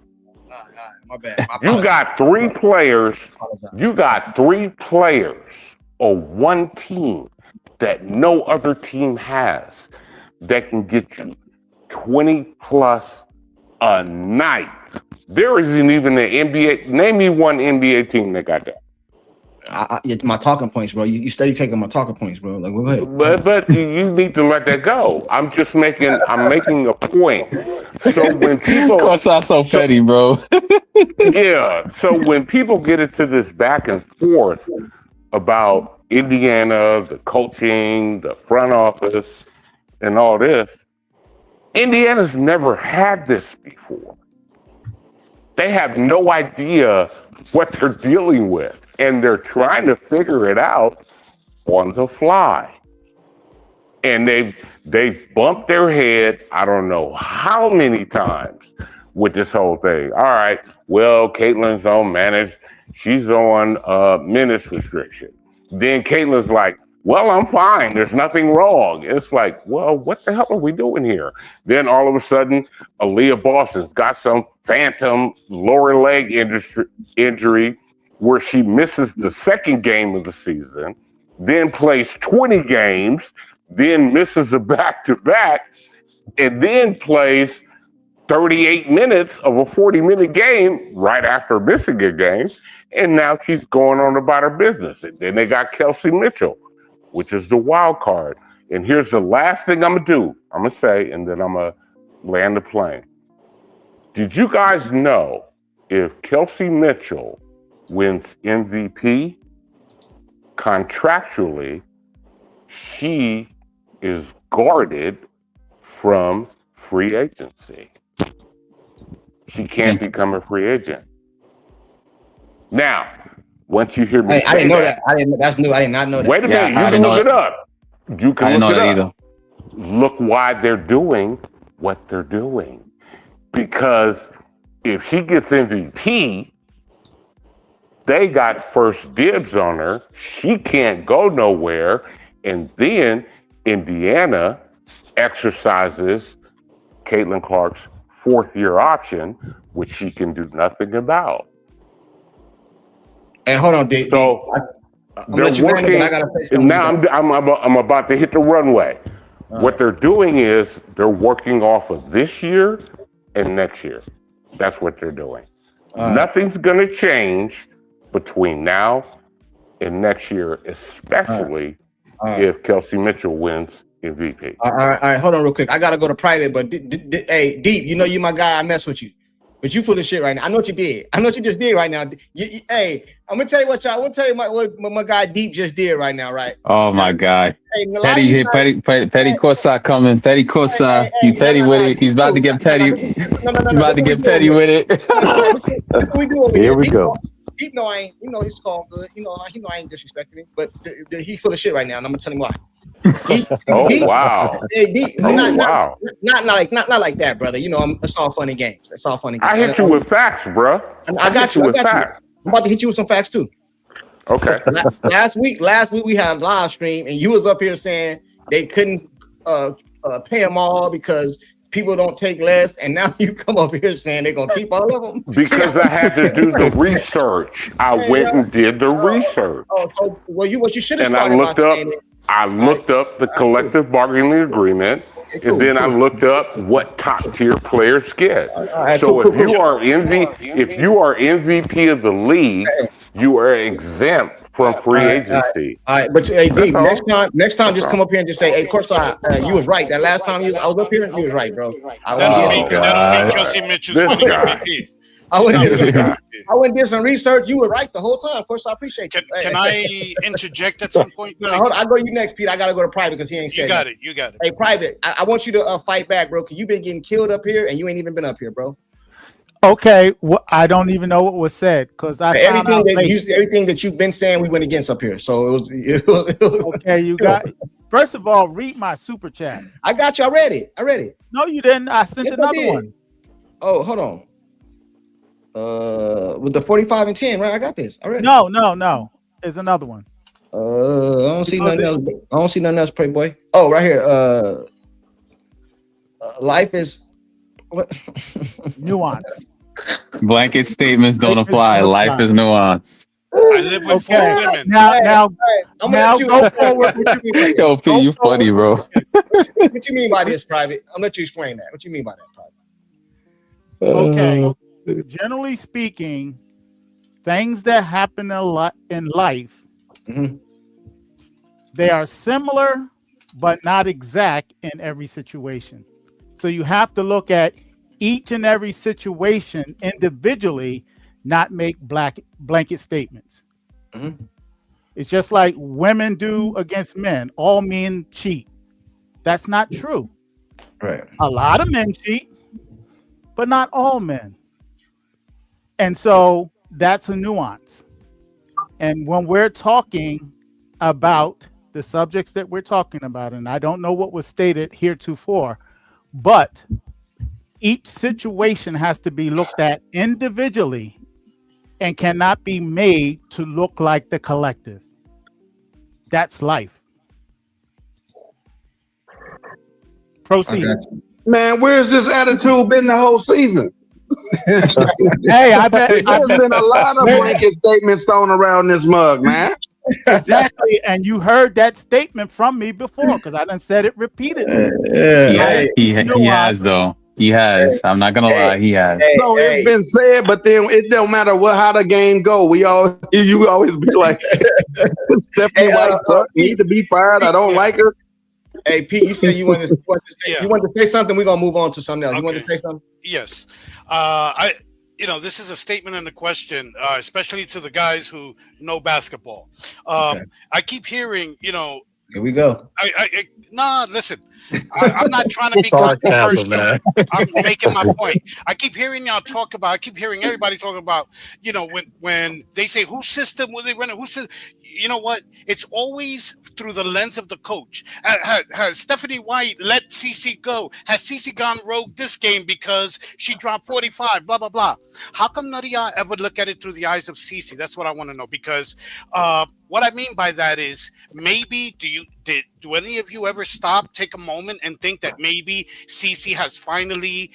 My bad. You got 3 players. You got 3 players on one team that no other team has that can get you 20 plus a night. There isn't even an NBA. Name me one NBA team that got that. My talking points, bro. You steady taking my talking points, bro. Like, go ahead. But you need to let that go. I'm making a point. So when people, Courtside so petty, bro. Yeah. So when people get into this back and forth about Indiana, the coaching, the front office, and all this, Indiana's never had this before. They have no idea what they're dealing with, and they're trying to figure it out on the fly. And they've bumped their head, I don't know how many times with this whole thing. All right, well, Caitlyn's on managed, she's on minutes restriction. Then Caitlin's like, well, I'm fine. There's nothing wrong. It's like, well, what the hell are we doing here? Then all of a sudden, Aaliyah Boston's got some phantom lower leg injury where she misses the second game of the season, then plays 20 games, then misses a back-to-back, and then plays 38 minutes of a 40-minute game right after missing a game, and now she's going on about her business. And then they got Kelsey Mitchell, which is the wild card. And here's the last thing I'm going to do. I'm going to say, and then I'm going to land the plane. Did you guys know if Kelsey Mitchell wins MVP, contractually, she is guarded from free agency? She can't become a free agent. Now, once you hear me I didn't know that. That's new. I did not know that. Wait a minute. You can look it up. You can look it up. Look why they're doing what they're doing. Because if she gets MVP, they got first dibs on her. She can't go nowhere. And then Indiana exercises Caitlin Clark's fourth-year option, which she can do nothing about. And hold on, Dave. So they're working. Now I'm about to hit the runway. What they're doing is they're working off of this year and next year. That's what they're doing. Nothing's going to change between now and next year, especially if Kelsey Mitchell wins MVP. All right, hold on real quick. I gotta go to private, but hey, Deep, you know you my guy. I mess with you, but you full of shit right now. I know what you did. I know what you just did right now. Hey, I'm gonna tell you what y'all. I'm gonna tell you what my guy Deep just did right now, right? Oh my God. Hey, Petty Courtside coming. Petty Courtside. He's petty with it. He's about to get petty. He's about to get petty with it. That's what we do over here. Here we go. Deep know I ain't. You know he's called good. He know I ain't disrespecting him, but he full of shit right now, and I'm gonna tell him why. Wow. Not like that, brother. You know, it's all fun and games. It's all fun and games. I hit you with facts, bro. I got you with facts. I'm about to hit you with some facts too. Okay. Last week we had a live stream, and you was up here saying they couldn't pay them all because people don't take less, and now you come up here saying they're gonna keep all of them because I had to do the research. I went and did the research. So what you should have started. I looked up the collective bargaining agreement, and then I looked up what top tier players get. So if you are MVP of the league, you are exempt from free agency. All right, but hey, Deep, next time, just come up here and just say, "Hey, Courtside, you was right. That last time I was up here, you was right, bro." That'll mean Kelsey Mitchell's winning MVP. I went and did some research. You were right the whole time. Of course, I appreciate you. Can I interject at some point? No, hold on. I'll go to you next, Pete. I got to go to Private because he ain't said You got it. You got it. Hey, Private, I want you to fight back, bro, because you've been getting killed up here and you ain't even been up here, bro. Okay, I don't even know what was said because everything that you've been saying, we went against up here. So it was okay. You got. First of all, read my super chat. I got you. I read it. No, you didn't. I sent another one. Oh, hold on. With the 45 and 10, right? I got this. I read it. No. There's another one. I don't see nothing else. I don't see nothing else, Playboy. Oh, right here. Life is what? Nuance. Blanket statements don't apply. Life is nuance. I live with 4 women. Now, I'm gonna go forward. Yo, P, you funny, bro. What you mean by this, Private? I'm gonna let you explain that. What you mean by that, Private? Okay. Generally speaking, things that happen a lot in life, they are similar but not exact in every situation. So you have to look at each and every situation individually, not make blanket statements. It's just like women do against men. All men cheat. That's not true. Right. A lot of men cheat, but not all men. And so that's a nuance. And when we're talking about the subjects that we're talking about, and I don't know what was stated heretofore, but each situation has to be looked at individually and cannot be made to look like the collective. That's life. Proceed. Man, where's this attitude been the whole season? Hey, I bet there's been a lot of blanket statements thrown around this mug, man. Exactly, and you heard that statement from me before because I done said it repeatedly. He has though. He has. I'm not gonna lie. He has. No, it's been said, but then it don't matter how the game go. You always be like, Stephanie White need to be fired. I don't like her. Hey Pete, you said you wanted to say something. We're gonna move on to something else. Okay. You want to say something? Yes. This is a statement and a question, especially to the guys who know basketball. I keep hearing, Here we go. Listen. I'm not trying to be controversial. I'm making my point. I keep hearing everybody talking about, when they say whose system will they run it? You know what? It's always through the lens of the coach. Has Stephanie White let CeCe go? Has CeCe gone rogue this game because she dropped 45? Blah blah blah. How come none of y'all ever look at it through the eyes of CeCe? That's what I want to know. Because what I mean by that is maybe do any of you ever stop, take a moment, and think that maybe CeCe has finally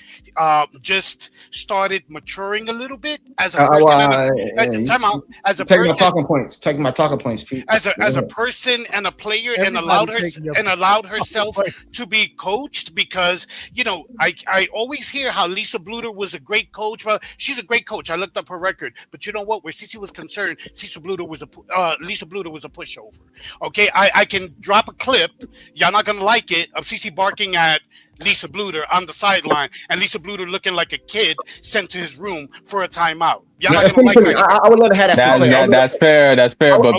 just started maturing a little bit as a person? Time out. As a taking person, taking my talking points, Pete. As a person and a player, and allowed herself to be coached, because I always hear how Lisa Bluter was a great coach. Well, she's a great coach. I looked up her record, but you know what? Where CeCe was concerned, Lisa Bluter was a pushover. Okay, I can drop a clip. Y'all not gonna like it, of CeCe barking at Lisa Bluter on the sideline, and Lisa Bluter looking like a kid sent to his room for a timeout. Y'all not gonna like that. I would love to have that. That's fair. That's fair. But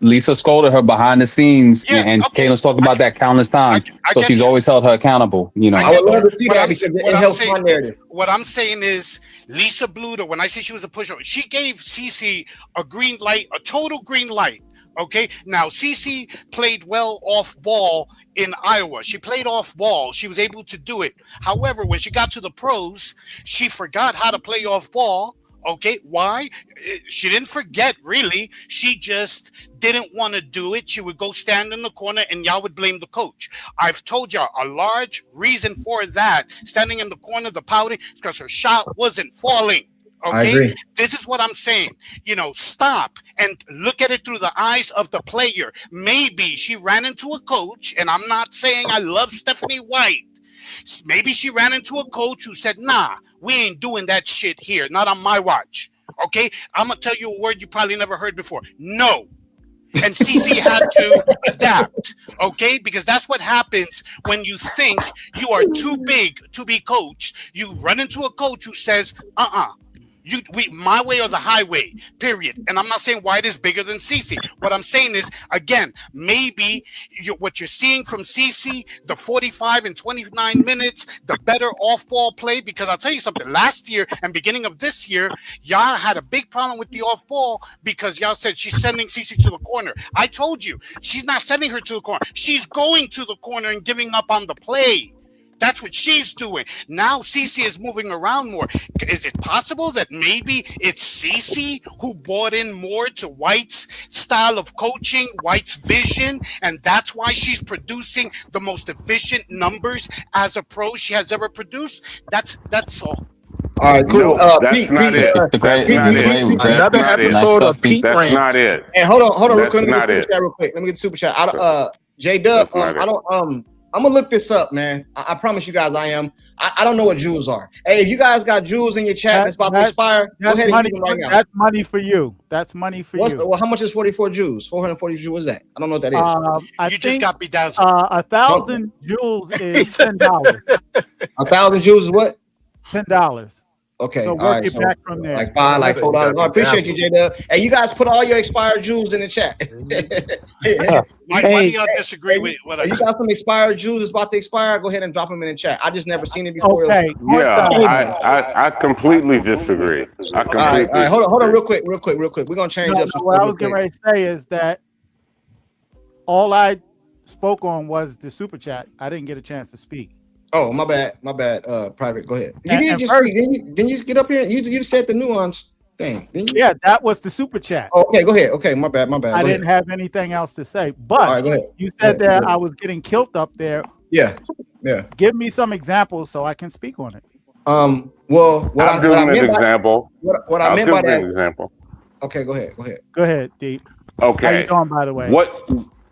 Lisa scolded her behind the scenes, and Kayla's talked about that countless times. So she's always held her accountable. I would love to see that because it helps my narrative. What I'm saying is, Lisa Bluter, when I say she was a pushover, she gave CeCe a green light, a total green light. Okay, now CeCe played well off ball in Iowa. She played off ball. She was able to do it. However, when she got to the pros, she forgot how to play off ball. Okay, why? She didn't forget, really. She just didn't want to do it. She would go stand in the corner and y'all would blame the coach. I've told y'all a large reason for that, standing in the corner, the pouting, is because her shot wasn't falling. Okay, this is what I'm saying. Stop and look at it through the eyes of the player. Maybe she ran into a coach, and I'm not saying I love Stephanie White. Maybe she ran into a coach who said, nah, we ain't doing that shit here. Not on my watch. Okay, I'm going to tell you a word you probably never heard before. No. And CeCe had to adapt, okay? Because that's what happens when you think you are too big to be coached. You run into a coach who says, my way or the highway, period. And I'm not saying White is bigger than CeCe. What I'm saying is, again, maybe what you're seeing from CeCe, the 45 and 29 minutes, the better off-ball play, because I'll tell you something, last year and beginning of this year, y'all had a big problem with the off-ball because y'all said she's sending CeCe to the corner. I told you, she's not sending her to the corner. She's going to the corner and giving up on the play. That's what she's doing. Now CeCe is moving around more. Is it possible that maybe it's CeCe who bought in more to White's style of coaching, White's vision, and that's why she's producing the most efficient numbers as a pro she has ever produced? That's all. All right, cool. No, that's not it. Another episode of Pete That's Rants. not it. Hey, hold on, real quick. That's not it. Let me get the super chat. J-Dub, I'm gonna look this up, man. I promise you guys I am. I don't know what jewels are. Hey, if you guys got jewels in your chat that's about to expire, go ahead and use them right now. That's money for you. That's money for you. Well, how much is 44 jewels? 440 jewels, what's that? I don't know what that is. I think just got bedazzled. 1,000 jewels is $10. 1,000 jewels is what? $10. Okay, so work it back from there. Like $4. I appreciate you, J-Dub. Hey, you guys put all your expired jewels in the chat. Why do y'all disagree with what I said? You got some expired jewels that's about to expire? Go ahead and drop them in the chat. I just never seen it before. Okay. I completely disagree. All right, hold on, real quick. We're gonna change up. What I was getting ready to say is that all I spoke on was the super chat. I didn't get a chance to speak. Oh, my bad. Private. Go ahead. You And- did and just first- speak. Didn't you just get up here? You said the nuance thing, didn't you? Yeah, that was the super chat. Oh, okay, go ahead. Okay, my bad. I Go didn't ahead. have anything else to say. But All right, go ahead. you Go said ahead. that I was getting killed up there. Yeah. Give me some examples so I can speak on it. Well, what I'll I give what I him an meant by example. what I I'll meant give by him an that. example. Okay, go ahead. Go ahead, Deep. Okay. How you doing, by the way? What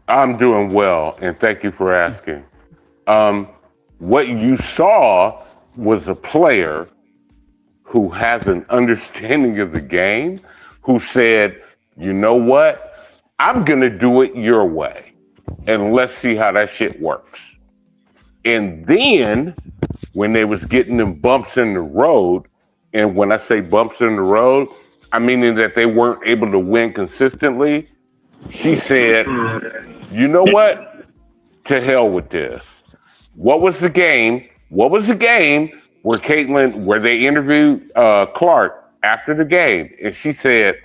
I'm doing well, and thank you for asking. What you saw was a player who has an understanding of the game, who said, "You know what? I'm gonna do it your way, and let's see how that shit works." And then when they was getting them bumps in the road, and when I say bumps in the road, I mean that they weren't able to win consistently. She said, "You know what? To hell with this." What was the game? Where they interviewed Clark after the game, and she said,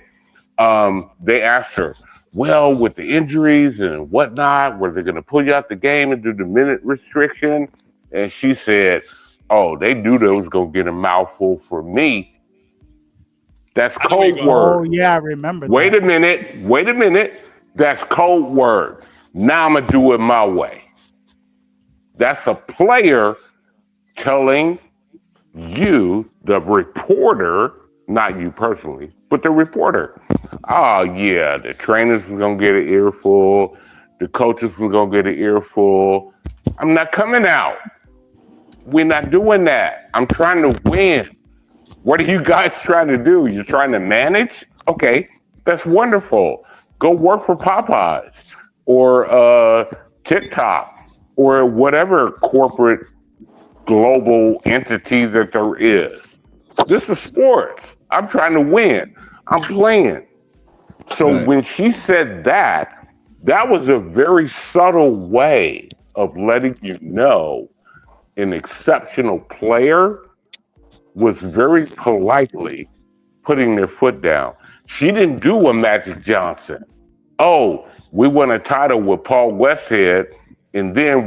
they asked her, well, with the injuries and whatnot, were they going to pull you out the game and do the minute restriction? And she said, oh, they knew they was going to get a mouthful for me. That's code word. Oh, yeah, I remember Wait a minute. That's code word. Now I'm going to do it my way. That's a player telling you, the reporter, not you personally, but the reporter, oh yeah, the trainers were going to get an earful, the coaches were going to get an earful. I'm not coming out. We're not doing that. I'm trying to win. What are you guys trying to do? You're trying to manage? Okay, that's wonderful. Go work for Popeyes or TikTok or whatever corporate global entity that there is. This is sports. I'm trying to win. I'm playing. So when she said that was a very subtle way of letting you know an exceptional player was very politely putting their foot down. She didn't do a Magic Johnson. Oh, we won a title with Paul Westhead, and then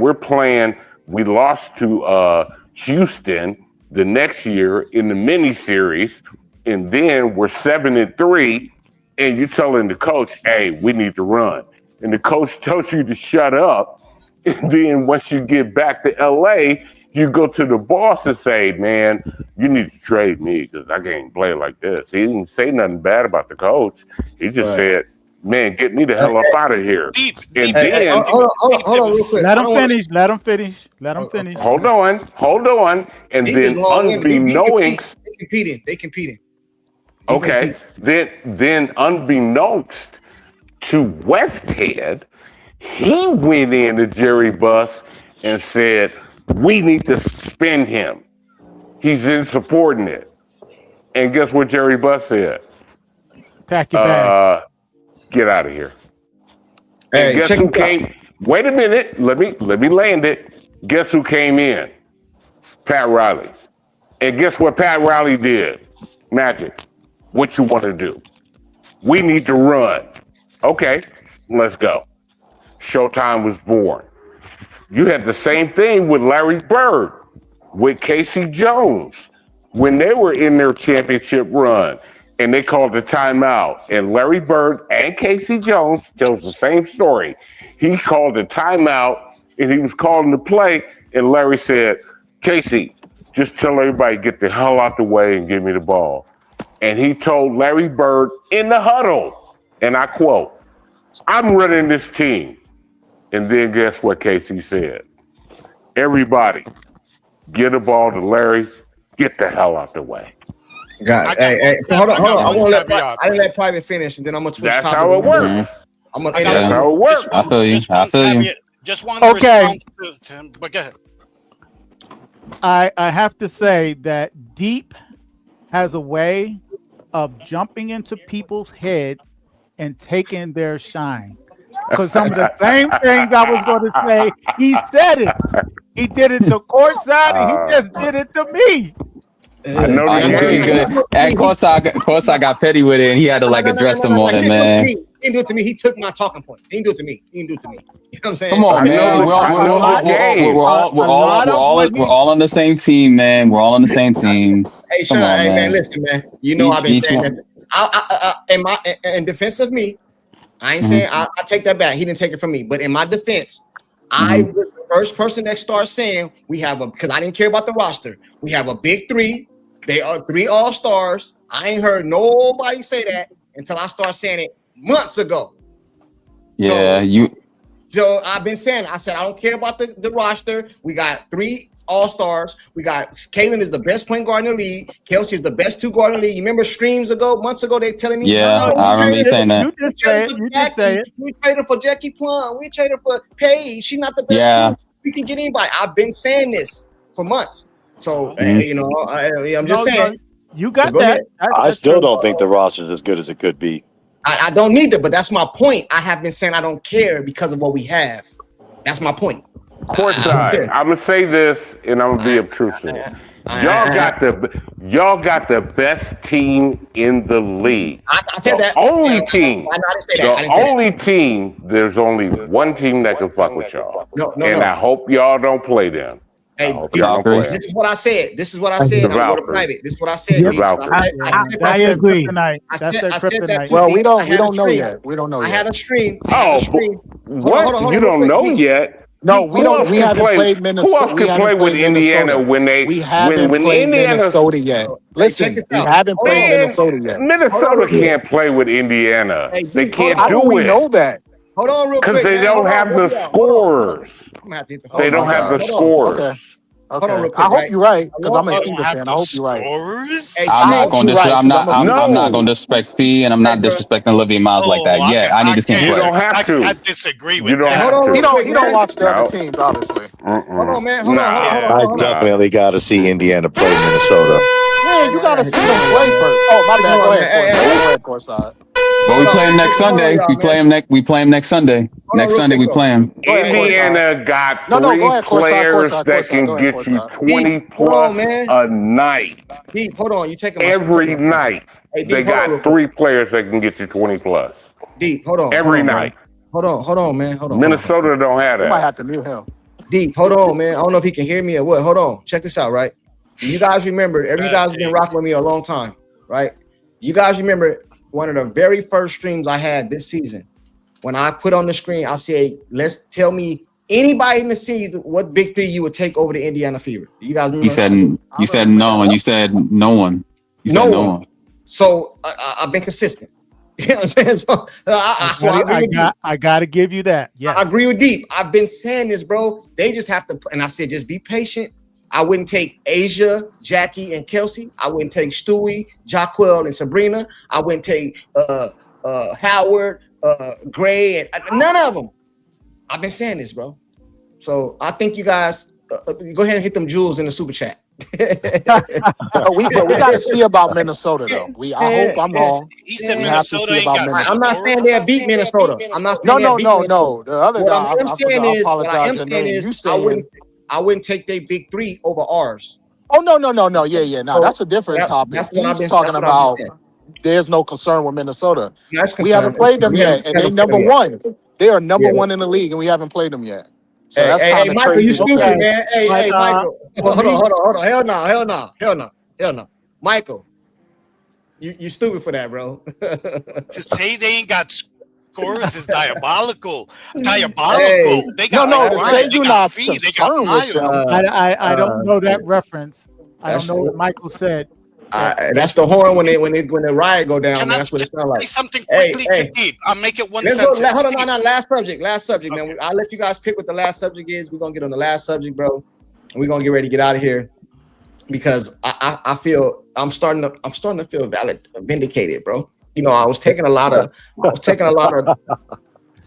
we lost to Houston the next year in the mini series, and then we're 7-3, and you're telling the coach, hey, we need to run. And the coach tells you to shut up. And then once you get back to LA, you go to the boss and say, man, you need to trade me because I can't play like this. He didn't say nothing bad about the coach. He just said, man, get me the hell up out of here. And then hold on real quick. Let him finish. Hold on. And then unbeknownst, they competing. Okay. Then unbeknownst to Westhead, he went in to Jerry Buss and said, we need to suspend him. He's insubordinate. And guess what Jerry Buss said? Pack your bag. Get out of here. Hey, and guess who came? Wait a minute. Let me land it. Guess who came in? Pat Riley. And guess what Pat Riley did? Magic. What you want to do? We need to run. Okay, let's go. Showtime was born. You had the same thing with Larry Bird, with Casey Jones, when they were in their championship run and they called the timeout. And Larry Bird and Casey Jones tells the same story. He called the timeout and he was calling the play, and Larry said, Casey, just tell everybody get the hell out the way and give me the ball. And he told Larry Bird in the huddle, and I quote, I'm running this team. And then guess what Casey said? Everybody, get a ball to Larry, get the hell out the way. God, hey, hold on. I didn't let Private finish, and then I'm gonna switch. That's how it works. That's how it works. I feel you. Just one response to him, but go ahead. I have to say that Deep has a way of jumping into people's head and taking their shine. Because some of the same things I was going to say, he said it. He did it to Courtside, and he just did it to me. I know Oh, the you game. good. And Courtside got petty with it, and he had to like address them on it, man. He didn't do it to me. He took my talking points. He didn't do it to me. You know what I'm saying? Come on, I know man. the game. We're all on the same team, man. We're all on the same team. Hey, Come Sean, on, hey, man, man. listen, man. You know I've been Each saying one. this. In defense of me, I ain't saying I take that back. He didn't take it from me. But in my defense, I was the first person that started saying we have because I didn't care about the roster. We have a big three. They are 3 all-stars. I ain't heard nobody say that until I started saying it months ago. Yeah, So I've been saying, I said, I don't care about the roster. We got 3 all-stars. We got Kalen is the best point guard in the league. Kelsey is the best 2 guard in the league. You remember months ago, they telling me, Yeah, I remember you saying that. You did say it. You did say it. We traded for Jackie Plum. We traded for Paige. She's not the best Yeah. 2. We can get anybody. I've been saying this for months. So, you know, I'm just saying. You got go that. ahead. I still don't think the roster is as good as it could be. I don't need it, but that's my point. I have been saying I don't care because of what we have. That's my point. Courtside, I'm gonna say this, and I'm gonna be obtrusive. Y'all got the best team in the league. I said that. Only team. I didn't say that. The only team. There's only one team that can fuck with y'all. No. I hope y'all don't play them. Hey, this is what I said. I'm going to private. This is what I said. I agree. Well, we don't know yet. We don't know yet. What? Hold on, You don't know yet? No, we don't. We haven't played Minnesota. Who else can play with Indiana when they? We haven't played Minnesota yet. Listen, we haven't played Minnesota yet. Minnesota can't play with Indiana. They can't do it. How do we know that? Hold on, real quick. Because they don't have the scorers. They don't have the scorers. Okay. I hope you're right because I'm a Fever fan. I hope you're right. I'm not going to disrespect Fee, and I'm not disrespecting Olivia Miles like that yet. I need to see him You play. don't have to. I disagree with You don't that. have to. You don't watch the other teams, obviously. Hold on, man. Hold on. I definitely got to see Indiana play Minnesota. Yeah, you got to see them play first. Oh, my bad. Go ahead, Courtside. But we play him next Sunday. We play him next Sunday. Next Sunday we play him. Indiana got 3 players that can get you 20 plus a night. Deep, hold on. You taking every night. They got 3 players that can get you 20 plus. Deep, hold on. Every night. Hold on, man. Hold on. Minnesota don't have that. You might have to mute him. Deep, hold on, man. I don't know if he can hear me or what. Hold on. Check this out, right? You guys remember, you guys have been rocking with me a long time, right? You guys remember one of the very first streams I had this season. When I put on the screen, I said, let's tell me anybody in the season what big 3 you would take over the Indiana Fever. You guys remember? You said no, and you said no one. You said no one. So I've been consistent. You know what I'm saying? So, I got to give you that. Yes. I agree with Deep. I've been saying this, bro. They just have to, and I said, just be patient. I wouldn't take Asia, Jackie, and Kelsey. I wouldn't take Stewie, Jaquel, and Sabrina. I wouldn't take Howard, Gray, and none of them. I've been saying this, bro. So I think you guys go ahead and hit them jewels in the super chat. we got to see about Minnesota, though. I hope I'm wrong. He said Minnesota ain't got. I'm not saying they beat Minnesota. I'm not saying no. The other guy. What I am saying is, I wouldn't take their big 3 over ours. Oh no. Yeah. No, that's a different topic. He's talking about. There's no concern with Minnesota. We haven't played them yet, and they're number 1. They are number 1 in the league, and we haven't played them yet. So that's kind of Michael, crazy. you stupid, man. Hey, Michael. Hold on. Hell no. Michael, you stupid for that, bro. To say they ain't got scorers is diabolical. Hey. They got to say you're not concerned with them. I don't know that reference. I don't know what Michael said. That's the horn when the riot go down. That's what it sounds like. Say something quickly to Deep. I'll make it one sentence. Hold on, no. Last subject, man. I'll let you guys pick what the last subject is. We're gonna get on the last subject, bro. And we're gonna get ready to get out of here because I feel I'm starting to feel vindicated, bro. You know, I was taking a lot of.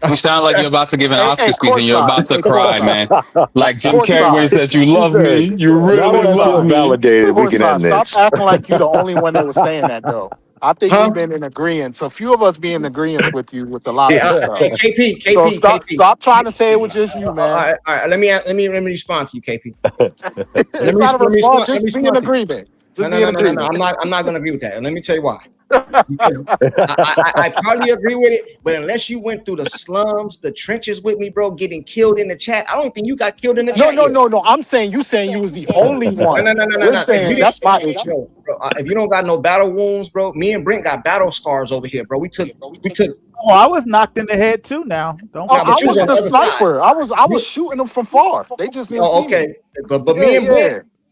You sound like you're about to give an Oscar speech and you're about to cry, man. Like Jim Carrey when he says, "You love me, you really love me." Validated. We can end this. Stop acting like you're the only one that was saying that, though. I think we've been in agreement. So few of us be in agreement with you with a lot of stuff. KP. So stop trying to say it was just you, man. All right. Let me respond to you, KP. It's not a response. Just be in agreement. Just No. I'm not gonna agree with that. And let me tell you why. I probably agree with it, but unless you went through the slums, the trenches with me, bro, getting killed in the chat, I don't think you got killed in the chat. No. I'm saying you was the only one. No. You're saying that's my issue. Bro, if you don't got no battle wounds, bro, me and Brent got battle scars over here, bro. We took. Oh, I was knocked in the head too. Now, don't. I was the sniper. I was shooting them from far. They just didn't see me. But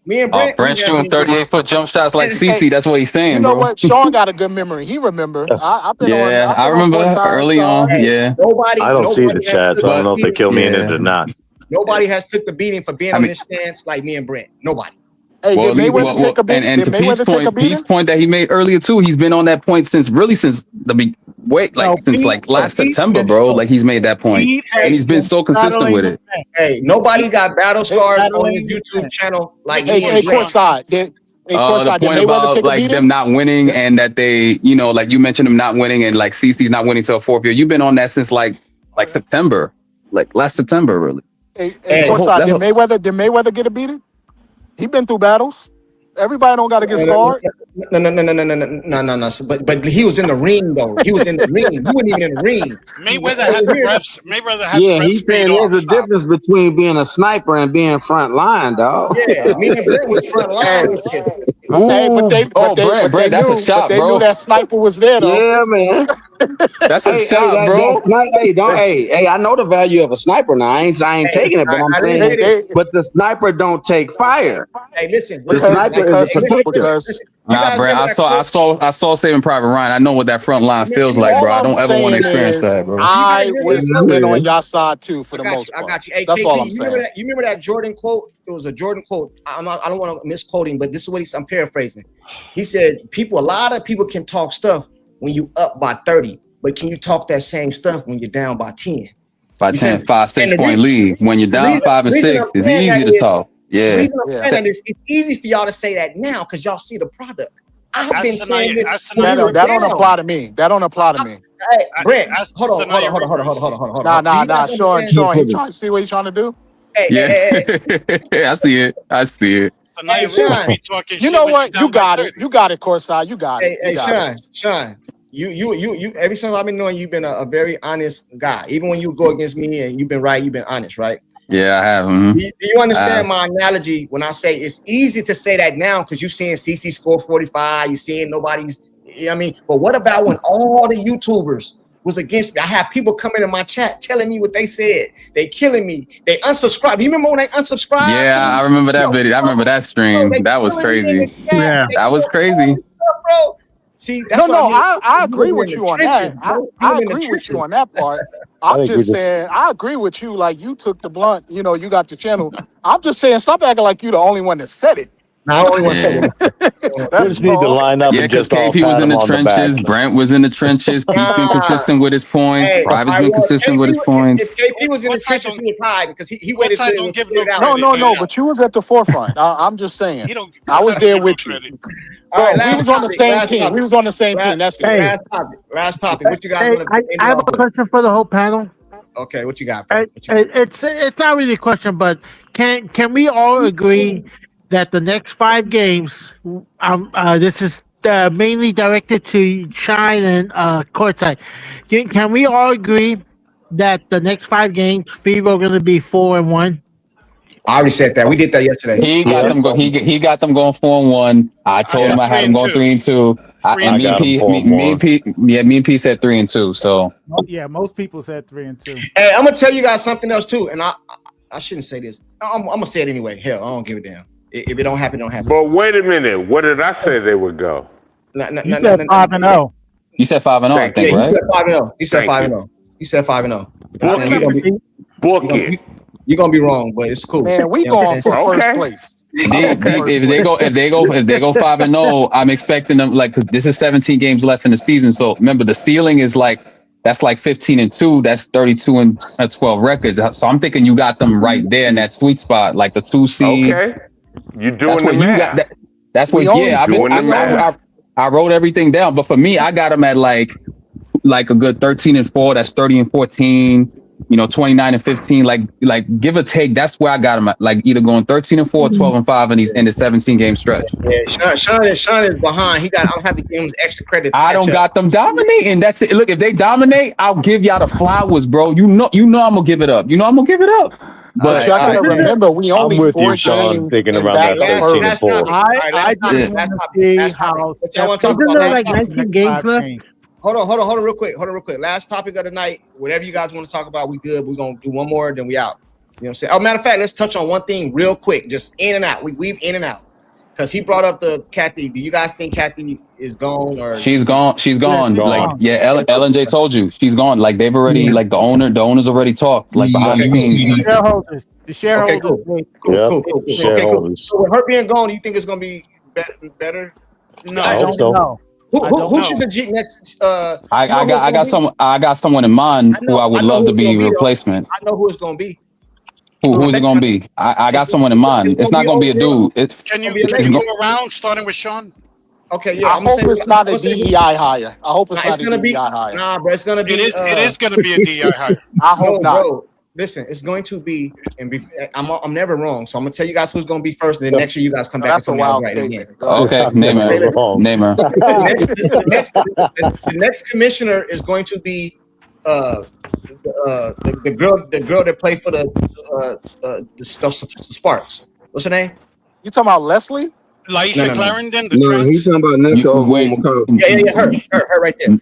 me and Brent, Brent shooting 38-foot jump shots like CC. That's what he's saying, You know bro. what? Sean got a good memory. He remember. I've been on. Yeah, I remember early on. Yeah. I don't see the chat, so I don't know if they kill me in it or not. Nobody has took the beating for being on this stance like me and Brent. Nobody. Hey, did Mayweather take a beating? And to Pete's point that he made earlier too, he's been on that point since last September, bro. Like he's made that point, and he's been so consistent with it. Hey, nobody got battle scars on his YouTube channel like me. Hey, Courtside. The point about like them not winning and that they, like you mentioned them not winning and like CC's not winning till fourth year. You've been on that since like September, like last September, really. Hey, Courtside, did Mayweather get a beating? He been through battles. Everybody don't got to get scarred. No. But he was in the ring though. He was in the ring. He wasn't even in the ring. Mayweather had the reps. He's saying there's a difference between being a sniper and being front line, dog. Yeah, me and Brent was front line. Brent, that's a shot, they bro. knew that sniper was there, though. Yeah, man. That's a shot, bro. I know the value of a sniper now. I ain't taking it, but I'm saying, but the sniper don't take fire. Hey, listen, the sniper is a protector. Nah, Brent, I saw Saving Private Ryan. I know what that front line feels like, bro. I don't ever want to experience that, bro. I was been on your side too for the most part. I got you. Hey, that's KP, all I'm saying. You remember that Jordan quote? It was a Jordan quote. I don't want to misquote him, but this is what I'm paraphrasing. He said, a lot of people can talk stuff when you up by 30, but can you talk that same stuff when you're down by 10? By 10, 5, 6 point lead. When you're down 5 and 6, it's easy to talk. Yeah. The reason I'm saying that is it's easy for y'all to say that now because y'all see the product. I've been saying this. That don't apply to me. That don't apply to me. Hey, Brent, hold on. Nah. Sean, he trying to see what he's trying to do. Hey. I see it. So now Sean, you know what? You got it, Courtside. You got it. Hey, Sean. You. Ever since I've been knowing you've been a very honest guy. Even when you go against me and you've been right, you've been honest, right? Yeah, I have. Mm-hmm. Do you understand my analogy when I say it's easy to say that now because you're seeing CC score 45, you're seeing nobody's, you know what I mean? But what about when all the YouTubers was against me? I have people coming in my chat telling me what they said. They killing me. They unsubscribed. You remember when they unsubscribed? Yeah, I remember that video. I remember that stream. That was crazy. Yeah, that was crazy. Bro. See, that's I agree with you on that. I agree with you on that part. I'm just saying, I agree with you. Like you took the blunt, you got the channel. I'm just saying, stop acting like you the only one that said it. No, I only want to say it. Just need to line up and just all KP was in the trenches. back. Brent was in the trenches. Pete's been consistent with his points. Private's been consistent with his points. If KP was in the trenches, he was hiding because he waited till it was out. No. But you was at the forefront. I'm just saying. I was there with you. Bro, we was on the same team. We was on the same team. That's it. Last topic. What you got? I have a question for the whole panel. Okay, what you got? It's not really a question, but can we all agree that the next 5 games, this is mainly directed to Shine and Courtside. Can we all agree that the next 5 games, FIBA are going to be 4-1? I already said that. We did that yesterday. He got them going 4-1. I told him I had them going 3-2. Me and P said 3-2. So yeah, most people said 3-2. Hey, I'm gonna tell you guys something else too, and I shouldn't say this. I'm gonna say it anyway. Hell, I don't give a damn. If it don't happen, it don't happen. But wait a minute. What did I say they would go? You said 5-0. You said 5-0, I think, right? You said 5-0. You said 5-0. Book it. You're gonna be wrong, but it's cool. Man, we going for first place. If they go 5-0, I'm expecting them because this is 17 games left in the season. So remember, the ceiling is that's 15-2. That's 32-12 records. So I'm thinking you got them right there in that sweet spot, like the 2 seed. Okay, you're doing the math. That's what. I wrote everything down, but for me, I got them at like a good 13-4. That's 30-14. 29 and 15, like give or take. That's where I got him at. Like either going 13 and 4, 12 and 5 in the 17 game stretch. Yeah, Sean is behind. I don't have to give him extra credit. I don't got them dominating. That's it. Look, if they dominate, I'll give y'all the flowers, bro. You know I'm gonna give it up. But y'all gotta remember, we only I'm with 4 you, Sean, games thinking in around that back 13 and 4. I just want to see how. Isn't there like 19 games left? Hold on, real quick. Last topic of the night. Whatever you guys want to talk about, we good. We're gonna do one more, then we out. You know what I'm saying? Oh, matter of fact, let's touch on one thing real quick, just in and out. We weave in and out. Because he brought up the Kathy. Do you guys think Kathy is gone or she's gone? Like Ellen J told you, she's gone. Like they've already, like the owners already talked, like behind the scenes. The shareholders. Okay, cool. Shareholders. So with her being gone, do you think it's gonna be better? No, I hope so. Who should the G next? I got someone in mind who I would love to be a replacement. I know who it's gonna be. Who is it gonna be? I got someone in mind. It's not gonna be a dude. Can you go around starting with Sean? Okay, yeah. I hope it's not a DEI hire. I hope it's not a gonna be. DEI hire. Nah, bro, it's gonna be. It is gonna be a DEI hire. I hope not. Bro, listen, it's going to be, I'm never wrong. So I'm gonna tell you guys who's gonna be first, and then next year you guys come back and tell me I was right again. Okay, name her. The next commissioner is going to be the girl that played for the Sparks. What's her name? You talking about Leslie? Laisha Clarendon, the No, he's talking about Neko. Yeah, her right there. You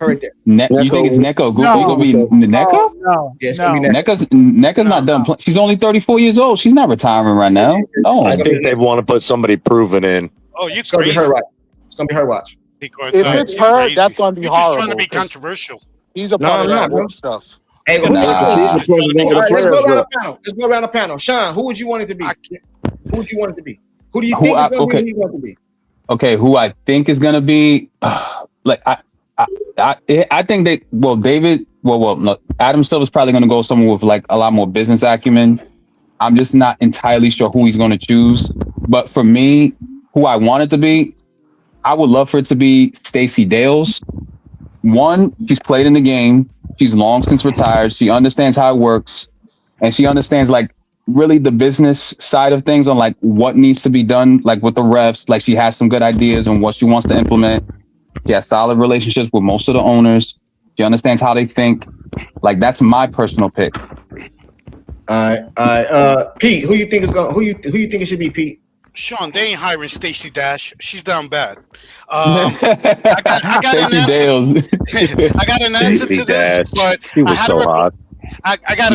think it's Neko? It's gonna be Neko? No, yeah, it's gonna be Neka's not done. She's only 34 years old. She's not retiring right now. No, I think they want to put somebody proven in. Oh, you it's gonna be her watch. It's gonna be her watch. If it's her, that's gonna be You're horrible. just trying to be controversial. He's a part of that work stuff. Hey, Let's go around the panel. Sean, who would you want it to be? Who do you think is going to be? Okay, who I think is going to be, I think they. Well, David. No, Adam Silver's probably going to go somewhere with like a lot more business acumen. I'm just not entirely sure who he's going to choose. But for me, who I want it to be, I would love for it to be Stacey Dales. One, she's played in the game. She's long since retired. She understands how it works, and she understands like really the business side of things on like what needs to be done, like with the refs. Like she has some good ideas on what she wants to implement. She has solid relationships with most of the owners. She understands how they think. Like that's my personal pick. All right. Pete, who you think it should be, Pete? Sean, they ain't hiring Stacey Dash. She's down bad. I got an answer to this, but she was so hot. I got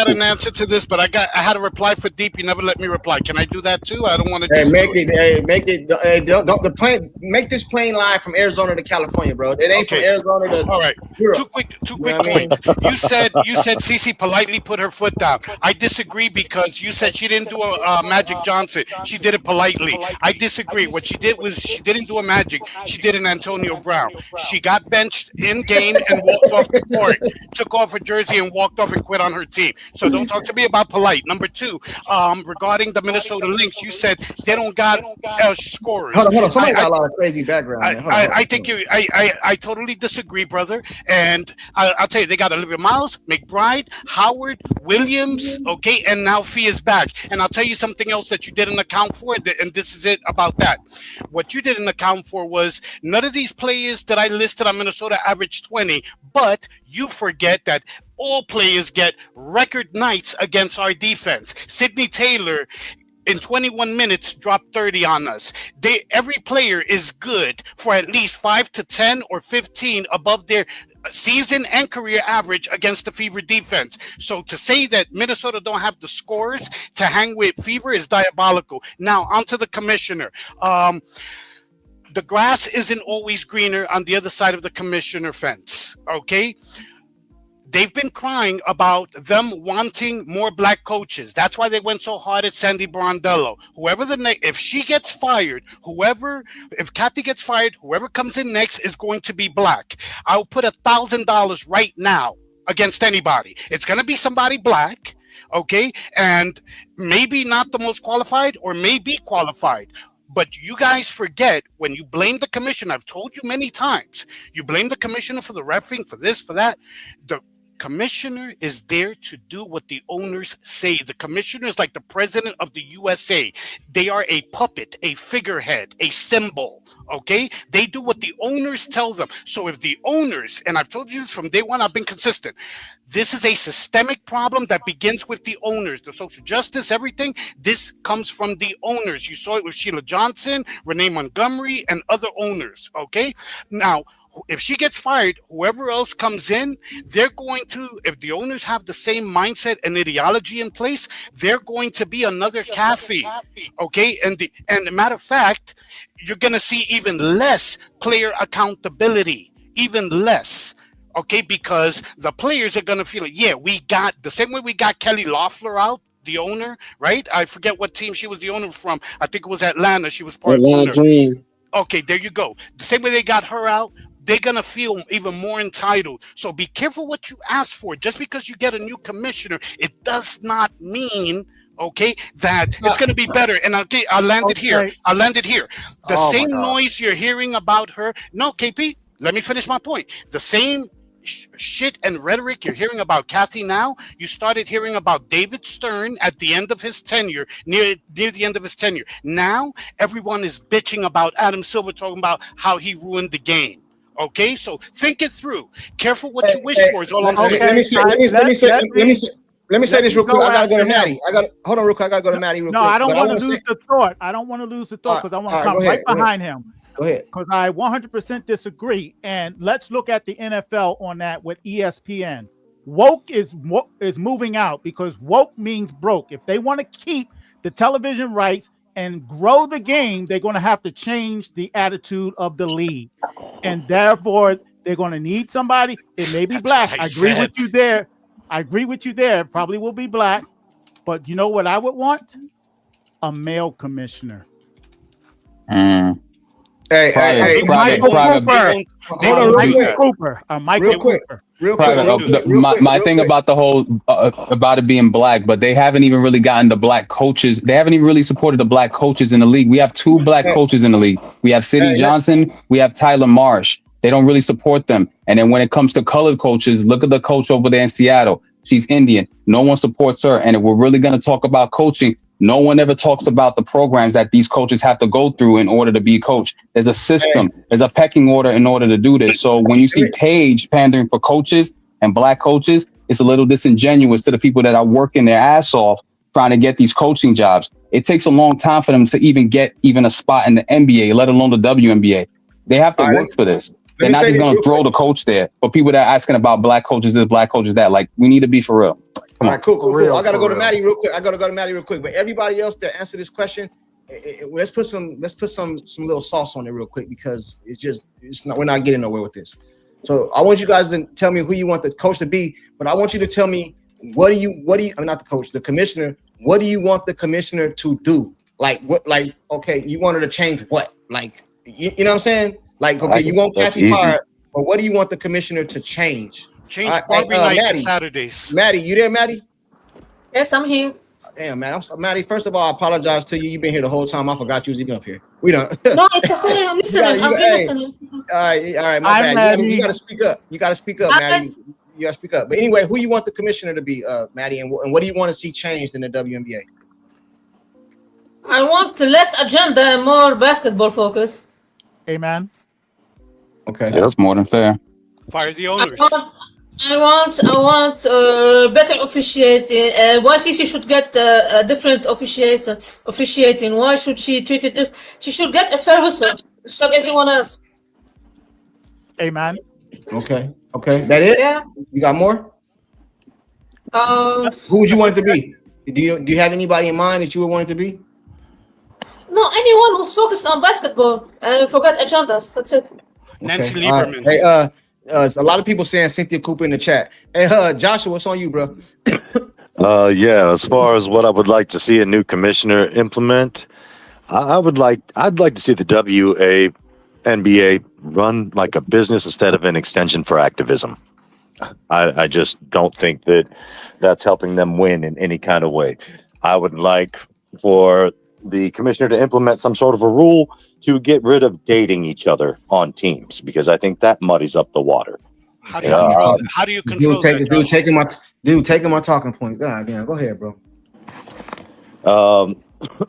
an answer to this, but I had a reply for Deep. You never let me reply. Can I do that too? I don't want to. Make this plane line from Arizona to California, bro. It ain't from Arizona to. All right. Europe. Two quick points. You said Cece politely put her foot down. I disagree because you said she didn't do a Magic Johnson. She did it politely. I disagree. What she did was she didn't do a Magic. She did an Antonio Brown. She got benched in game and walked off the court. Took off her jersey and walked off and quit on her team. So don't talk to me about polite. Number two, regarding the Minnesota Lynx, you said they don't got scorers. Hold on. Somebody got a lot of crazy background. I think I totally disagree, brother. And I'll tell you, they got Olivia Miles, McBride, Howard, Williams, okay, and now Fee is back. And I'll tell you something else that you didn't account for, and this is it about that. What you didn't account for was none of these players that I listed on Minnesota averaged 20, but you forget that all players get record nights against our defense. Sidney Taylor in 21 minutes dropped 30 on us. Every player is good for at least 5 to 10 or 15 above their season and career average against the Fever defense. So to say that Minnesota don't have the scores to hang with Fever is diabolical. Now onto the commissioner. The grass isn't always greener on the other side of the commissioner fence, okay? They've been crying about them wanting more black coaches. That's why they went so hard at Sandy Brondello. If she gets fired, if Kathy gets fired, whoever comes in next is going to be black. I'll put $1,000 right now against anybody. It's going to be somebody black, okay? And maybe not the most qualified or maybe qualified. But you guys forget when you blame the commissioner. I've told you many times. You blame the commissioner for the reffing, for this, for that. commissioner is there to do what the owners say. The commissioner is like the president of the USA. They are a puppet, a figurehead, a symbol. Okay, they do what the owners tell them. So if the owners, and I've told you this from day one, I've been consistent. This is a systemic problem that begins with the owners, the social justice, everything. This comes from the owners. You saw it with Sheila Johnson, Renee Montgomery, and other owners. Okay, now if she gets fired, whoever else comes in, they're going to, if the owners have the same mindset and ideology in place, they're going to be another Kathy. Okay, and the matter of fact, you're going to see even less player accountability, even less. Okay, because the players are going to feel like, yeah, we got the same way we got Kelly Loeffler out, the owner, right? I forget what team she was the owner from. I think it was Atlanta. She was part owner. Okay, there you go. The same way they got her out, they're going to feel even more entitled. So be careful what you ask for. Just because you get a new commissioner, it does not mean, okay, that it's going to be better. And I'll land it here. I'll land it here. The same noise you're hearing about her. No, KP, let me finish my point. The same shit and rhetoric you're hearing about Kathy now, you started hearing about David Stern at the end of his tenure, near the end of his tenure. Now everyone is bitching about Adam Silver, talking about how he ruined the game. Okay, so think it through. Careful what you wish for is all I'm saying. Let me say this real quick. I gotta go to Maddie. Hold on real quick. I gotta go to Maddie real quick. No, I don't want to lose the thought. I don't want to lose the thought because I want to come right behind him. Go ahead. Because I 100% disagree. And let's look at the NFL on that with ESPN. Woke is moving out because woke means broke. If they want to keep the television rights and grow the game, they're going to have to change the attitude of the league. And therefore, they're going to need somebody. It may be black. I agree with you there. Probably will be black. But you know what I would want? A male commissioner. Hey, Michael Cooper. Real quick. My thing about the whole about it being black, but they haven't even really gotten the black coaches. They haven't even really supported the black coaches in the league. We have 2 black coaches in the league. We have Sidney Johnson. We have Tyler Marsh. They don't really support them. And then when it comes to colored coaches, look at the coach over there in Seattle. She's Indian. No one supports her. And if we're really going to talk about coaching, no one ever talks about the programs that these coaches have to go through in order to be coached. There's a system, there's a pecking order in order to do this. So when you see Paige pandering for coaches and black coaches, it's a little disingenuous to the people that are working their ass off trying to get these coaching jobs. It takes a long time for them to even get a spot in the NBA, let alone the WNBA. They have to work for this. They're not just going to throw the coach there. For people that are asking about black coaches this, black coaches that, like, we need to be for real. All right, cool. I gotta go to Maddie real quick. But everybody else that answer this question, let's put some little sauce on it real quick because we're not getting nowhere with this. So I want you guys to tell me who you want the coach to be, but I want you to tell me what do you not the coach, the commissioner. What do you want the commissioner to do? Like what? Like okay, you want her to change what? Like you know what I'm saying? Like okay, you want Kathy fired, but what do you want the commissioner to change? Change Barbie nights to Saturdays. Maddie, you there, Maddie? Yes, I'm here. Damn, man. Maddie, first of all, I apologize to you. You've been here the whole time. I forgot you was even up here. We don't. No, it's okay. I'm listening. I'm listening. All right. My bad. You got to speak up. Maddie. You got to speak up. But anyway, who you want the commissioner to be, Maddie, and what do you want to see changed in the WNBA? I want less agenda and more basketball focus. Amen. Okay. Yeah, that's more than fair. Fire the owners. I want better officiating. YCC should get a different officiating. Why should she treat it? She should get a fair whistle, just like everyone else. Amen. Okay. That it? Yeah. You got more? Who would you want it to be? Do you have anybody in mind that you would want it to be? No, anyone who's focused on basketball and forget agendas. That's it. Nancy Lieberman. Hey, a lot of people saying Cynthia Cooper in the chat. Hey, Joshua, what's on you, bro? Yeah, as far as what I would like to see a new commissioner implement, I'd like to see the WNBA run like a business instead of an extension for activism. I just don't think that's helping them win in any kind of way. I would like for the commissioner to implement some sort of a rule to get rid of dating each other on teams, because I think that muddies up the water. How do Taking my talking. how do you Dude, control that, Josh? taking my talking points. God damn, go ahead, bro.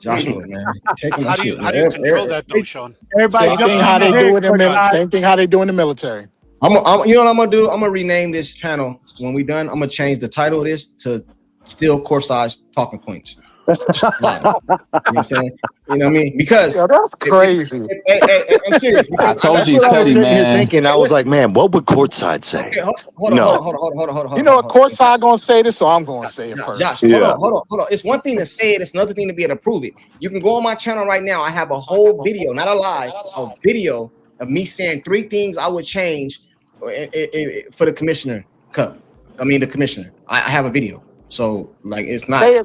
Joshua, man, taking my shit. How do you control that though, Sean? Everybody Same jump thing on how the they head, do it in Courtside. same thing how they do in the military. You know what I'm gonna do? I'm gonna rename this panel when we done. I'm gonna change the title of this to "Still Courtside Talking Points." You know what I'm saying? You know what I mean? Because that's crazy. I'm serious. I Because told That's you what he's I was petty, sitting here man. thinking. I was like, man, what would Courtside say? Okay, hold No. on. You know what Courtside gonna say this, so I'm gonna say it first. Josh, hold on. It's one thing to say it, it's another thing to be able to prove it. You can go on my channel right now. I have a whole video, not a live, a video of me saying 3 things I would change for the commissioner cup. I mean, the commissioner. I have a video. So, like, it's not. Say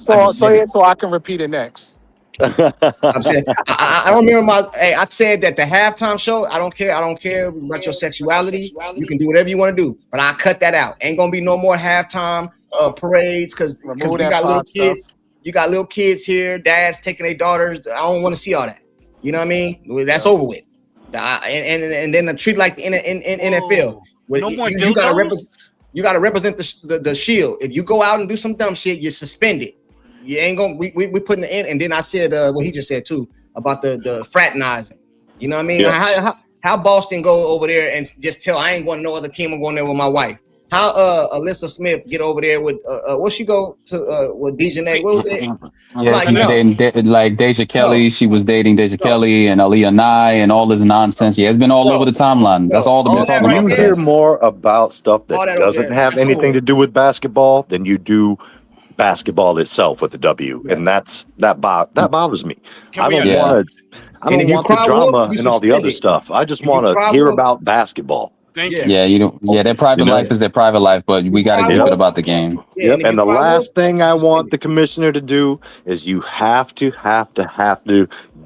it so I can repeat it next. I'm saying I remember I said that the halftime show, I don't care about your sexuality. You can do whatever you want to do, but I cut that out. Ain't gonna be no more halftime parades because we got little kids. Stuff. You got little kids here, dads taking their daughters. I don't want to see all that. You know what I mean? That's over with. And then the treat like in NFL. No more You gotta represent the shield. If you go out and do some dumb shit, you're suspended. You ain't gonna we putting it in, and then I said what he just said too about the fraternizing. You know what I mean? Yes. How Boston go over there and just tell I ain't going to no other team. I'm going there with my wife. How Alyssa Smith get over there with what she go to with Dejanay? What was it? Yeah, she was dating like Deja Kelly. She was dating Deja Kelly and Aaliyah Nye and all this nonsense. Yeah, it's been all over the timeline. That's all they've been talking about You today. hear more about stuff All that that over doesn't there. have That's anything over. to do with basketball than you do basketball itself with the W, and that bothers me. I don't want the drama and all the other stuff. I just want to hear about basketball. Yeah, you don't. Yeah, their private life is their private life, but we got to keep it about the game. Yep. And the last thing I want the commissioner to do is you have to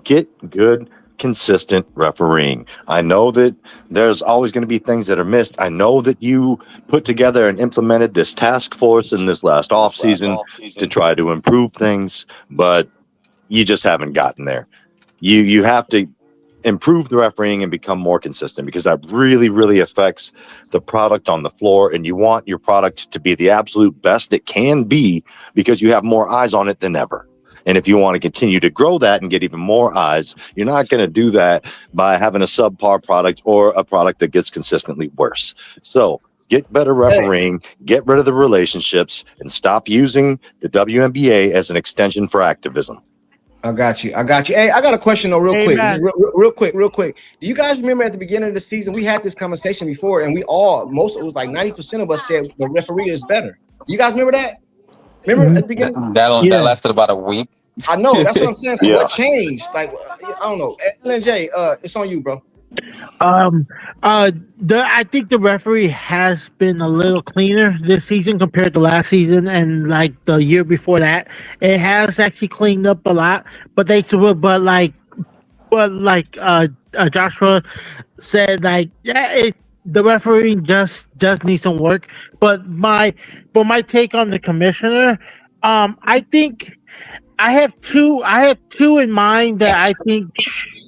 get good, consistent refereeing. I know that there's always going to be things that are missed. I know that you put together and implemented this task force in this last off season to try to improve things, but you just haven't gotten there. You have to improve the refereeing and become more consistent, because that really, really affects the product on the floor, and you want your product to be the absolute best it can be because you have more eyes on it than ever. And if you want to continue to grow that and get even more eyes, you're not going to do that by having a subpar product or a product that gets consistently worse. So get better refereeing, get rid of the relationships, and stop using the WNBA as an extension for activism. I got you. Hey, I got a question though, real quick. Do you guys remember at the beginning of the season we had this conversation before, and it was like 90% of us said the referee is better. You guys remember that? Remember at the beginning? That lasted about a week. I know. That's what I'm saying. So Yeah. what changed? Like, I don't know. LNJ, it's on you, bro. I think the referee has been a little cleaner this season compared to last season and like the year before that. It has actually cleaned up a lot, but Joshua said, like, the refereeing just needs some work. But my take on the commissioner, I think I have two in mind that I think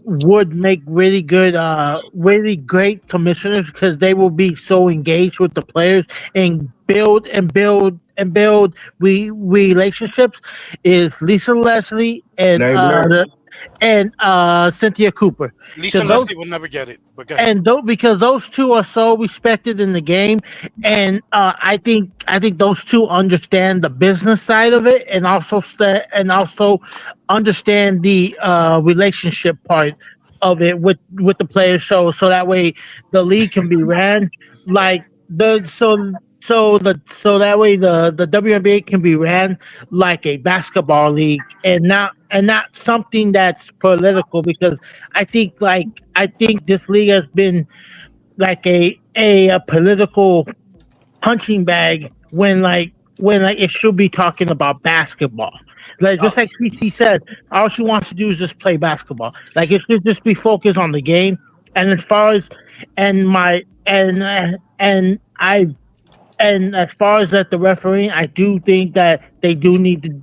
would make really good, really great commissioners, because they will be so engaged with the players and build relationships. Is Lisa Leslie and Cynthia Cooper. Lisa Leslie will never get it. But go ahead. And because those two are so respected in the game, and I think those two understand the business side of it, and also understand the relationship part of it with the players. So that way the league can be ran like so that way the WNBA can be ran like a basketball league, and not something that's political, because I think this league has been like a political punching bag when it should be talking about basketball. Like, just like CT said, all she wants to do is just play basketball. Like, it should just be focused on the game. And as far as as far as that the refereeing, I do think that they do need to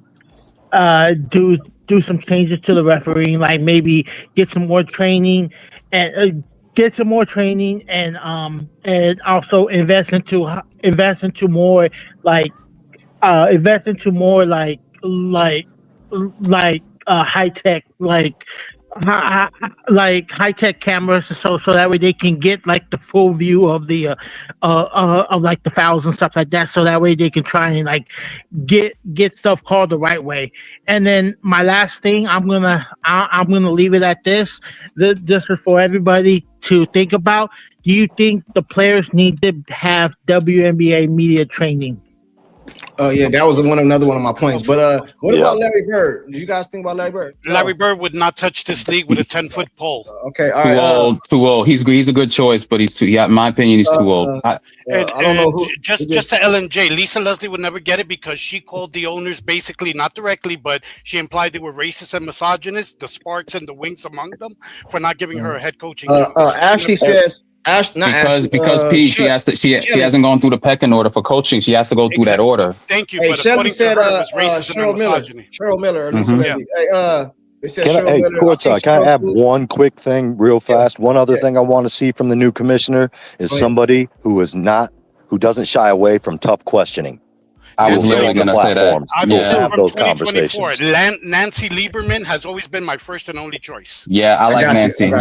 do some changes to the refereeing, like maybe get some more training and get some more training and also like invest into more like high tech like high tech cameras, so that way they can get like the full view of the of like the fouls and stuff like that. So that way they can try and like get stuff called the right way. And then my last thing, I'm gonna leave it at this. This is for everybody to think about. Do you think the players need to have WNBA media training? Oh yeah, that was another one of my points. But what about Larry Bird? Did you guys think about Larry Bird? Larry Bird would not touch this league with a 10-foot pole. Okay, all right. Too old. He's a good choice, but he's too. Yeah, in my opinion, he's too old. I don't know who. Just to LMJ, Lisa Leslie would never get it because she called the owners basically, not directly, but she implied they were racist and misogynist, the Sparks and the Winks among them, for not giving her a head coaching. Ashley says. Because Pete, she hasn't gone through the pecking order for coaching. She has to go through that order. Thank you. Hey, but Shelly said Cheryl Miller. They said Hey, Courtside, can I add one quick thing real fast? One other thing I want to see from the new commissioner is somebody who doesn't shy away from tough questioning. I was literally going to say that. Have those conversations. Nancy Lieberman has always been my first and only choice. Yeah, I like Nancy.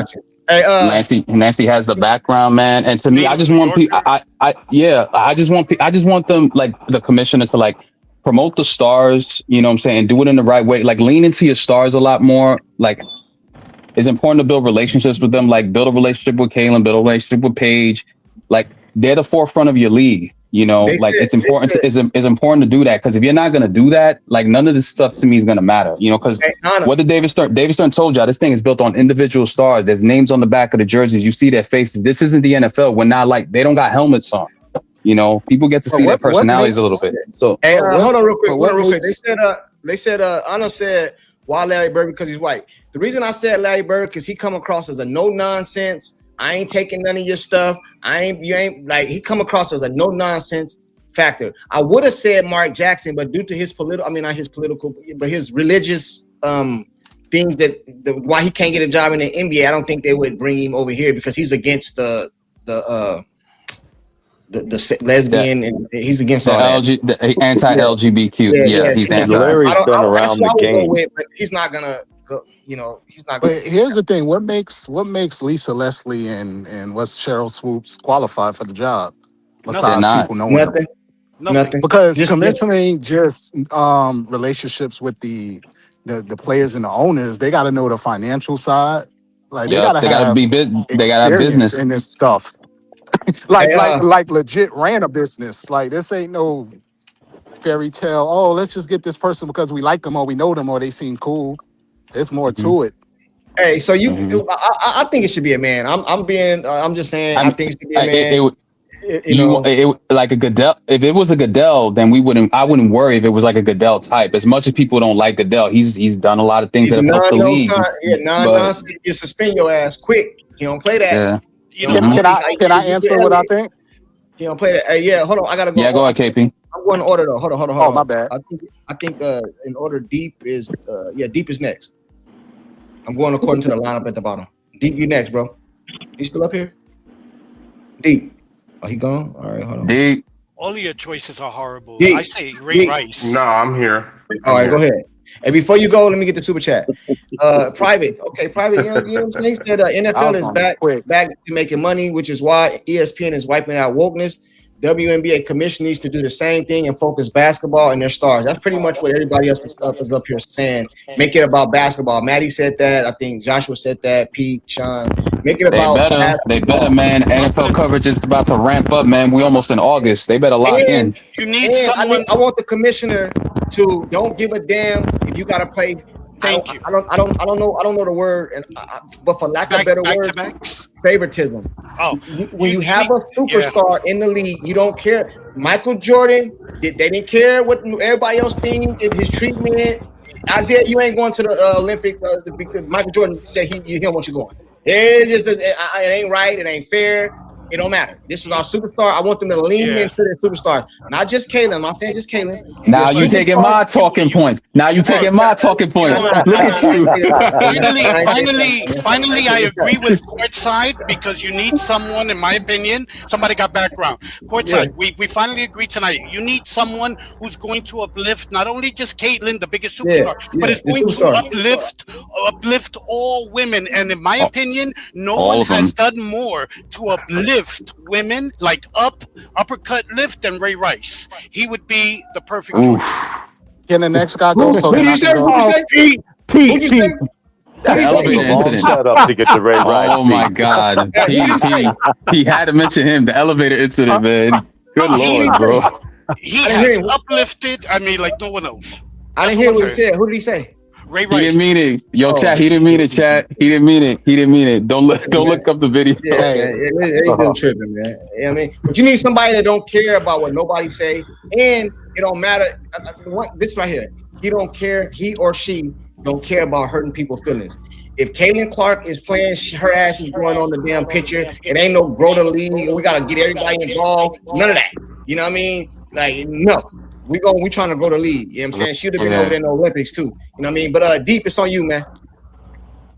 Hey, Nancy has the background, man, and to me, I just want people. I just want them, like the commissioner, to like promote the stars. You know what I'm saying? And do it in the right way. Like lean into your stars a lot more. Like it's important to build relationships with them. Like build a relationship with Kaylin, build a relationship with Paige. Like they're the forefront of your league. You know, it's important. It's important to do that, because if you're not gonna do that, like none of this stuff to me is gonna matter. You know, because what did David Stern told y'all? This thing is built on individual stars. There's names on the back of the jerseys. You see their faces. This isn't the NFL. We're not like, they don't got helmets on. You know, people get to see their personalities a little bit. So hey, hold on real quick. They said Anna said why Larry Bird, because he's white. The reason I said Larry Bird, because he come across as a no nonsense. I ain't taking none of your stuff. You ain't like, he come across as a no nonsense factor. I would have said Mark Jackson, but due to his his religious things why he can't get a job in the NBA, I don't think they would bring him over here, because he's against the lesbian and he's against all the anti-LGBTQ. Yeah, he's anti. Larry's been around the game. But he's not gonna go. You know, he's not. But here's the thing: what makes Lisa Leslie and what's Cheryl Swoops qualified for the job? Besides people knowing nothing. Because commissioning just relationships with the players and the owners. They got to know the financial side. Like they gotta have business in this stuff. like legit ran a business. Like this ain't no fairy tale. Oh, let's just get this person because we like them or we know them or they seem cool. There's more to it. Hey, so I think it should be a man. I'm just saying. I think it should be a man. Like a Goodell. If it was a Goodell, then I wouldn't worry if it was like a Goodell type. As much as people don't like Goodell, he's done a lot of things that have helped the league. Nonsense. You suspend your ass quick. You don't play that. Yeah. Can I answer what I think? You don't play that. Hey, yeah, hold on. I gotta go. Yeah, go ahead, KP. I'm going in order though. Hold on. Oh, my bad. I think in order, Deep is Deep is next. I'm going according to the lineup at the bottom. Deep, you next, bro. You still up here? Deep. Oh, he gone? All right, hold on. Deep. All of your choices are horrible. Deep. I say Ray Rice. No, I'm here. All right, go ahead. And before you go, let me get the super chat. Private. Okay, Private. You know what I'm saying? Said NFL is back to making money, which is why ESPN is wiping out wokeness. WNBA commission needs to do the same thing and focus basketball and their stars. That's pretty much what everybody else is up here saying. Make it about basketball. Maddie said that. I think Joshua said that. Pete, Sean. Make it about They better, man. NFL coverage is about to ramp up, man. We almost in August. They better lock in. You need someone. I want the commissioner to don't give a damn if you got to play. Thank you. I don't know the word, but for lack of a better word, favoritism. Oh, when you have a superstar in the league, you don't care. Michael Jordan, they didn't care what everybody else thinks. His treatment. Isaiah, you ain't going to the Olympic because Michael Jordan said he don't want you going. It's just it ain't right. It ain't fair. It don't matter. This is our superstar. I want them to lean into their superstar. Not just Kaylin. I'm not saying just Kaylin. Now you taking my talking points. Now you taking my talking points. Look at you. Finally, I agree with Courtside because you need someone, in my opinion, somebody got background. Courtside, we finally agreed tonight. You need someone who's going to uplift not only just Caitlyn, the biggest superstar, but is going to uplift all women. And in my opinion, no one has done more to uplift women, like uppercut lift, than Ray Rice. He would be the perfect choice. Can the next guy go? Who did you say? The elevator incident. Shut up to get to Ray Rice. Oh my God, he had to mention him. The elevator incident, man. Good Lord, bro. He has uplifted. I mean, like no one else. I didn't hear what he said. Who did he say? Ray Rice. He didn't mean it. Yo, chat. He didn't mean it. Chat. He didn't mean it. He didn't mean it. Don't look up the video. Yeah, they do tripping, man. You know what I mean? But you need somebody that don't care about what nobody say, and it don't matter. This right here, he don't care. He or she don't care about hurting people's feelings. If Caitlin Clark is playing, her ass is going on the damn picture. It ain't no grow the league. We gotta get everybody involved. None of that. You know what I mean? Like no. We trying to grow the league. You know what I'm saying? She'd have been over there in the Olympics too. You know what I mean? But Deep, it's on you, man.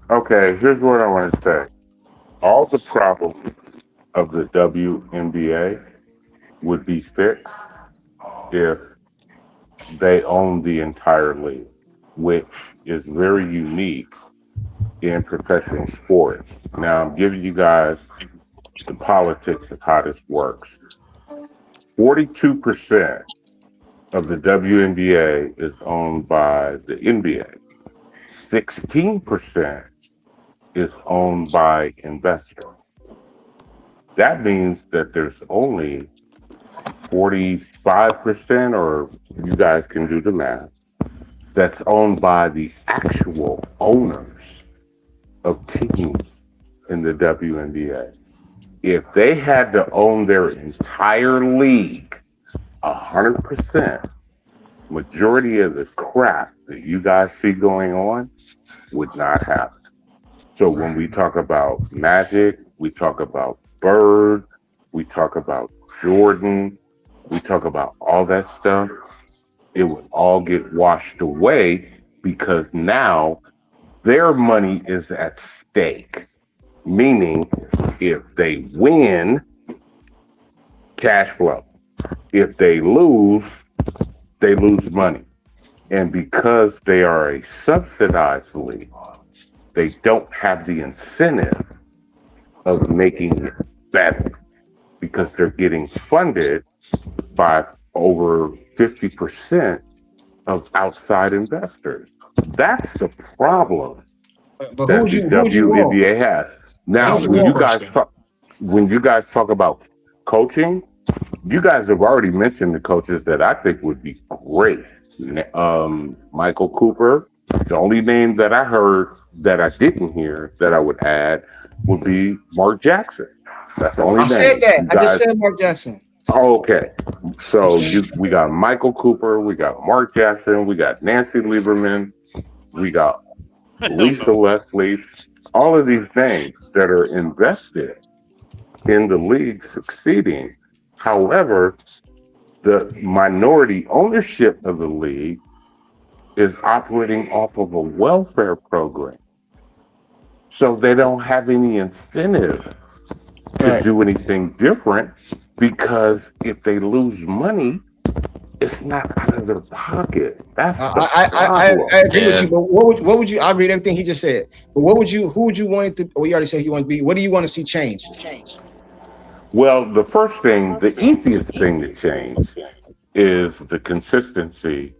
Okay, here's what I want to say. All the problems of the WNBA would be fixed if they own the entire league, which is very unique in professional sports. Now, I'm giving you guys the politics of how this works. 42% of the WNBA is owned by the NBA. 16% is owned by investors. That means that there's only 45%, or you guys can do the math, that's owned by the actual owners of teams in the WNBA. If they had to own their entire league 100%, majority of the crap that you guys see going on would not happen. So when we talk about Magic, we talk about Bird, we talk about Jordan, we talk about all that stuff, it would all get washed away because now their money is at stake. Meaning, if they win, cash flow. If they lose money. And because they are a subsidized league, they don't have the incentive of making it better because they're getting funded by over 50% of outside investors. That's the problem that the WNBA has. Now, when you guys talk about coaching, you guys have already mentioned the coaches that I think would be great. Michael Cooper. The only name that I heard that I didn't hear that I would add would be Mark Jackson. That's the only name. I said that. I just said Mark Jackson. Okay. So we got Michael Cooper, we got Mark Jackson, we got Nancy Lieberman, we got Lisa Leslie, all of these names that are invested in the league succeeding. However, the minority ownership of the league is operating off of a welfare program. So they don't have any incentive to do anything different because if they lose money, it's not out of their pocket. That's I agree with you, but what would you? I read everything he just said. But who would you want it to? Well, you already said you want to be. What do you want to see change? Well, the first thing, the easiest thing to change is the consistency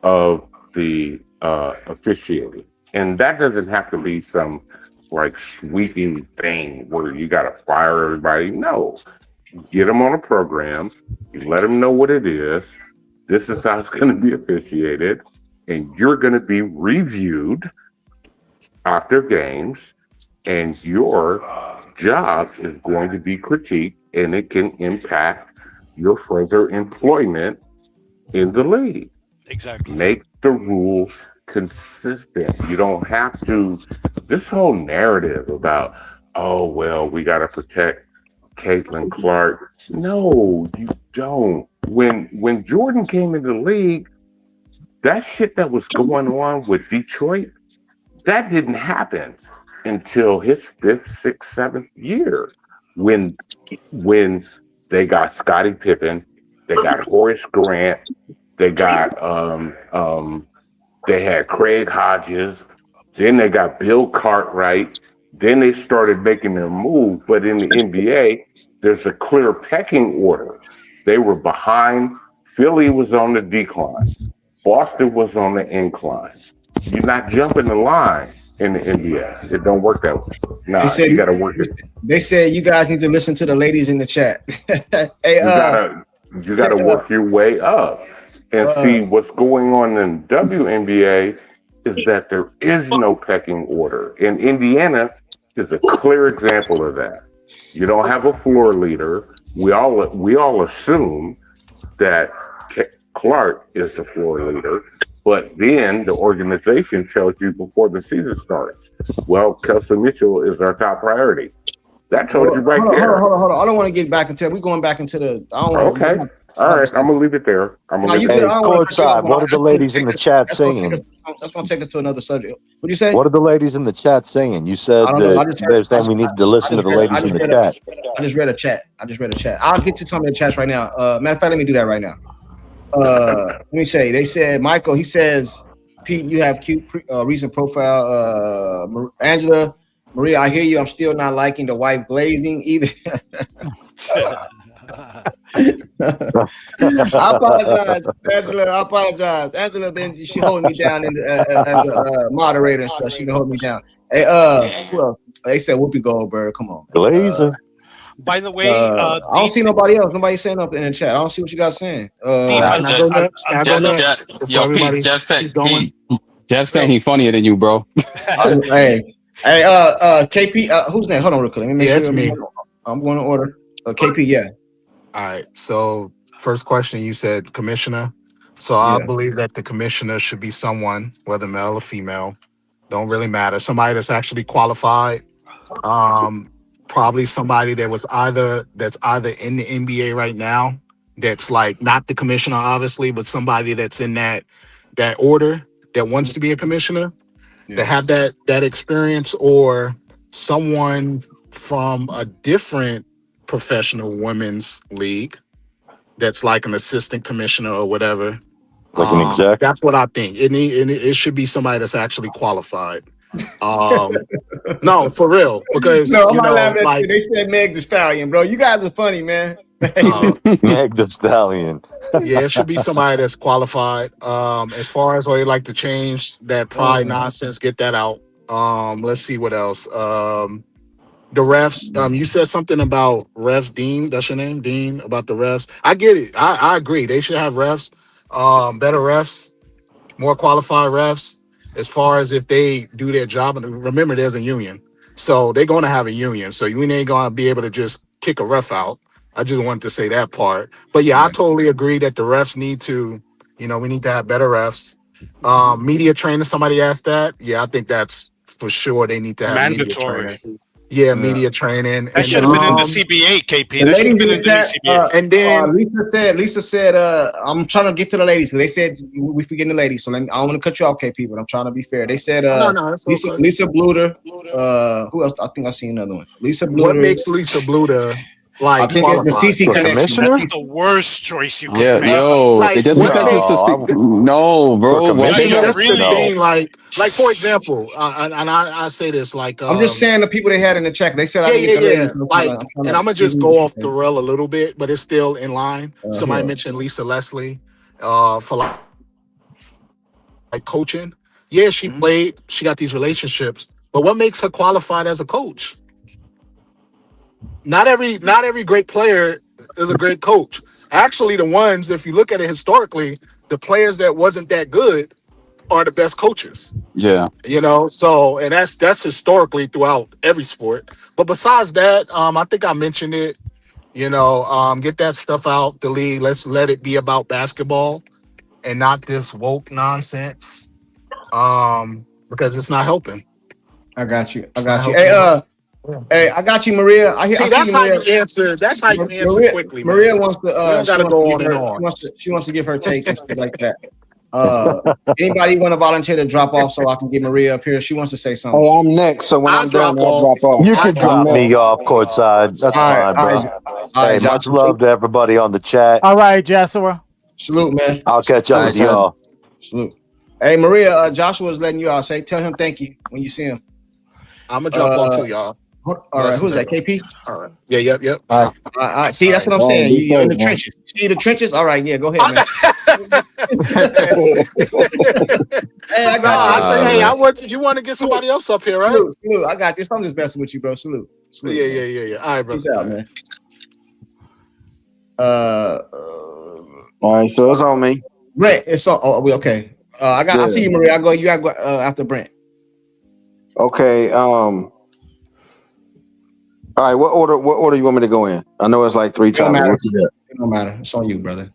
of the officiating. And that doesn't have to be some like sweeping thing where you got to fire everybody. No, get them on a program, you let them know what it is. This is how it's going to be officiated, and you're going to be reviewed after games, and your job is going to be critiqued, and it can impact your further employment in the league. Exactly. Make the rules consistent. You don't have to, this whole narrative about, oh, well, we got to protect Caitlin Clark. No, you don't. When Jordan came into the league, that shit that was going on with Detroit, that didn't happen until his fifth, sixth, seventh year. When when they got Scottie Pippen, they got Horace Grant, they got they had Craig Hodges, then they got Bill Cartwright, then they started making their move. But in the NBA, there's a clear pecking order. They were behind. Philly was on the decline. Boston was on the incline. You're not jumping the line in the NBA. It don't work that way. They Nah, said you got to work it. they said you guys need to listen to the ladies in the chat. Hey, You gotta work your way up and see what's going on in WNBA is that there is no pecking order. And Indiana is a clear example of that. You don't have a floor leader. We all assume that Clark is the floor leader, but then the organization tells you before the season starts, well, Kelsey Mitchell is our top priority. That told you right there. Hold on. I don't want to get back into. We're going back into the. I don't want Okay. All right. I'm gonna leave it there. Hey, Courtside, what are the ladies in the chat saying? That's gonna take us to another subject. What do you say? What are the ladies in the chat saying? You said that they're saying we need to listen to the ladies in the chat. I just read a chat. I'll get to some of the chats right now. Matter of fact, let me do that right now. Let me say. They said Michael. He says, Pete, you have cute recent profile. Angela. Maria, I hear you. I'm still not liking the white glazing either. I apologize, Angela. I apologize. Angela she holding me down as a moderator and stuff. She can hold me down. Hey, who else? They said Whoopi Goldberg. Come on, Glazer. By the way, I don't see nobody else. Nobody saying nothing in the chat. I don't see what you guys saying. Jeff saying he's funnier than you, bro. Hey, KP. Who's next? Hold on, real quick. Let me make Yes, sure me. I'm going to order. KP, yeah. All right. So first question, you said commissioner. So I believe that the commissioner should be someone, whether male or female, don't really matter. Somebody that's actually qualified. Probably somebody that's either in the NBA right now, that's like not the commissioner, obviously, but somebody that's in that order that wants to be a commissioner, to have that experience, or someone from a different professional women's league that's like an assistant commissioner or whatever. Like an exec. That's what I think. It should be somebody that's actually qualified. No, for real. Because I'm not laughing at you. They said Meg the Stallion, bro. You guys are funny, man. Meg the Stallion. Yeah, it should be somebody that's qualified. As far as they like to change that pride nonsense, get that out. Let's see what else. The refs. You said something about refs, Dean. That's your name, Dean. About the refs. I get it. I agree. They should have refs. Better refs, more qualified refs. As far as if they do their job, and remember, there's a union, so they're going to have a union. So you ain't going to be able to just kick a ref out. I just wanted to say that part. But yeah, I totally agree that the refs need to, we need to have better refs. Media training. Somebody asked that. Yeah, I think that's for sure. They need to have mandatory. Media training. Yeah, media training. That should have been in the CBA, KP. That should have been in the CBA. And then Lisa said, I'm trying to get to the ladies. So they said we forgetting the ladies. So I don't want to cut you off, KP, but I'm trying to be fair. They said Lisa Bluter. Who else? I think I seen another one. Lisa Bluter. What makes Lisa Bluter like I think the CC connection? That's the worst choice you could Yeah, make. yo, it just because no, bro. That's the thing. Like for example, and I say this like I'm just saying the people they had in the check. They said I didn't get the ladies. Like, and I'm gonna just go off the rail a little bit, but it's still in line. Somebody mentioned Lisa Leslie, for like coaching. Yeah, she played. She got these relationships, but what makes her qualified as a coach? Not every great player is a great coach. Actually, the ones, if you look at it historically, the players that wasn't that good are the best coaches. Yeah. So and that's historically throughout every sport. But besides that, I think I mentioned it, get that stuff out the league. Let's let it be about basketball and not this woke nonsense. Because it's not helping. I got you. Hey, Hey, I got you, Maria. I See, see that's you, how Maria. you answer. That's how you answer Maria, quickly, Maria man. wants We don't to. got She to wants to go give on and her. on. She wants to give her take and stuff like that. Anybody want to volunteer to drop off so I can get Maria up here? She wants to say something. Hey, I'm next. So when I I'm done, drop I'll off. drop off. You I can drop I'm drop me next. off. off courtside. That's All right, fine, all bro. right, all Hey, right, much Joshua. love to everybody on the chat. All right, Joshua. Salute, man. I'll catch up All with right, Chad. y'all. Salute. Hey, Maria. Joshua's letting you out. Tell him thank you when you see him. I'm gonna drop off too, y'all. All right, Blessings, who's that? everyone. KP. All right. Yeah. Yep. All right. See, that's what I'm All right, saying. be You're in safe, the man. trenches. See the trenches. All right, yeah. Go ahead, man. Hey, I got you. I think, hey, man. you want to get somebody else up here, right? Salute. I got this. I'm just messing with you, bro. Salute. Yeah. Man. All right, brother. Peace out, man. All right, so it's on me. Brent, it's on. Oh, okay. I see you, Maria. You gotta go after Brent. Okay. All right. What order you want me to go in? I know it's like three It don't times. matter. What you got? It don't matter. It's on you, brother.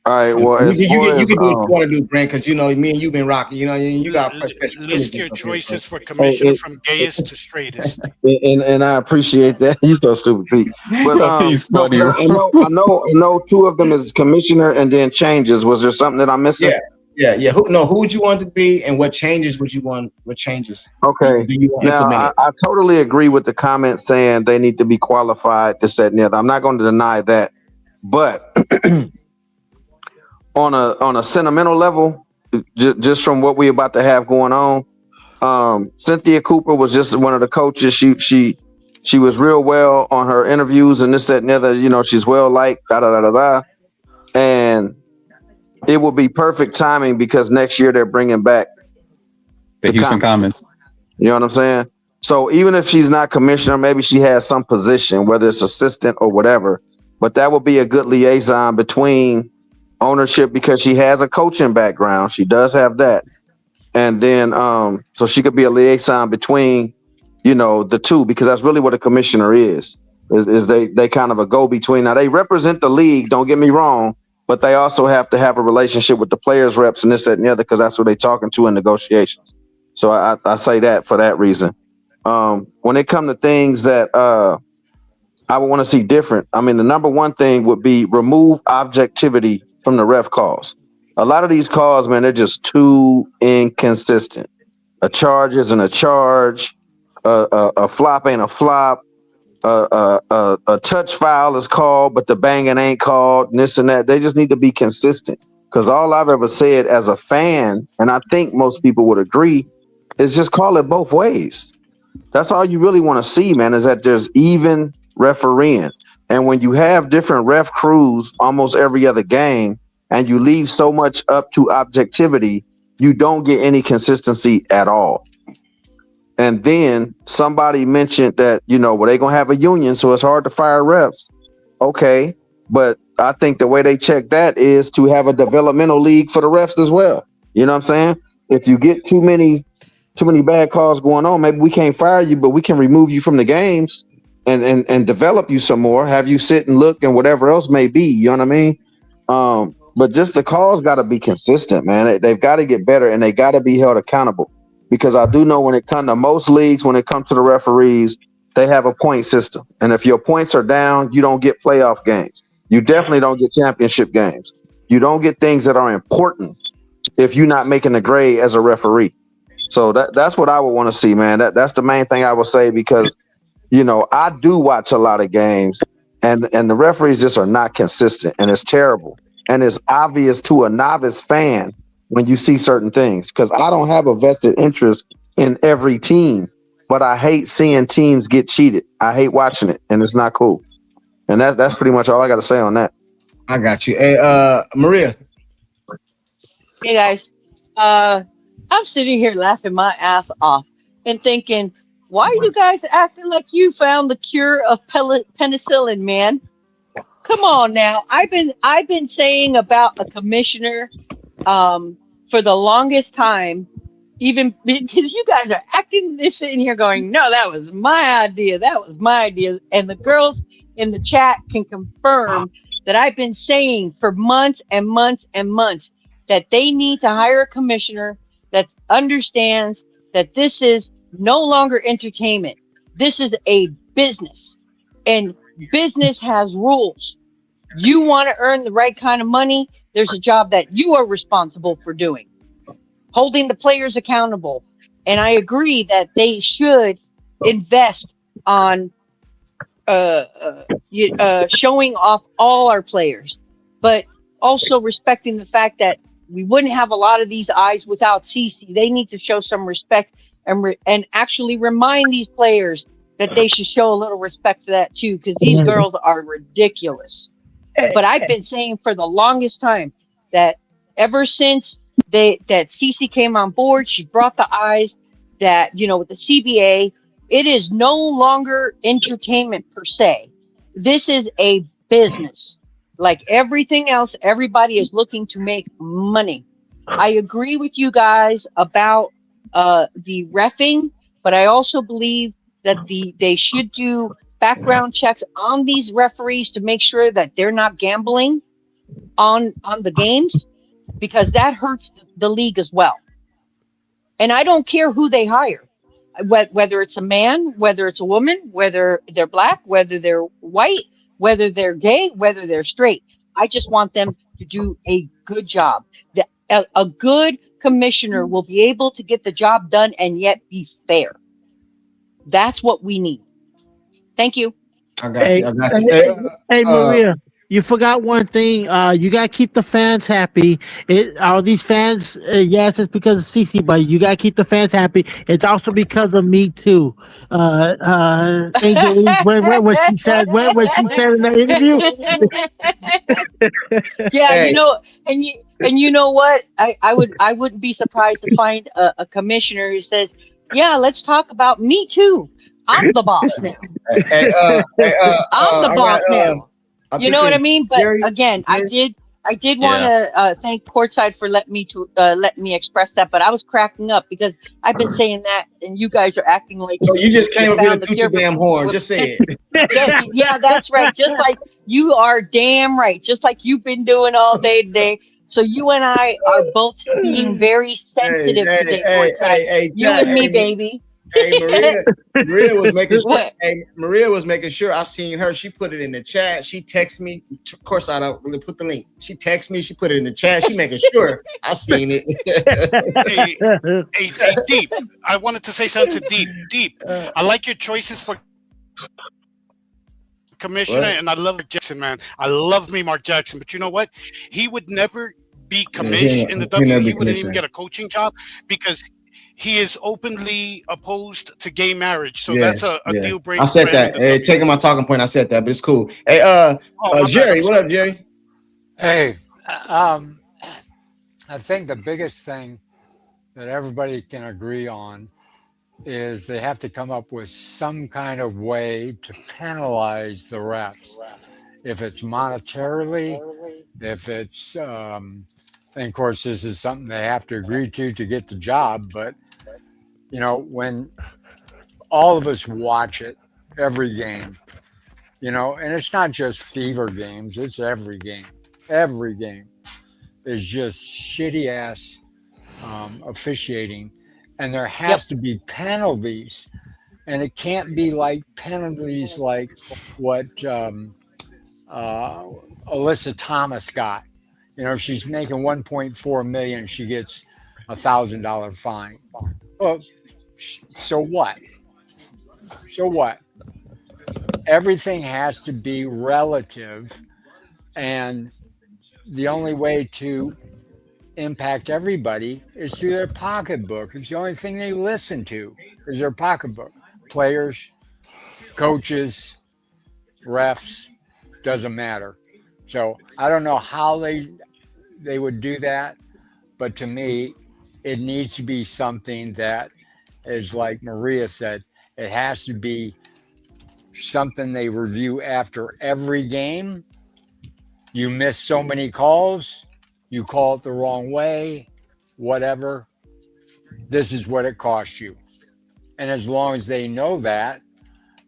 All right. Well, You can do what you want to do, Brent, because me and you've been rocking. You got list your choices for commissioner from gayest to straightest. and I appreciate that. You so stupid, Pete. But He's funny. I know two of them is commissioner and then changes. Was there something that I'm missing? Yeah. Who would you want to be, and what changes would you want? What changes? Okay. Do you want Now implemented? I totally agree with the comment saying they need to be qualified to set near. I'm not going to deny that, but on a sentimental level, just from what we're about to have going on, Cynthia Cooper was just one of the coaches. She was real well on her interviews and this, that, and the other. She's well liked, and it will be perfect timing because next year they're bringing back The Houston Comets. You know what I'm saying? So even if she's not commissioner, maybe she has some position, whether it's assistant or whatever, but that would be a good liaison between ownership because she has a coaching background. She does have that. And then so she could be a liaison between, the two, because that's really what a commissioner is they kind of a go-between. Now they represent the league, don't get me wrong, but they also have to have a relationship with the players reps and this, that, and the other, because that's what they're talking to in negotiations. So I say that for that reason. When it comes to things that I would want to see different, I mean, the number one thing would be remove objectivity from the ref calls. A lot of these calls, man, they're just too inconsistent. A charge isn't a charge. A flop ain't a flop. A touch foul is called, but the banging ain't called, and this and that. They just need to be consistent. Because all I've ever said as a fan, and I think most people would agree, is just call it both ways. That's all you really want to see, man, is that there's even refereeing. And when you have different ref crews almost every other game, and you leave so much up to objectivity, you don't get any consistency at all. And then somebody mentioned that, well, they're going to have a union, so it's hard to fire refs. Okay. But I think the way they check that is to have a developmental league for the refs as well. You know what I'm saying? If you get too many bad calls going on, maybe we can't fire you, but we can remove you from the games and develop you some more, have you sit and look and whatever else may be. You know what I mean? But just the calls got to be consistent, man. They've got to get better and they got to be held accountable. Because I do know when it comes to most leagues, when it comes to the referees, they have a point system. And if your points are down, you don't get playoff games. You definitely don't get championship games. You don't get things that are important if you're not making the grade as a referee. So that's what I would want to see, man. That's the main thing I would say, because, I do watch a lot of games and the referees just are not consistent, and it's terrible. And it's obvious to a novice fan when you see certain things, because I don't have a vested interest in every team, but I hate seeing teams get cheated. I hate watching it, and it's not cool. And that's pretty much all I got to say on that. I got you. Hey, Maria. Hey guys, I'm sitting here laughing my ass off and thinking, why are you guys acting like you found the cure of penicillin, man? Come on now. I've been saying about a commissioner for the longest time, even because you guys are acting this sitting here going, no, that was my idea. That was my idea. And the girls in the chat can confirm that I've been saying for months and months and months that they need to hire a commissioner that understands that this is no longer entertainment. This is a business, and business has rules. You want to earn the right kind of money, there's a job that you are responsible for doing, holding the players accountable. And I agree that they should invest on showing off all our players, but also respecting the fact that we wouldn't have a lot of these eyes without Cece. They need to show some respect and actually remind these players that they should show a little respect for that too, because these girls are ridiculous. But I've been saying for the longest time that ever since that Cece came on board, she brought the eyes that, with the CBA, it is no longer entertainment per se. This is a business. Like everything else, everybody is looking to make money. I agree with you guys about the reffing, but I also believe that they should do background checks on these referees to make sure that they're not gambling on the games, because that hurts the league as well. And I don't care who they hire, whether it's a man, whether it's a woman, whether they're black, whether they're white, whether they're gay, whether they're straight. I just want them to do a good job. A good commissioner will be able to get the job done and yet be fair. That's what we need. Thank you. I got you. I got you. Hey, Maria, you forgot one thing. You gotta keep the fans happy. All these fans, yes, it's because of CC, but you gotta keep the fans happy. It's also because of me too. Angel, what she said, what she said in that interview. Yeah, and you know what? I wouldn't be surprised to find a commissioner who says, "Yeah, let's talk about me too. I'm the boss now. I'm the boss now." You know what I mean? But again, I did want to thank Courtside for letting me express that. But I was cracking up because I've been saying that, and you guys are acting like you just came up here to toot your damn horn. Just say it. Yeah, that's right. Just like you are damn right. Just like you've been doing all day today. So you and I are both being very sensitive today, Courtside. You and me, baby. Hey, Maria was making sure. Hey, Maria was making sure. I seen her. She put it in the chat. She texted me. Of course, I don't really put the link. She texted me. She put it in the chat. She making sure I seen it. hey, Deep. I wanted to say something to Deep. I like your choices for commissioner, and I love Mark Jackson, man. I love me Mark Jackson, but you know what? He would never be commissioned in the W. He wouldn't even get a coaching job because he is openly opposed to gay marriage. So that's a deal breaker. I said that. Hey, taking my talking point, I said that, but it's cool. Hey, Jerry, what up, Jerry? Hey, I think the biggest thing that everybody can agree on is they have to come up with some kind of way to penalize the refs. If it's monetarily, if it's, and of course, this is something they have to agree to get the job. But, when all of us watch it, every game, and it's not just fever games, it's every game. Every game is just shitty ass officiating. And there has to be penalties. And it can't be like penalties like what Alyssa Thomas got. She's making $1.4 million. She gets $1,000 fine. Well, so what? So what? Everything has to be relative, and the only way to impact everybody is through their pocketbook. It's the only thing they listen to is their pocketbook. Players, coaches, refs, doesn't matter. So I don't know how they would do that, but to me, it needs to be something that is like Maria said, it has to be something they review after every game. You miss so many calls, you call it the wrong way, whatever. This is what it cost you. And as long as they know that,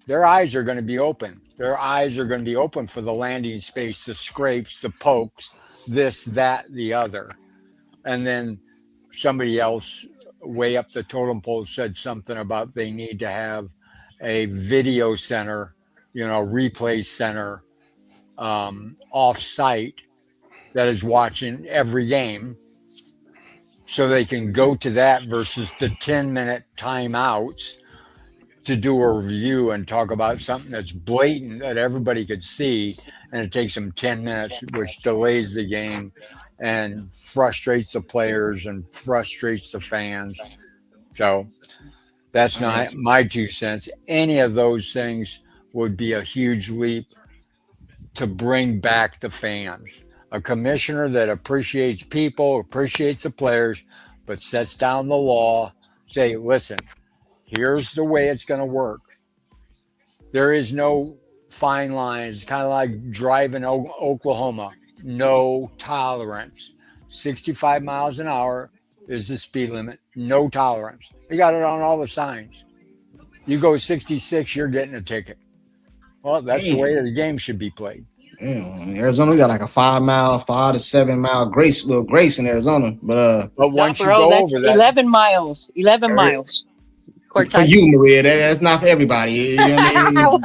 their eyes are going to be open. Their eyes are going to be open for the landing space, the scrapes, the pokes, this, that, the other. And then somebody else way up the totem pole said something about they need to have a video center, replay center off site that is watching every game, so they can go to that versus the 10-minute timeouts to do a review and talk about something that's blatant that everybody could see, and it takes them 10 minutes, which delays the game and frustrates the players and frustrates the fans. So that's not my 2 cents. Any of those things would be a huge leap to bring back the fans. A commissioner that appreciates people, appreciates the players, but sets down the law, say, listen, here's the way it's going to work. There is no fine lines, kind of like driving Oklahoma. No tolerance. 65 miles an hour is the speed limit. No tolerance. They got it on all the signs. You go 66, you're getting a ticket. Well, that's the way the game should be played. In Arizona, we got like a 5 to 7 mile little grace in Arizona. But once you go over that, 11 miles. 11 miles. Courtside. For you, Maria, that's not for everybody. You know what I mean? 5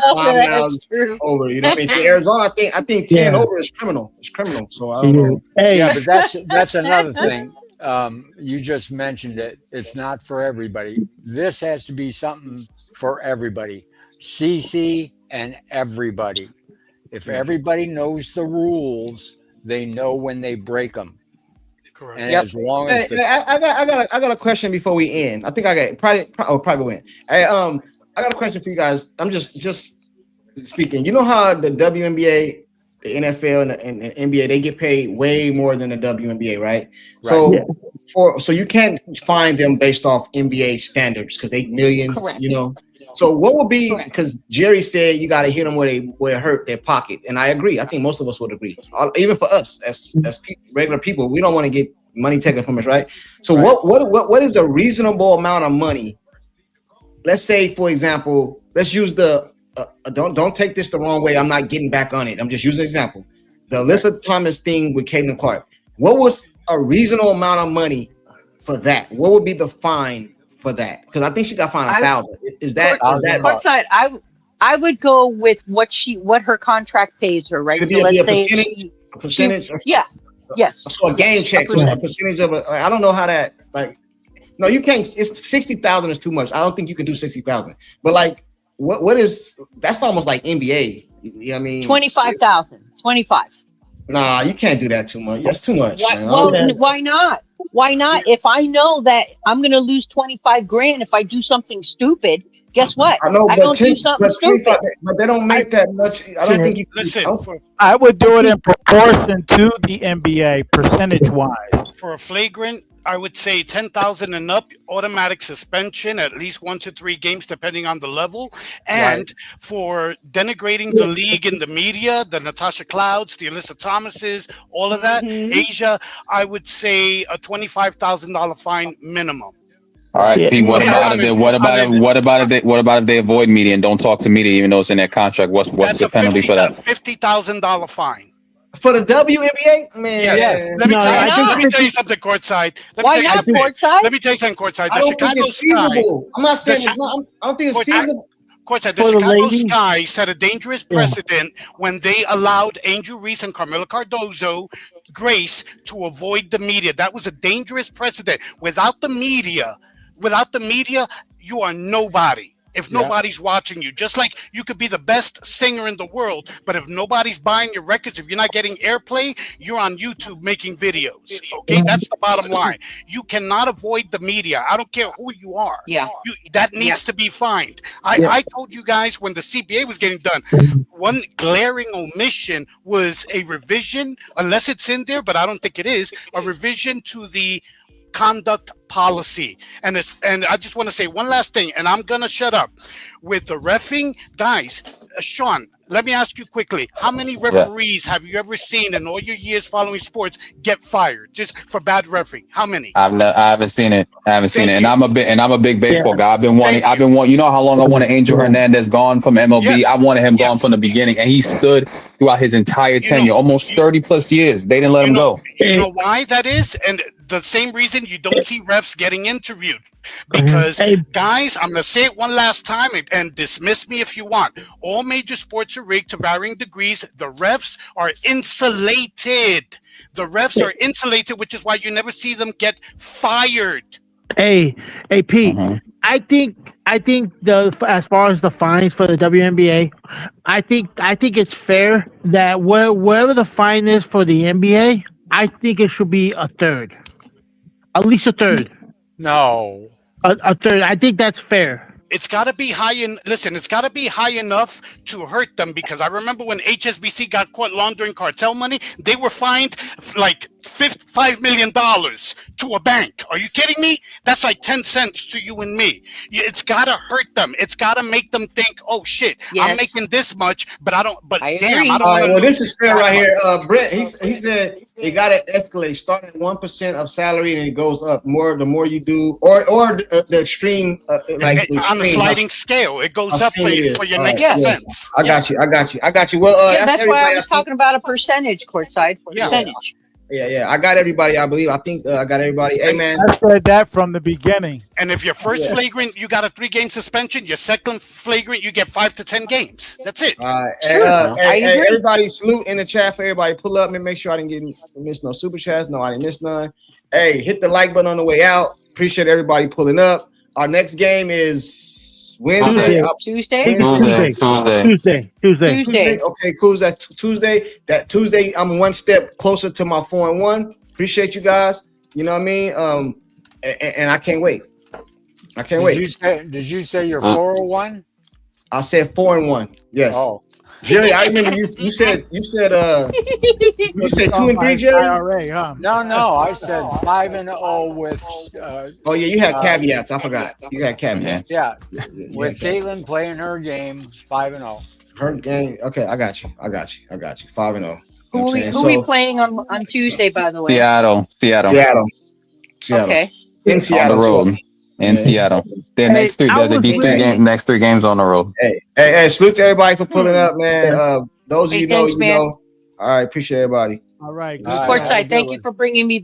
miles over. You know what I mean? For Arizona, I think 10 over is criminal. It's criminal. So I don't know. Yeah, but that's another thing. You just mentioned it. It's not for everybody. This has to be something for everybody. CC and everybody. If everybody knows the rules, they know when they break them. Correct. And as long as I got a question before we end. I think I got probably win. I got a question for you guys. I'm just speaking. You know how the WNBA, the NFL, and the NBA, they get paid way more than the WNBA, right? So so you can't find them based off NBA standards because they millions. Correct. You know. So what would be, because Jerry said you got to hit them where it hurt their pocket, and I agree. I think most of us would agree. Even for us as regular people, we don't want to get money taken from us, right? So what is a reasonable amount of money? Let's say, for example, let's use the don't take this the wrong way. I'm not getting back on it. I'm just using an example. The Alyssa Thomas thing with Caitlin Clark. What was a reasonable amount of money for that? What would be the fine for that? Because I think she got fined $1,000. Is that Courtside, I would go with what her contract pays her, right? Should it be a percentage? Yes. So a game check, so a percentage of I don't know how that, like, no, you can't. It's 60,000 is too much. I don't think you can do 60,000. But like, what is, that's almost like NBA. You know what I mean? 25,000. 25. Nah, you can't do that too much. That's too much. Why not? Why not? If I know that I'm going to lose 25 grand if I do something stupid, guess what? I know, don't do something stupid. But they don't make that much. I don't think you listen. I would do it in proportion to the NBA, percentage-wise. For a flagrant, I would say 10,000 and up, automatic suspension, at least 1 to 3 games, depending on the level. And for denigrating the league in the media, the Natasha Clouds, the Alyssa Thomases, all of that, Asia, I would say a $25,000 fine minimum. All right, Pete. What about if they avoid media and don't talk to media, even though it's in their contract? What's the penalty for that? $50,000 fine. For the WNBA, man. Yes. Let me tell you something, Courtside. Why not, Courtside? Let me tell you something, Courtside. I don't think it's feasible. I'm not saying it's not. I don't think it's feasible. Courtside, the Chicago Sky set a dangerous precedent when they allowed Angel Reese and Carmela Cardozo grace to avoid the media. That was a dangerous precedent. Without the media, you are nobody. If nobody's watching you, just like you could be the best singer in the world, but if nobody's buying your records, if you're not getting airplay, you're on YouTube making videos. Okay, that's the bottom line. You cannot avoid the media. I don't care who you are. That needs to be fined. I told you guys when the CBA was getting done, one glaring omission was a revision, unless it's in there, but I don't think it is, a revision to the conduct policy. And I just want to say one last thing, and I'm gonna shut up. With the reffing, guys, Sean, let me ask you quickly, how many referees have you ever seen in all your years following sports get fired just for bad reffing? How many? I haven't seen it. And I'm a big baseball guy. I've been wanting, you know how long I wanted Angel Hernandez gone from MLB? I wanted him gone from the beginning, and he stood throughout his entire tenure, almost 30 plus years. They didn't let him go. You know why that is? And the same reason you don't see refs getting interviewed. Because, guys, I'm going to say it one last time and dismiss me if you want. All major sports are rigged to varying degrees. The refs are insulated. The refs are insulated, which is why you never see them get fired. Hey, Pete. I think as far as the fines for the WNBA, I think it's fair that wherever the fine is for the NBA, I think it should be a third, at least a third. No, a third. I think that's fair. It's got to be high. It's got to be high enough to hurt them, because I remember when HSBC got caught laundering cartel money, they were fined like $5 million to a bank. Are you kidding me? That's like 10 cents to you and me. It's got to hurt them. It's got to make them think, oh shit, I'm making this much, but I don't. But I damn, I don't. All right, well, this is fair right here. Brent, he said it got to escalate. Start at 1% of salary and it goes up more the more you do, or the extreme like on the sliding scale, it goes up for your next offense. I got you. Well, that's why I was talking about a percentage, Courtside. Percentage. Yeah. I got everybody. I believe. I think I got everybody. Hey, man. I said that from the beginning. And if your first flagrant, you got a 3-game suspension. Your second flagrant, you get 5 to 10 games. That's it. All right. Hey, everybody, salute in the chat for everybody. Pull up and make sure I didn't miss no super chats. No, I didn't miss none. Hey, hit the like button on the way out. Appreciate everybody pulling up. Our next game is Wednesday. Tuesday. Okay, cool. That Tuesday, I'm one step closer to my 4-1. Appreciate you guys. You know what I mean? And I can't wait. Did you say you're 401? I said 4-1. Yes. Oh. Jerry, I remember you said 2 and 3, Jerry. IRA, huh? No, I said 5-0 with. Oh yeah, you had caveats. I forgot. You had caveats. Yeah, with Caitlin playing her game, 5-0. Her game. Okay, I got you. 5-0. Who are we playing on Tuesday, by the way? Seattle. Okay. In Seattle. On the road. In Seattle. These 3 games on the road. Hey, salute to everybody for pulling up, man. Those of you know, you know. All right, appreciate everybody. All right. Courtside, thank you for bringing me